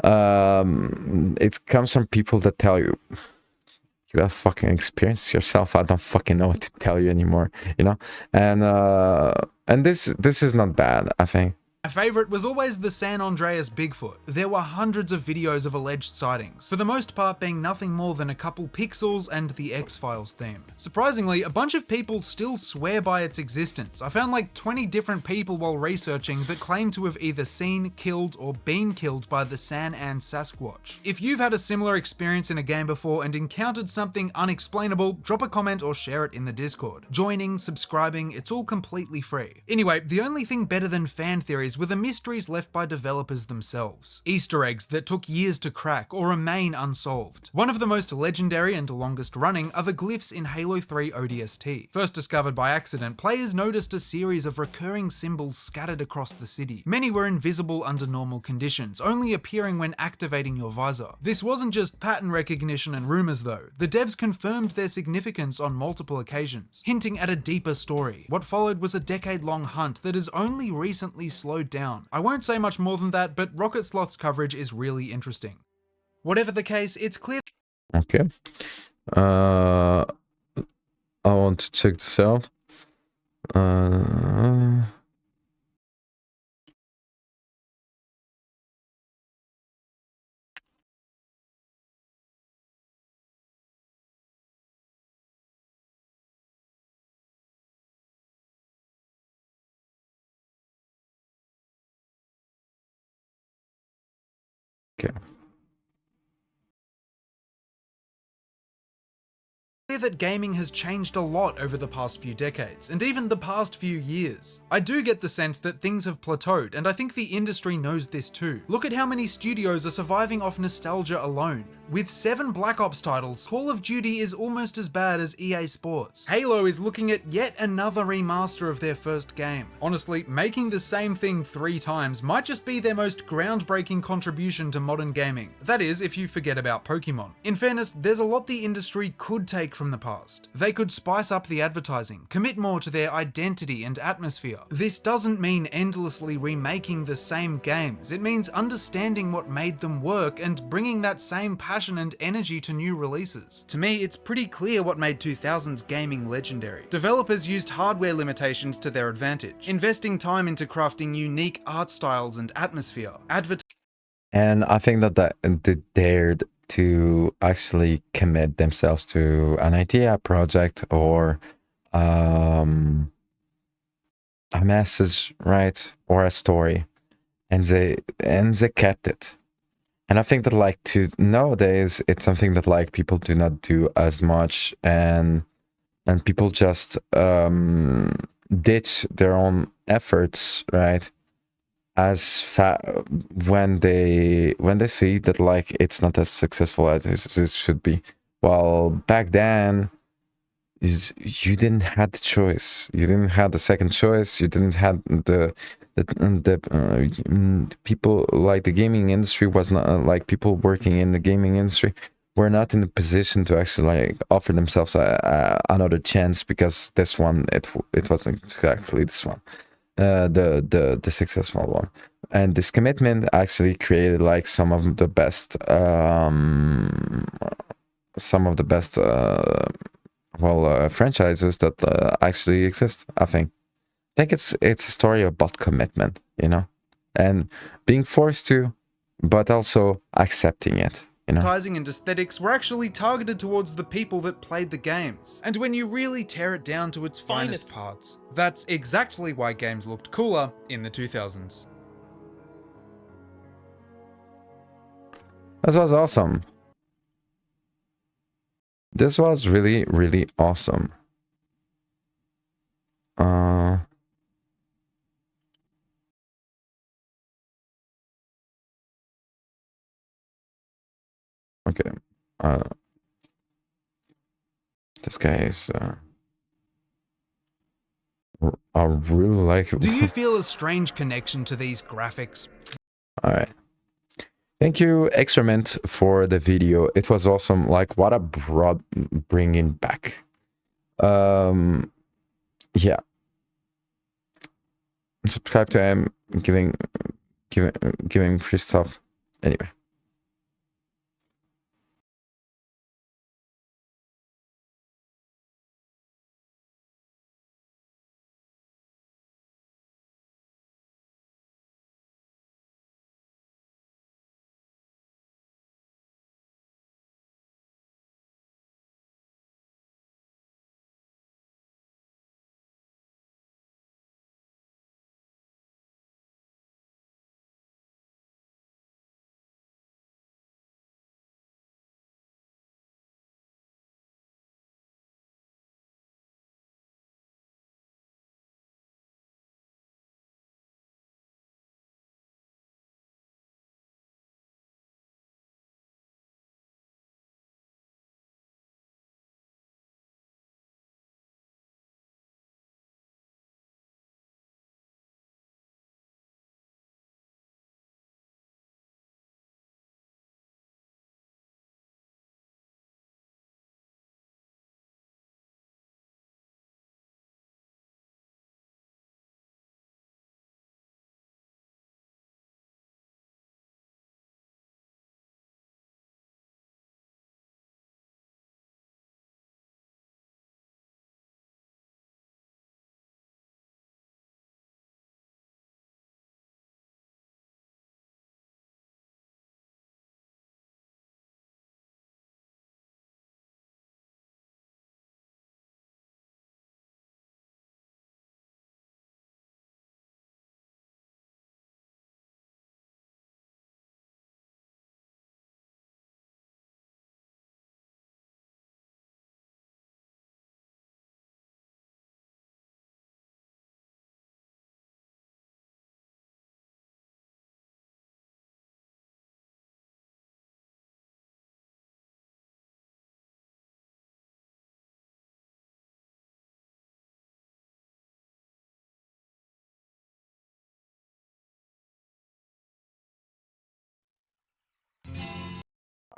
It comes from people that tell you, you gotta fucking experience yourself. I don't fucking know what to tell you anymore, you know? And this is not bad, I think. My favourite was always the San Andreas Bigfoot. There were hundreds of videos of alleged sightings, for the most part being nothing more than a couple pixels and the X-Files theme. Surprisingly, a bunch of people still swear by its existence. I found like 20 different people while researching that claim to have either seen, killed, or been killed by the San An Sasquatch. If you've had a similar experience in a game before and encountered something unexplainable, drop a comment or share it in the Discord. Joining, subscribing, it's all completely free. Anyway, the only thing better than fan theories were the mysteries left by developers themselves. Easter eggs that took years to crack or remain unsolved. One of the most legendary and longest running are the glyphs in Halo 3 ODST. First discovered by accident, players noticed a series of recurring symbols scattered across the city. Many were invisible under normal conditions, only appearing when activating your visor. This wasn't just pattern recognition and rumors though. The devs confirmed their significance on multiple occasions, hinting at a deeper story. What followed was a decade-long hunt that has only recently slowed down. I won't say much more than that, but Rocket Sloth's coverage is really interesting. Whatever the case, it's clear. Okay. I want to check this out. Okay. that gaming has changed a lot over the past few decades, and even the past few years. I do get the sense that things have plateaued, and I think the industry knows this too. Look at how many studios are surviving off nostalgia alone. With 7 Black Ops titles, Call of Duty is almost as bad as EA Sports. Halo is looking at yet another remaster of their first game. Honestly, making the same thing 3 times might just be their most groundbreaking contribution to modern gaming. That is, if you forget about Pokemon. In fairness, there's a lot the industry could take from the past. They could spice up the advertising, commit more to their identity and atmosphere. This doesn't mean endlessly remaking the same games. It means understanding what made them work and bringing that same passion and energy to new releases. To me, it's pretty clear what made 2000s gaming legendary. Developers used hardware limitations to their advantage, investing time into crafting unique art styles and atmosphere. And I think that they dared to actually commit themselves to an idea, project, or a message, right, or a story, and they kept it. And I think that like nowadays it's something that like people do not do as much, and people just ditch their own efforts, right? When they see that like it's not as successful as it should be. Well, back then you didn't have the choice. You didn't have the second choice. You didn't have the people, like the gaming industry was not like people working in the gaming industry were not in a position to actually like offer themselves another chance, because this one it wasn't exactly this one, the successful one. And this commitment actually created like some of the best franchises that actually exist. I think it's a story about commitment, you know, and being forced to, but also accepting it, you know. Advertising and aesthetics were actually targeted towards the people that played the games. And when you really tear it down to its finest parts, that's exactly why games looked cooler in the 2000s. This was awesome. This was really, really awesome. Okay. This guy is I really like it. Do you feel a strange connection to these graphics? All right. Thank you, Experiment, for the video. It was awesome. Like, what a broad bringing back. Yeah. Subscribe to him, giving free stuff. Anyway.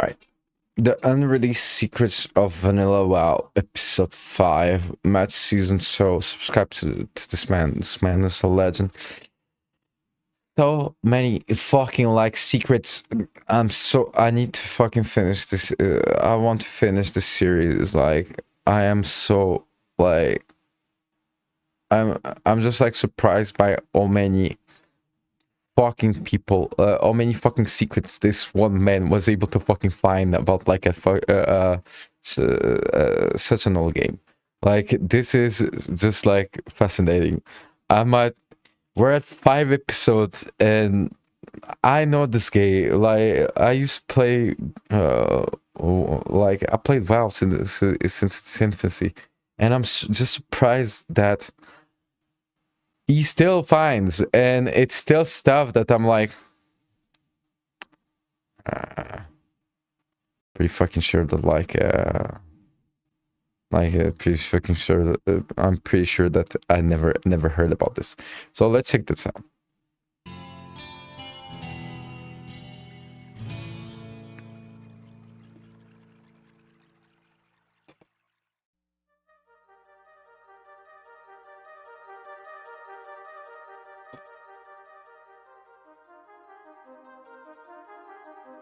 Alright. The Unreleased Secrets of Vanilla WoW, Episode 5, Match Season. So, subscribe to this man. This man is a legend. So many fucking like secrets. I need to fucking finish this. I want to finish this series. Like, I am so like, I'm just like surprised by how many fucking people, how many fucking secrets this one man was able to fucking find about like such an old game. Like, this is just like fascinating. We're at 5 episodes and I know this game. Like, I used to play, like I played WoW since its infancy, and I'm just surprised that he still finds, and it's still stuff that I'm like, pretty fucking sure that pretty fucking sure that I'm pretty sure that I never heard about this. So let's check this out.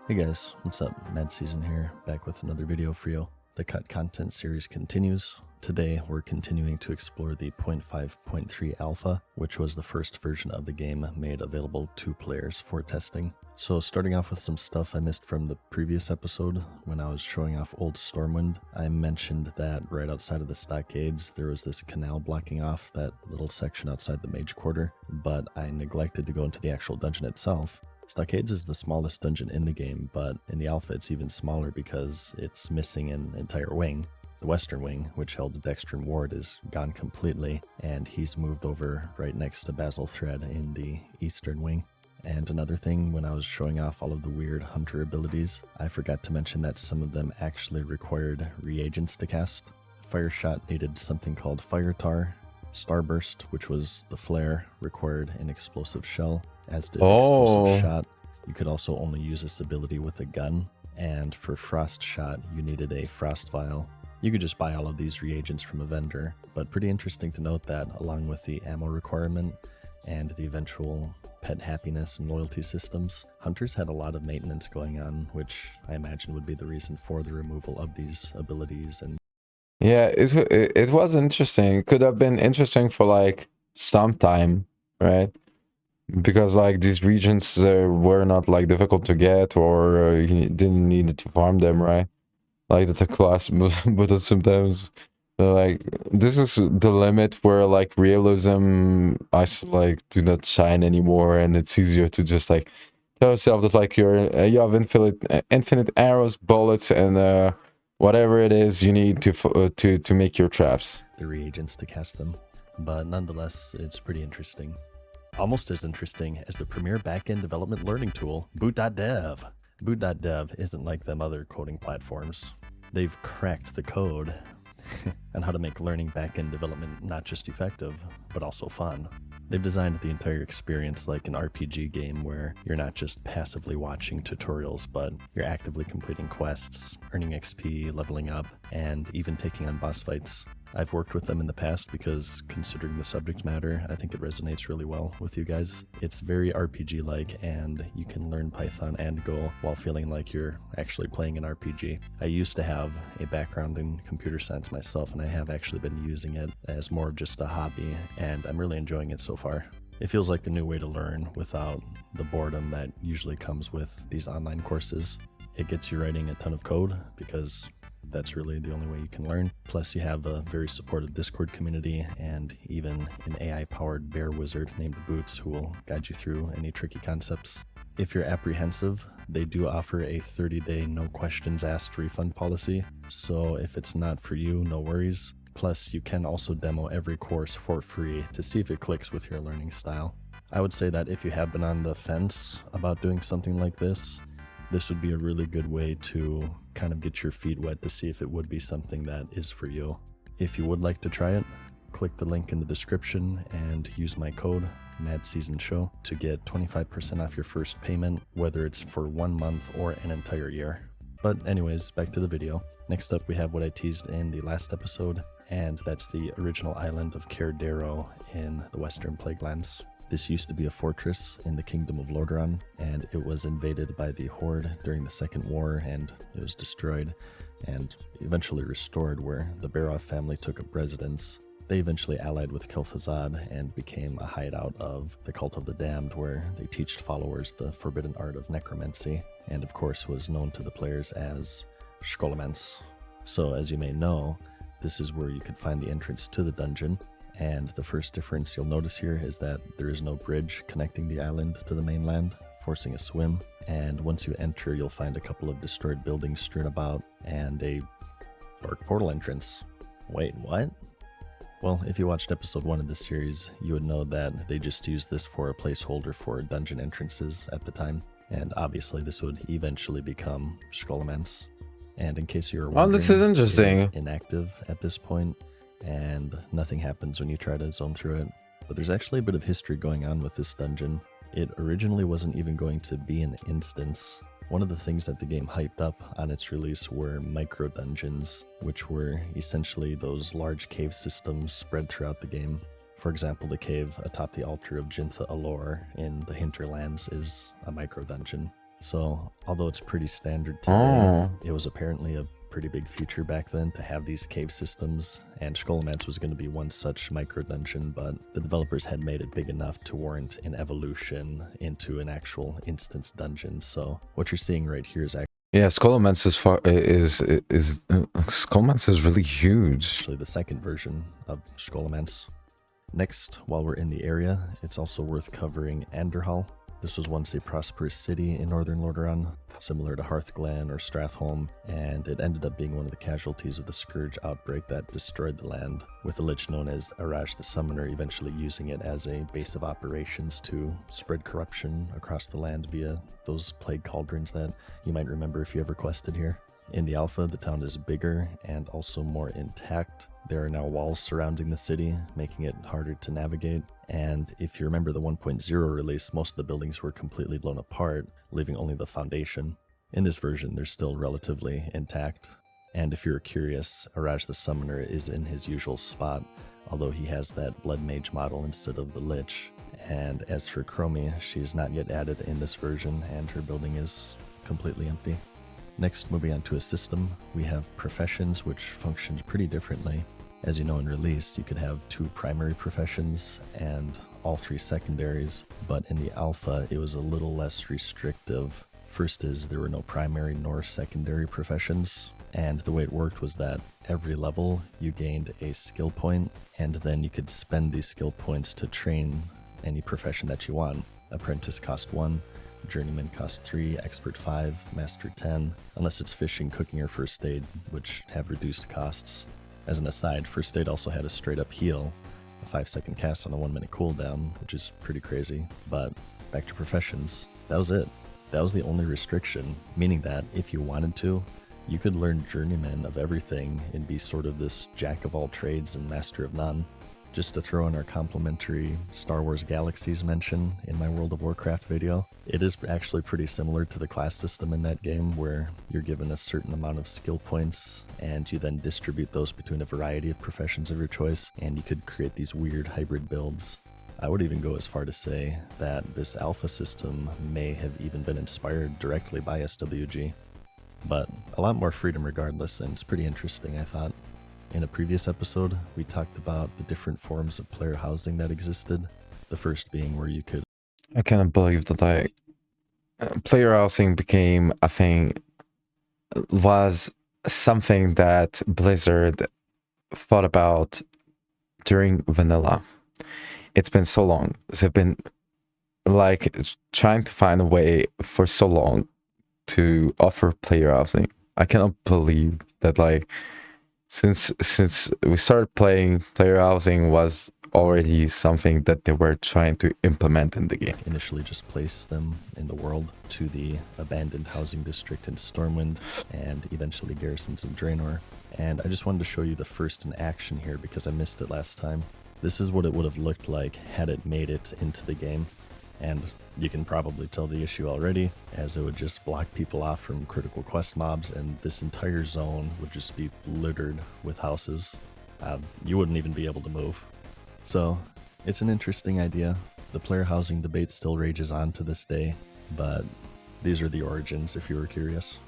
Hey guys, what's up? Mad Season here, back with another video for you. The Cut Content series continues. Today we're continuing to explore the 0.5.3 alpha, which was the first version of the game made available to players for testing. So starting off with some stuff I missed from the previous episode, when I was showing off Old Stormwind, I mentioned that right outside of the stockades there was this canal blocking off that little section outside the Mage Quarter, but I neglected to go into the actual dungeon itself. Stockades is the smallest dungeon in the game, but in the alpha it's even smaller because it's missing an entire wing. The western wing, which held a Dextran ward, is gone completely, and he's moved over right next to Basil Thread in the eastern wing. And another thing, when I was showing off all of the weird hunter abilities, I forgot to mention that some of them actually required reagents to cast. Fire Shot needed something called Fire Tar. Starburst, which was the flare, required an explosive shell, as did Explosive Shot. You could also only use this ability with a gun, and for Frost Shot you needed a Frost Vial. You could just buy all of these reagents from a vendor, but pretty interesting to note that along with the ammo requirement and the eventual pet happiness and loyalty systems, hunters had a lot of maintenance going on, which I imagine would be the reason for the removal of these abilities. And yeah, it was interesting. It could have been interesting for like some time, right? Because like these regions were not like difficult to get, or you didn't need to farm them, right? Like the class, but sometimes like this is the limit where like realism actually like do not shine anymore, and it's easier to just like tell yourself that like you have infinite arrows, bullets, and whatever it is you need to make your traps. The reagents to cast them, but nonetheless, it's pretty interesting. Almost as interesting as the premier backend development learning tool, Boot.dev. Boot.dev isn't like them other coding platforms. They've cracked the code on how to make learning backend development not just effective, but also fun. They've designed the entire experience like an RPG game where you're not just passively watching tutorials, but you're actively completing quests, earning XP, leveling up, and even taking on boss fights. I've worked with them in the past because, considering the subject matter, I think it resonates really well with you guys. It's very RPG-like, and you can learn Python and Go while feeling like you're actually playing an RPG. I used to have a background in computer science myself, and I have actually been using it as more of just a hobby, and I'm really enjoying it so far. It feels like a new way to learn without the boredom that usually comes with these online courses. It gets you writing a ton of code because that's really the only way you can learn. Plus you have a very supportive Discord community and even an AI-powered bear wizard named Boots who will guide you through any tricky concepts. If you're apprehensive, they do offer a 30-day no questions asked refund policy, so if it's not for you, no worries. Plus you can also demo every course for free to see if it clicks with your learning style. I would say that if you have been on the fence about doing something like this would be a really good way to kind of get your feet wet to see if it would be something that is for you. If you would like to try it, click the link in the description and use my code MADSEASONSHOW to get 25% off your first payment, whether it's for 1 month or an entire year. But anyways, back to the video. Next up we have what I teased in the last episode, and that's the original island of Cerdero in the Western Plaguelands. This used to be a fortress in the Kingdom of Lordaeron, and it was invaded by the Horde during the Second War, and it was destroyed and eventually restored, where the Vyrah family took up residence. They eventually allied with Kel'Thuzad and became a hideout of the Cult of the Damned, where they taught followers the forbidden art of necromancy, and of course was known to the players as Scholomance. So as you may know, this is where you can find the entrance to the dungeon, and the first difference you'll notice here is that there is no bridge connecting the island to the mainland, forcing a swim, and once you enter you'll find a couple of destroyed buildings strewn about, and a dark portal entrance. Wait, what? Well, if you watched episode 1 of this series, you would know that they just used this for a placeholder for dungeon entrances at the time, and obviously this would eventually become Scholomance. And in case you're wondering, this is interesting. it is inactive at this point, and nothing happens when you try to zone through it. But there's actually a bit of history going on with this dungeon. It originally wasn't even going to be an instance. One of the things that the game hyped up on its release were micro dungeons, which were essentially those large cave systems spread throughout the game. For example, the cave atop the altar of Jintha Alor in the Hinterlands is a micro dungeon. So, although it's pretty standard today, it was apparently a pretty big feature back then to have these cave systems, and Scholomance was going to be one such micro dungeon, but the developers had made it big enough to warrant an evolution into an actual instance dungeon. So what you're seeing right here is actually Scholomance Scholomance is really huge. actually the second version of Scholomance. Next, while we're in the area, it's also worth covering Anderhal. This was once a prosperous city in northern Lordaeron, similar to Hearthglen or Stratholme, and it ended up being one of the casualties of the Scourge outbreak that destroyed the land, with a lich known as Araj the Summoner eventually using it as a base of operations to spread corruption across the land via those plague cauldrons that you might remember if you ever quested here. In the alpha, the town is bigger and also more intact. There are now walls surrounding the city, making it harder to navigate. And if you remember the 1.0 release, most of the buildings were completely blown apart, leaving only the foundation. In this version, they're still relatively intact. And if you're curious, Araj the Summoner is in his usual spot, although he has that Blood Mage model instead of the Lich. And as for Chromie, she's not yet added in this version, and her building is completely empty. Next, moving on to a system, we have professions, which functioned pretty differently. As you know, in release, you could have 2 primary professions and all 3 secondaries, but in the alpha, it was a little less restrictive. First is there were no primary nor secondary professions, and the way it worked was that every level you gained a skill point, and then you could spend these skill points to train any profession that you want. Apprentice cost 1, Journeyman cost 3, Expert 5, Master 10, unless it's fishing, cooking, or first aid, which have reduced costs. As an aside, first aid also had a straight up heal, a 5-second cast on a 1-minute cooldown, which is pretty crazy. But back to professions, that was it. That was the only restriction, meaning that if you wanted to, you could learn Journeyman of everything and be sort of this jack of all trades and master of none. Just to throw in our complimentary Star Wars Galaxies mention in my World of Warcraft video, it is actually pretty similar to the class system in that game, where you're given a certain amount of skill points and you then distribute those between a variety of professions of your choice, and you could create these weird hybrid builds. I would even go as far to say that this alpha system may have even been inspired directly by SWG. But a lot more freedom regardless, and it's pretty interesting, I thought. In a previous episode, we talked about the different forms of player housing that existed. The first being where you could... I cannot believe that player housing became a thing, was something that Blizzard thought about during vanilla. It's been so long. They've been like trying to find a way for so long to offer player housing. I cannot believe that since we started playing, player housing was already something that they were trying to implement in the game. Initially just place them in the world to the abandoned housing district in Stormwind and eventually garrisons of Draenor. And I just wanted to show you the first in action here because I missed it last time. This is what it would have looked like had it made it into the game. And you can probably tell the issue already, as it would just block people off from critical quest mobs, and this entire zone would just be littered with houses. You wouldn't even be able to move. So, it's an interesting idea. The player housing debate still rages on to this day, but these are the origins if you were curious.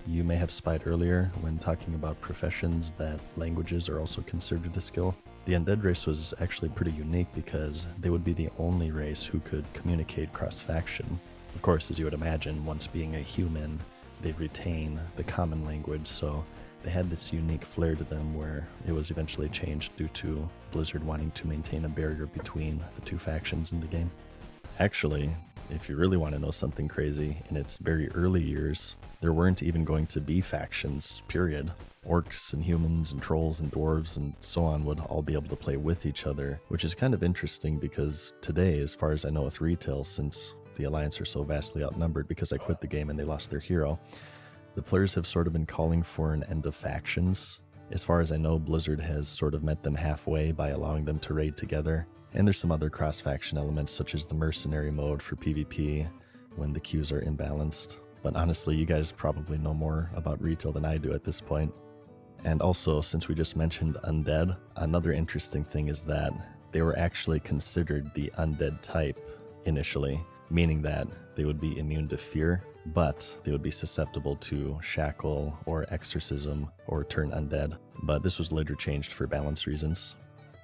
You may have spied earlier when talking about professions that languages are also considered a skill. The undead race was actually pretty unique because they would be the only race who could communicate cross-faction. Of course, as you would imagine, once being a human, they retain the common language, so they had this unique flair to them where it was eventually changed due to Blizzard wanting to maintain a barrier between the two factions in the game. Actually, if you really want to know something crazy, in its very early years, there weren't even going to be factions, period. Orcs and humans and trolls and dwarves and so on would all be able to play with each other, which is kind of interesting because today, as far as I know with retail, since the Alliance are so vastly outnumbered because I quit the game and they lost their hero, the players have sort of been calling for an end of factions. As far as I know, Blizzard has sort of met them halfway by allowing them to raid together. And there's some other cross-faction elements such as the mercenary mode for PvP when the queues are imbalanced. But honestly, you guys probably know more about retail than I do at this point. And also, since we just mentioned undead, another interesting thing is that they were actually considered the undead type initially, meaning that they would be immune to fear, but they would be susceptible to shackle or exorcism or turn undead. But this was later changed for balance reasons.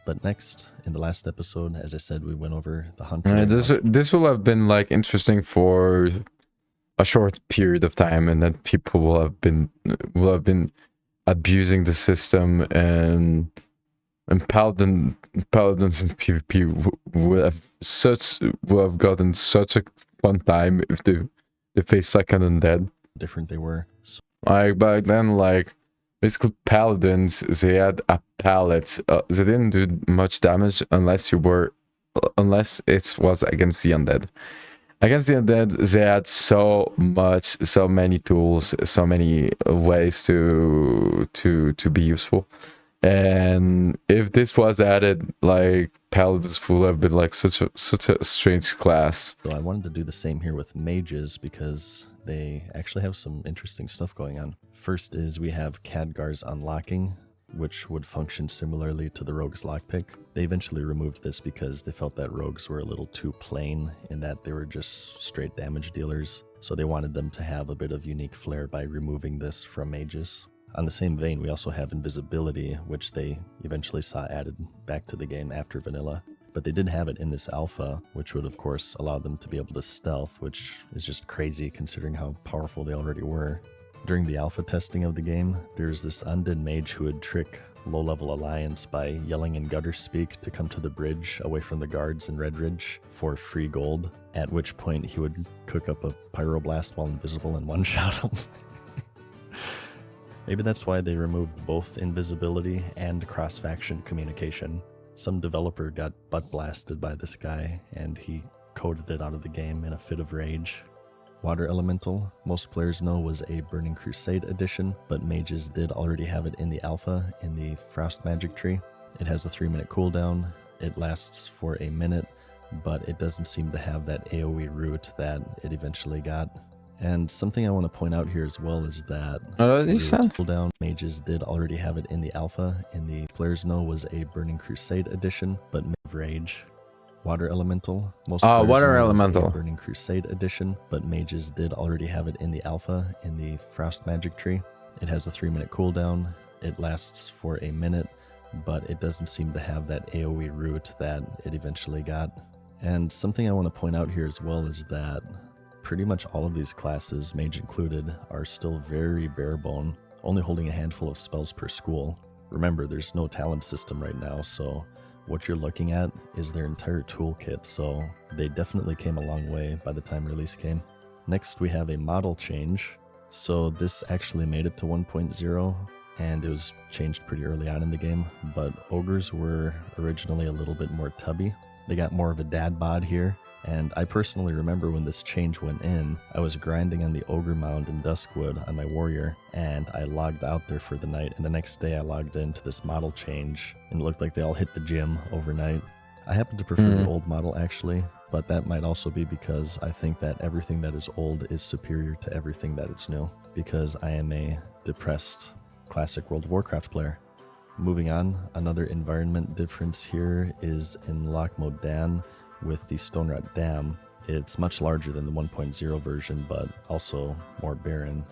But next, in the last episode, as I said, we went over the hunter. This will have been like interesting for a short period of time, and then people will have been abusing the system, and paladins in PvP will have gotten such a fun time if they face like an undead. Different they were. So like back then, like basically paladins, they had a pallet. They didn't do much damage unless it was against the undead. Against the undead, they had so many tools, so many ways to be useful. And if this was added, like paladins would have been like such a strange class. So I wanted to do the same here with mages because they actually have some interesting stuff going on. First is we have Khadgar's unlocking, which would function similarly to the rogue's lockpick. They eventually removed this because they felt that rogues were a little too plain in that they were just straight damage dealers, so they wanted them to have a bit of unique flair by removing this from mages. On the same vein, we also have invisibility, which they eventually saw added back to the game after vanilla, but they did have it in this alpha, which would of course allow them to be able to stealth, which is just crazy considering how powerful they already were. During the alpha testing of the game, there's this undead mage who would trick low-level Alliance by yelling in gutter speak to come to the bridge away from the guards in Red Ridge for free gold, at which point he would cook up a pyroblast while invisible and one-shot them. Maybe that's why they removed both invisibility and cross-faction communication. Some developer got butt-blasted by this guy, and he coded it out of the game in a fit of rage. Water Elemental, most players know, was a Burning Crusade edition, but mages did already have it in the alpha in the Frost Magic Tree. It has a 3-minute cooldown, it lasts for a minute, but it doesn't seem to have that AoE root that it eventually got. And something I want to point out here as well is that cooldown mages did already have it in the alpha in the players know was a Burning Crusade edition, but Rage. Water Elemental. Most Water Elemental. Burning Crusade edition, but mages did already have it in the alpha in the Frost Magic Tree. It has a 3-minute cooldown. It lasts for a minute, but it doesn't seem to have that AoE root that it eventually got. And something I want to point out here as well is that pretty much all of these classes, mage included, are still very barebone, only holding a handful of spells per school. Remember, there's no talent system right now, so what you're looking at is their entire toolkit, so they definitely came a long way by the time release came. Next, we have a model change. So this actually made it to 1.0, and it was changed pretty early on in the game, but ogres were originally a little bit more tubby. They got more of a dad bod here, and I personally remember when this change went in, I was grinding on the ogre mound in Duskwood on my warrior, and I logged out there for the night, and the next day I logged into this model change, and it looked like they all hit the gym overnight. I happen to prefer the old model actually, but that might also be because I think that everything that is old is superior to everything that is new, because I am a depressed classic World of Warcraft player. Moving on, another environment difference here is in Loch Modan with the Stonerot Dam. It's much larger than the 1.0 version, but also more barren.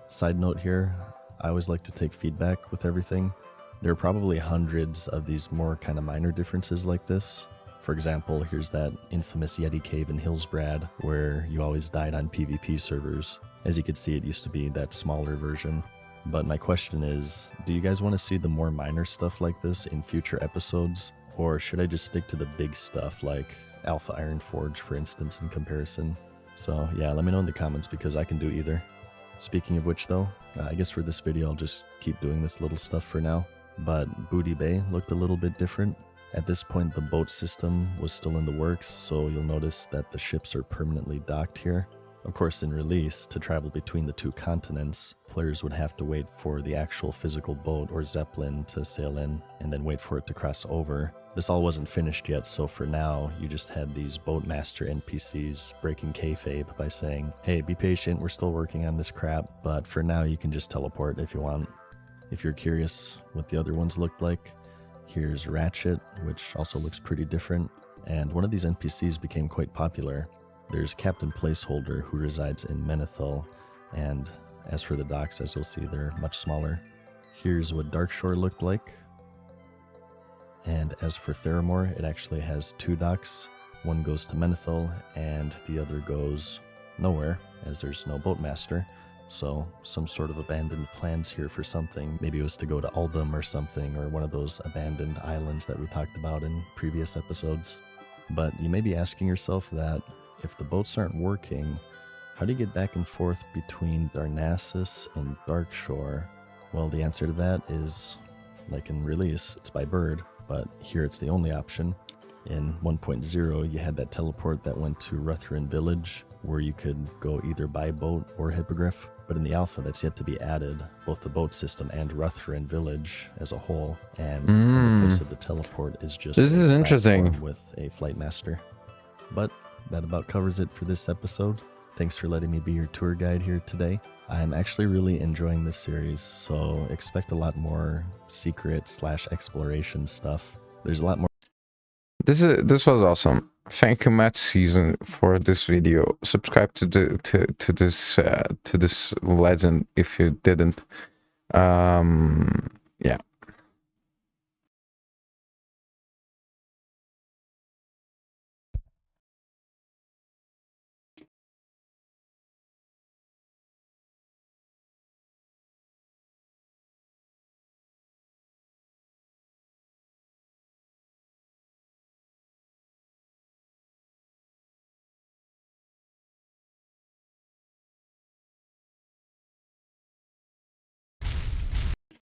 Side note here, I always like to take feedback with everything. There are probably hundreds of these more kind of minor differences like this. For example, here's that infamous Yeti cave in Hillsbrad where you always died on PvP servers. As you can see, it used to be that smaller version. But my question is, do you guys want to see the more minor stuff like this in future episodes? Or should I just stick to the big stuff like Alpha Ironforge, for instance, in comparison? So yeah, let me know in the comments because I can do either. Speaking of which though, I guess for this video I'll just keep doing this little stuff for now. But Booty Bay looked a little bit different. At this point the boat system was still in the works, so you'll notice that the ships are permanently docked here. Of course, in release, to travel between the two continents, players would have to wait for the actual physical boat or zeppelin to sail in, and then wait for it to cross over. This all wasn't finished yet, so for now, you just had these Boatmaster NPCs breaking kayfabe by saying, hey, be patient, we're still working on this crap, but for now you can just teleport if you want. If you're curious what the other ones looked like, here's Ratchet, which also looks pretty different, and one of these NPCs became quite popular. There's Captain Placeholder, who resides in Menethil, and as for the docks, as you'll see, they're much smaller. Here's what Darkshore looked like. And as for Theramore, it actually has two docks. One goes to Menethil, and the other goes nowhere, as there's no Boatmaster. So some sort of abandoned plans here for something. Maybe it was to go to Uldum or something, or one of those abandoned islands that we talked about in previous episodes. But you may be asking yourself that, if the boats aren't working, how do you get back and forth between Darnassus and Darkshore? Well, the answer to that is, like in release, it's by bird, but here it's the only option. In 1.0, you had that teleport that went to Ruthrin Village, where you could go either by boat or Hippogriff, but in the alpha that's yet to be added, both the boat system and Ruthrin Village as a whole, and in the place of the teleport is just this is interesting with a flight master. But that about covers it for this episode. Thanks for letting me be your tour guide here today. I'm actually really enjoying this series, so expect a lot more secret/exploration stuff. There's a lot more. This was awesome. Thank you, Matt Season, for this video. Subscribe to this legend if you didn't. Yeah.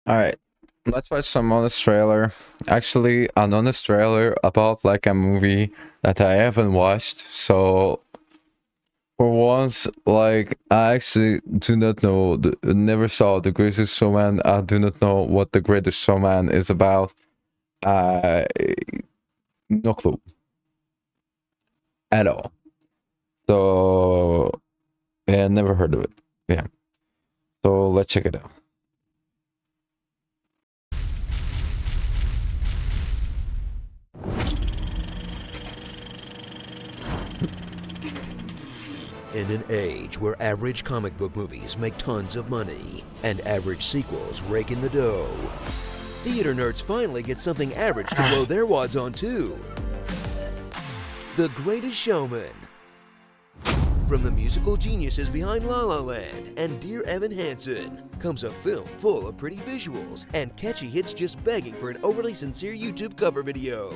All right, let's watch some honest trailer. Actually, an honest trailer about like a movie that I haven't watched. So for once, like I actually do not know, never saw The Greatest Showman. I do not know what The Greatest Showman is about. No clue at all. So yeah, never heard of it. Yeah. So let's check it out. In an age where average comic book movies make tons of money and average sequels rake in the dough, theater nerds finally get something average to blow their wads on too. The Greatest Showman. From the musical geniuses behind La La Land and Dear Evan Hansen comes a film full of pretty visuals and catchy hits just begging for an overly sincere YouTube cover video.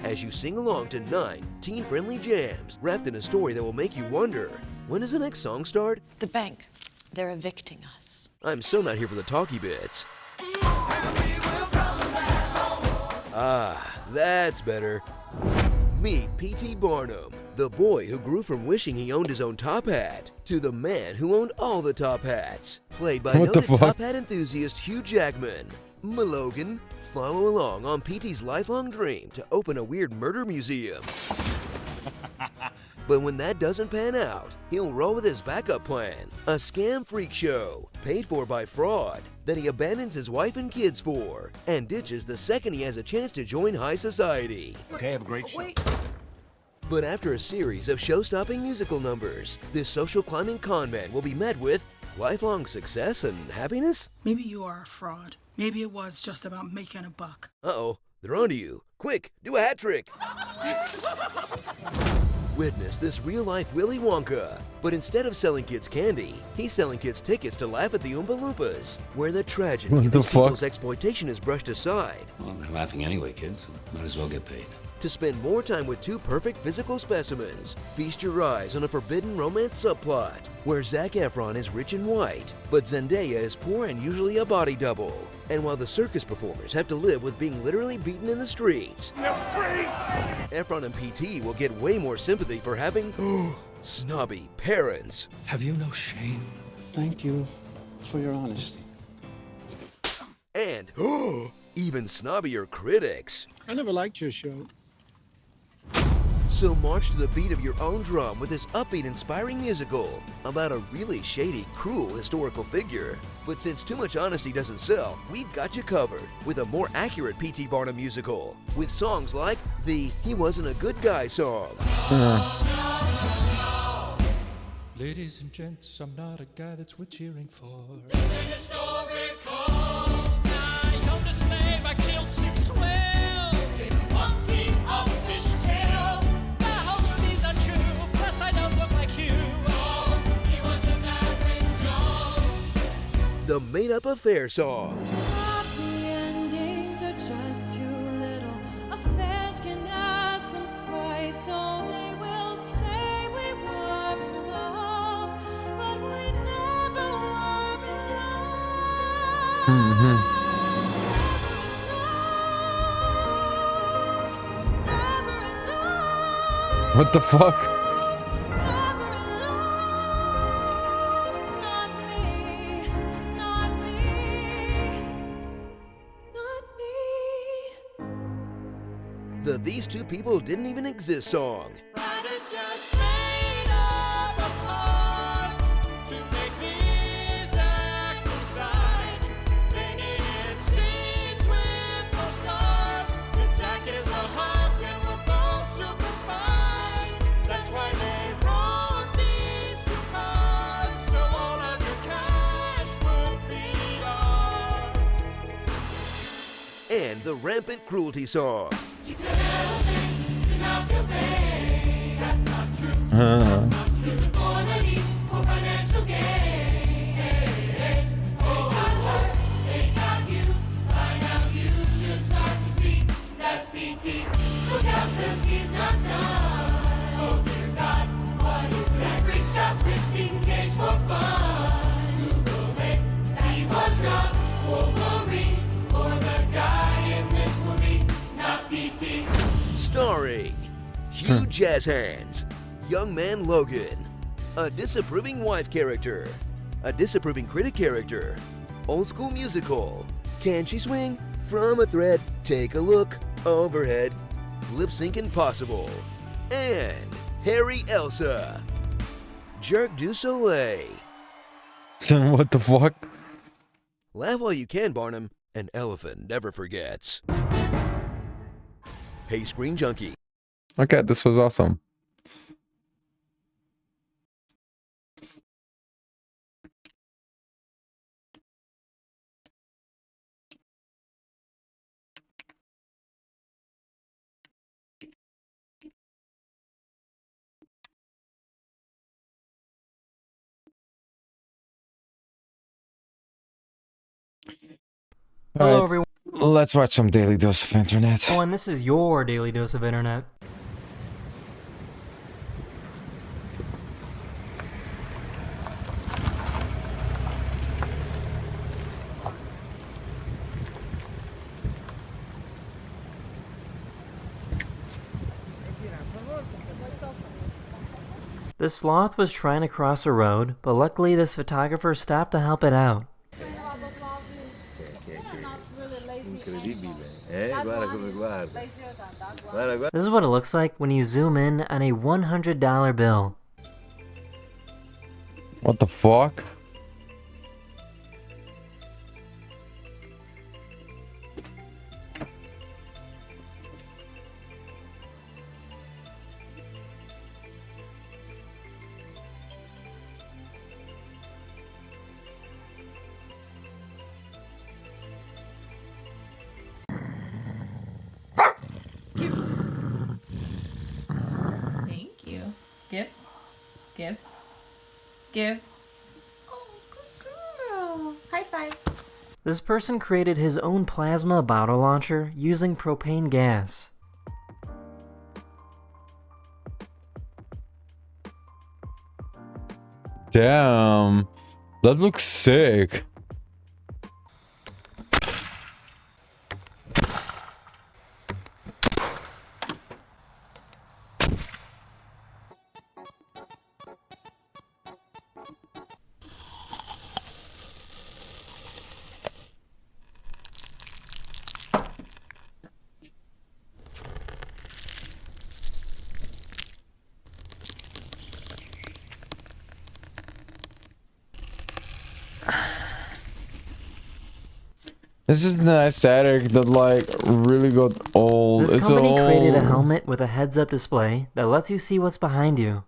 As you sing along to 9 teen-friendly jams wrapped in a story that will make you wonder, when does the next song start? The bank. They're evicting us. I'm so not here for the talky bits. Ah, that's better. Meet P.T. Barnum, the boy who grew from wishing he owned his own top hat to the man who owned all the top hats. Played by noted top hat enthusiast Hugh Jackman. Malogan, follow along on P.T.'s lifelong dream to open a weird murder museum. But when that doesn't pan out, he'll roll with his backup plan, a scam freak show, paid for by fraud, that he abandons his wife and kids for, and ditches the second he has a chance to join high society. Okay, have a great show. But after a series of show-stopping musical numbers, this social climbing con man will be met with lifelong success and happiness? Maybe you are a fraud. Maybe it was just about making a buck. Uh-oh, they're onto you. Quick, do a hat trick. Witness this real-life Willy Wonka. But instead of selling kids candy, he's selling kids tickets to laugh at the Oompa Loompas, where the tragedy of these people's exploitation is brushed aside. Well, they're laughing anyway, kids. Might as well get paid. To spend more time with two perfect physical specimens, feast your eyes on a forbidden romance subplot, where Zac Efron is rich and white, but Zendaya is poor and usually a body double. And while the circus performers have to live with being literally beaten in the streets, They're freaks! Efron and PT will get way more sympathy for having snobby parents. Have you no shame? Thank you for your honesty. And even snobbier critics. I never liked your show. So march to the beat of your own drum with this upbeat, inspiring musical about a really shady, cruel historical figure. But since too much honesty doesn't sell, we've got you covered with a more accurate P.T. Barnum musical with songs like the He Wasn't a Good Guy song. Ladies and gents, I'm not a guy that's worth cheering for. I killed 6 whales in one king of fishtail. I hope these are true, plus I don't look like you. Oh, he was an average Joe. The Made Up Affair song. Happy endings are just too little. Affairs can add some spice, so they will say we were in love, but we never were in love. What the fuck? The These Two People Didn't Even Exist song. Writers just made up a part to make these actors shine. They needed scenes with no stars. This act is a hawk and we're both super fine. That's why they wrote these 2 parts, so all of your cash would be ours. And the Rampant Cruelty song. You said everything, you're not feel pain. That's not true. Use authority for financial gain. Oh, hard work, they got used. By now you should start to see that's BT. Look out, 'cause he's not done. Oh dear God, what is that? Reached out with Seton Cage for fun. Google it, he was not Wolverine or the guy in this movie, not BT. Starring Hugh Jazz Hands, Young Man Logan, a disapproving wife character, a disapproving critic character, Old School Musical, Can She Swing? From a Thread, Take a Look, Overhead, Lip Sync Impossible, and Harry Elsa, Jerk du Soleil. What the fuck? Laugh while you can, Barnum. An elephant never forgets. Hey, Screen Junkie. Okay, this was awesome. Hello, everyone. Let's watch some Daily Dose of Internet. Oh, and this is your Daily Dose of Internet. This sloth was trying to cross a road, but luckily this photographer stopped to help it out. This is what it looks like when you zoom in on a $100 bill. What the fuck? Thank you. Give. Give. Give. Oh, good girl. High five. This person created his own plasma bottle launcher using propane gas. Damn. That looks sick. This is an aesthetic that like really got old. This It's company created a old. helmet with a heads-up display that lets you see what's behind you.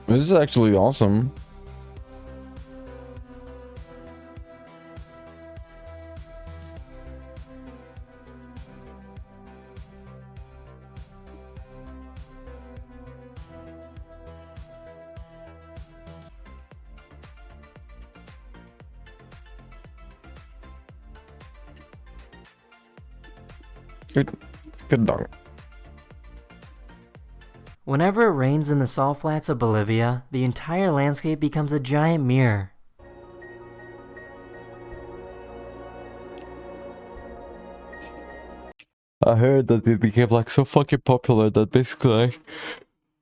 This is actually awesome. Good dog. Whenever it rains in the salt flats of Bolivia, the entire landscape becomes a giant mirror. I heard that it became like so fucking popular that basically like,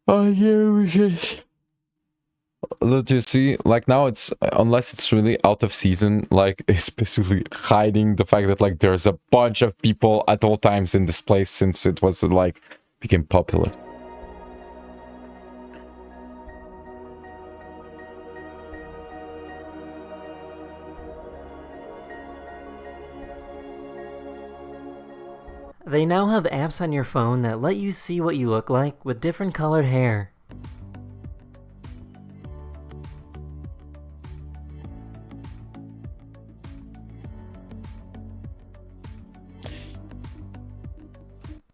oh yeah, we should. Let you see, like now it's, unless it's really out of season, like it's basically hiding the fact that like there's a bunch of people at all times in this place since it was like became popular. They now have apps on your phone that let you see what you look like with different colored hair.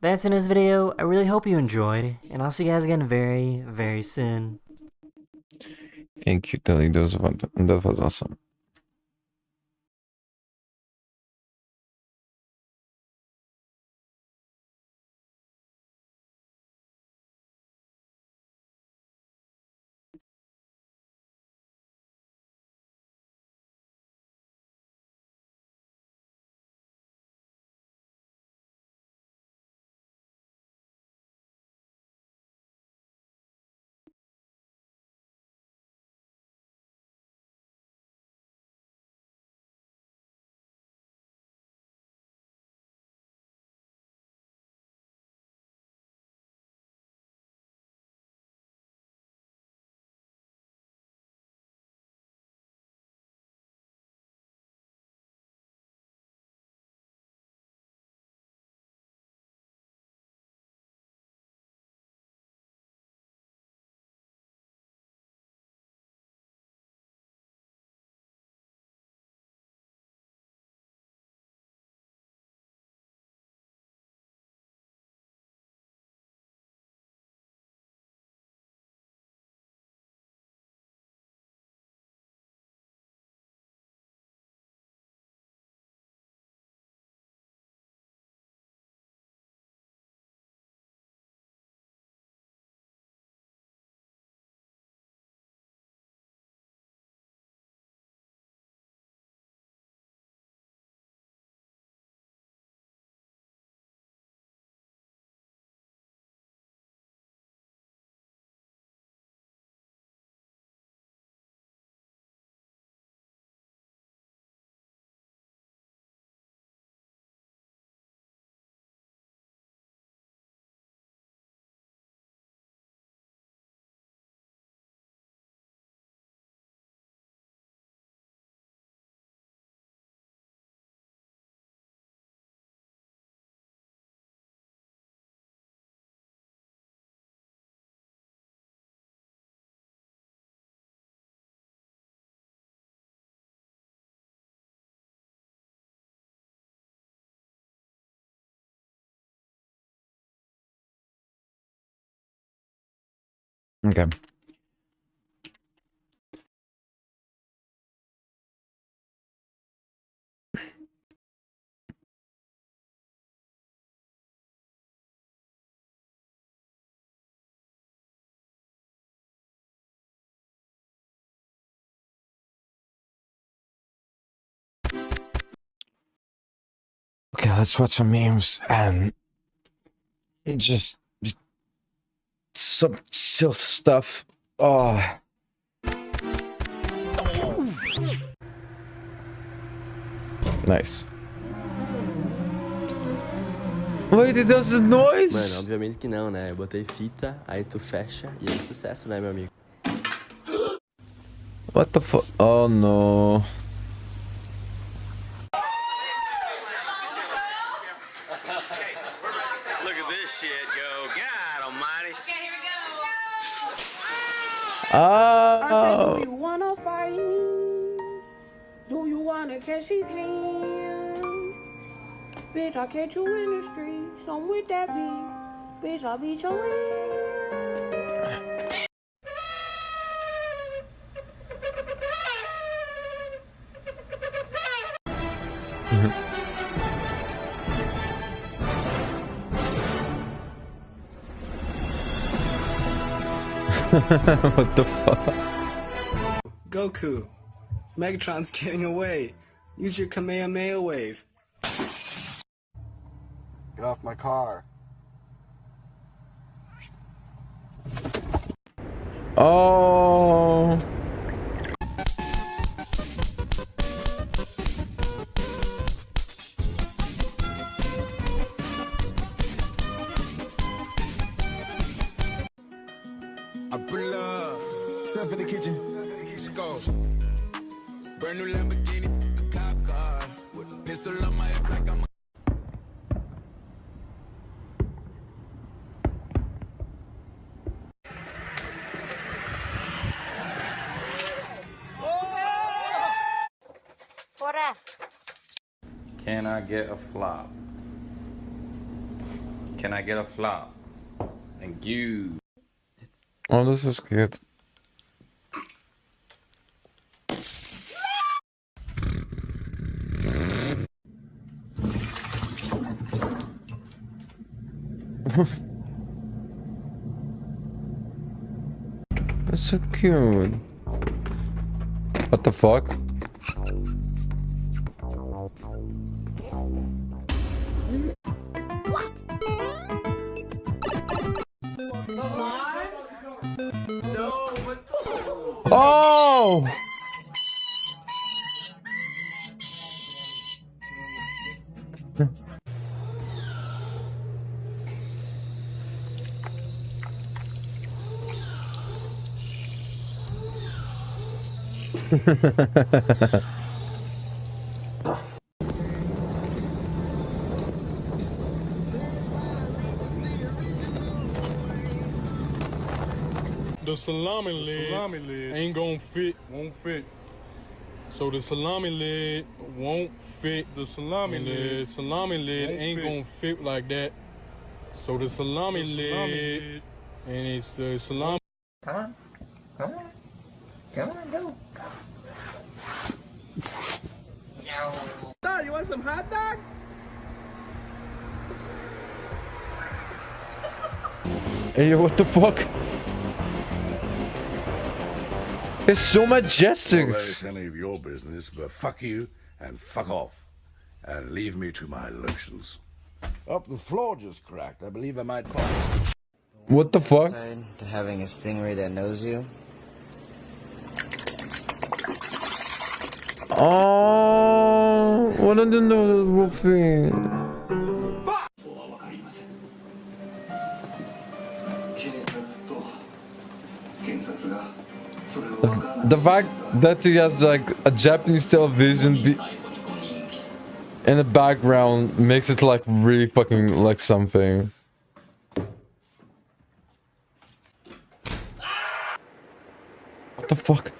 That's in this video. I really hope you enjoyed, and I'll see you guys again very, very soon. Thank you, Telly. That was awesome. Okay. Okay, let's watch some memes and just some chill stuff. Oh. Nice. Wait, it does the noise? Mano, obviamente que não, né? Eu botei fita, aí tu fecha e é sucesso, né, meu amigo? What the fuck? Oh no. Look at this shit go. God almighty. Okay, here we go. Oh. I said, do you wanna fight me? Do you wanna catch these hands? Bitch, I'll catch you in the streets. I'm with that beef. Bitch, I'll beat your ass. What the fuck? Goku, Megatron's getting away. Use your Kamehameha wave. Get off my car. Oh. I pull up, stuff in the kitchen. Let's go. Brand new Lamborghini, a cop car with a pistol on my hip like I'm a Can I get a flop? Can I get a flop? Thank you. Oh, this is good. That's so cute. What the fuck? Oh! The salami lid ain't gonna fit, won't fit. So the salami lid won't fit. The salami lid ain't gonna fit like that. So the salami lid, and it's the salami. Come on. Come on. Come on, go. Dog, you want some hot dog? Hey, what the fuck? It's so majestic. Well, it's any of your business, but fuck you and fuck off. And leave me to my lotions. Up the floor just cracked. I believe I might fall. What the fuck? To having a stingray that knows you. Oh, what did you know this wolfing? The fact that he has like a Japanese television in the background makes it like really fucking like something. What the fuck?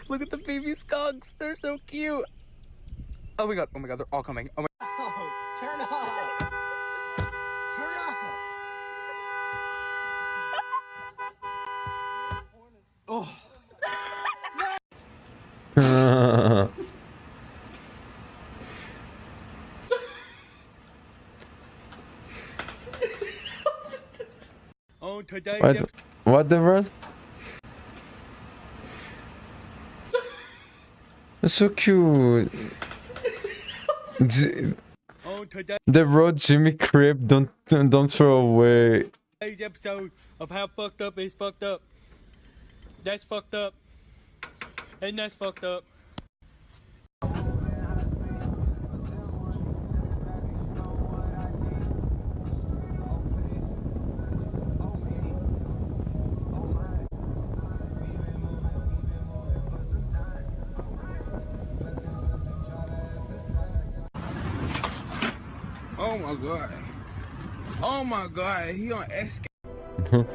Look at the baby skunks. They're so cute. Oh my god, they're all coming. Oh my. Oh, turn What the word? It's so cute. The road Jimmy Crib, don't throw away. Today's episode of how fucked up is fucked up. That's fucked up. And that's fucked up. Oh my god. Oh my god, he on X. Oh.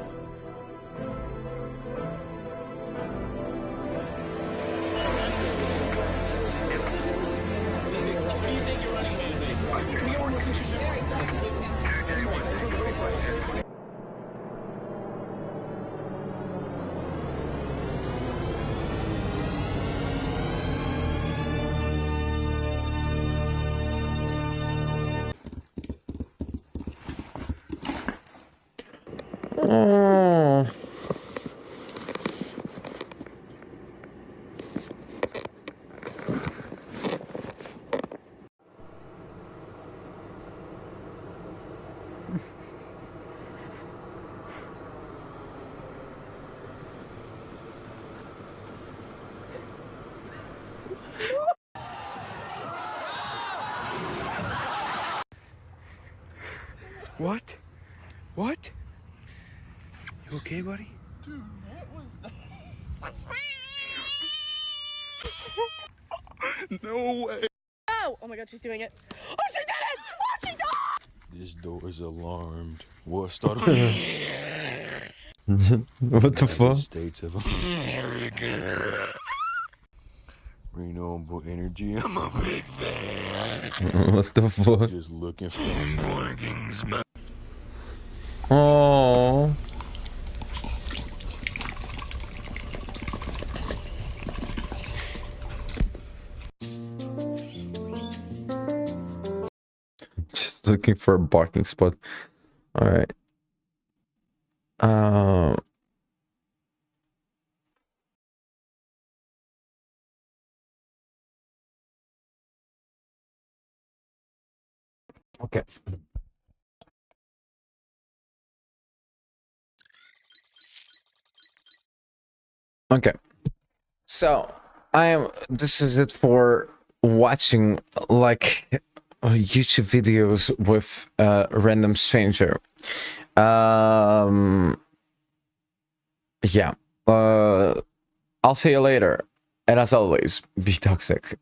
What? What? You okay, buddy? Dude, what was that? No way. Oh! Oh my god, she's doing it. Oh, she did it! Oh, she did it! This door is alarmed. What started? What the fuck? States of America. Renewable energy. I'm a big fan. What the fuck? Just looking for more things. Oh. Just looking for a barking spot. All right. Okay. Okay. So this is it for watching like YouTube videos with a random stranger. Yeah. I'll see you later. And as always, be toxic.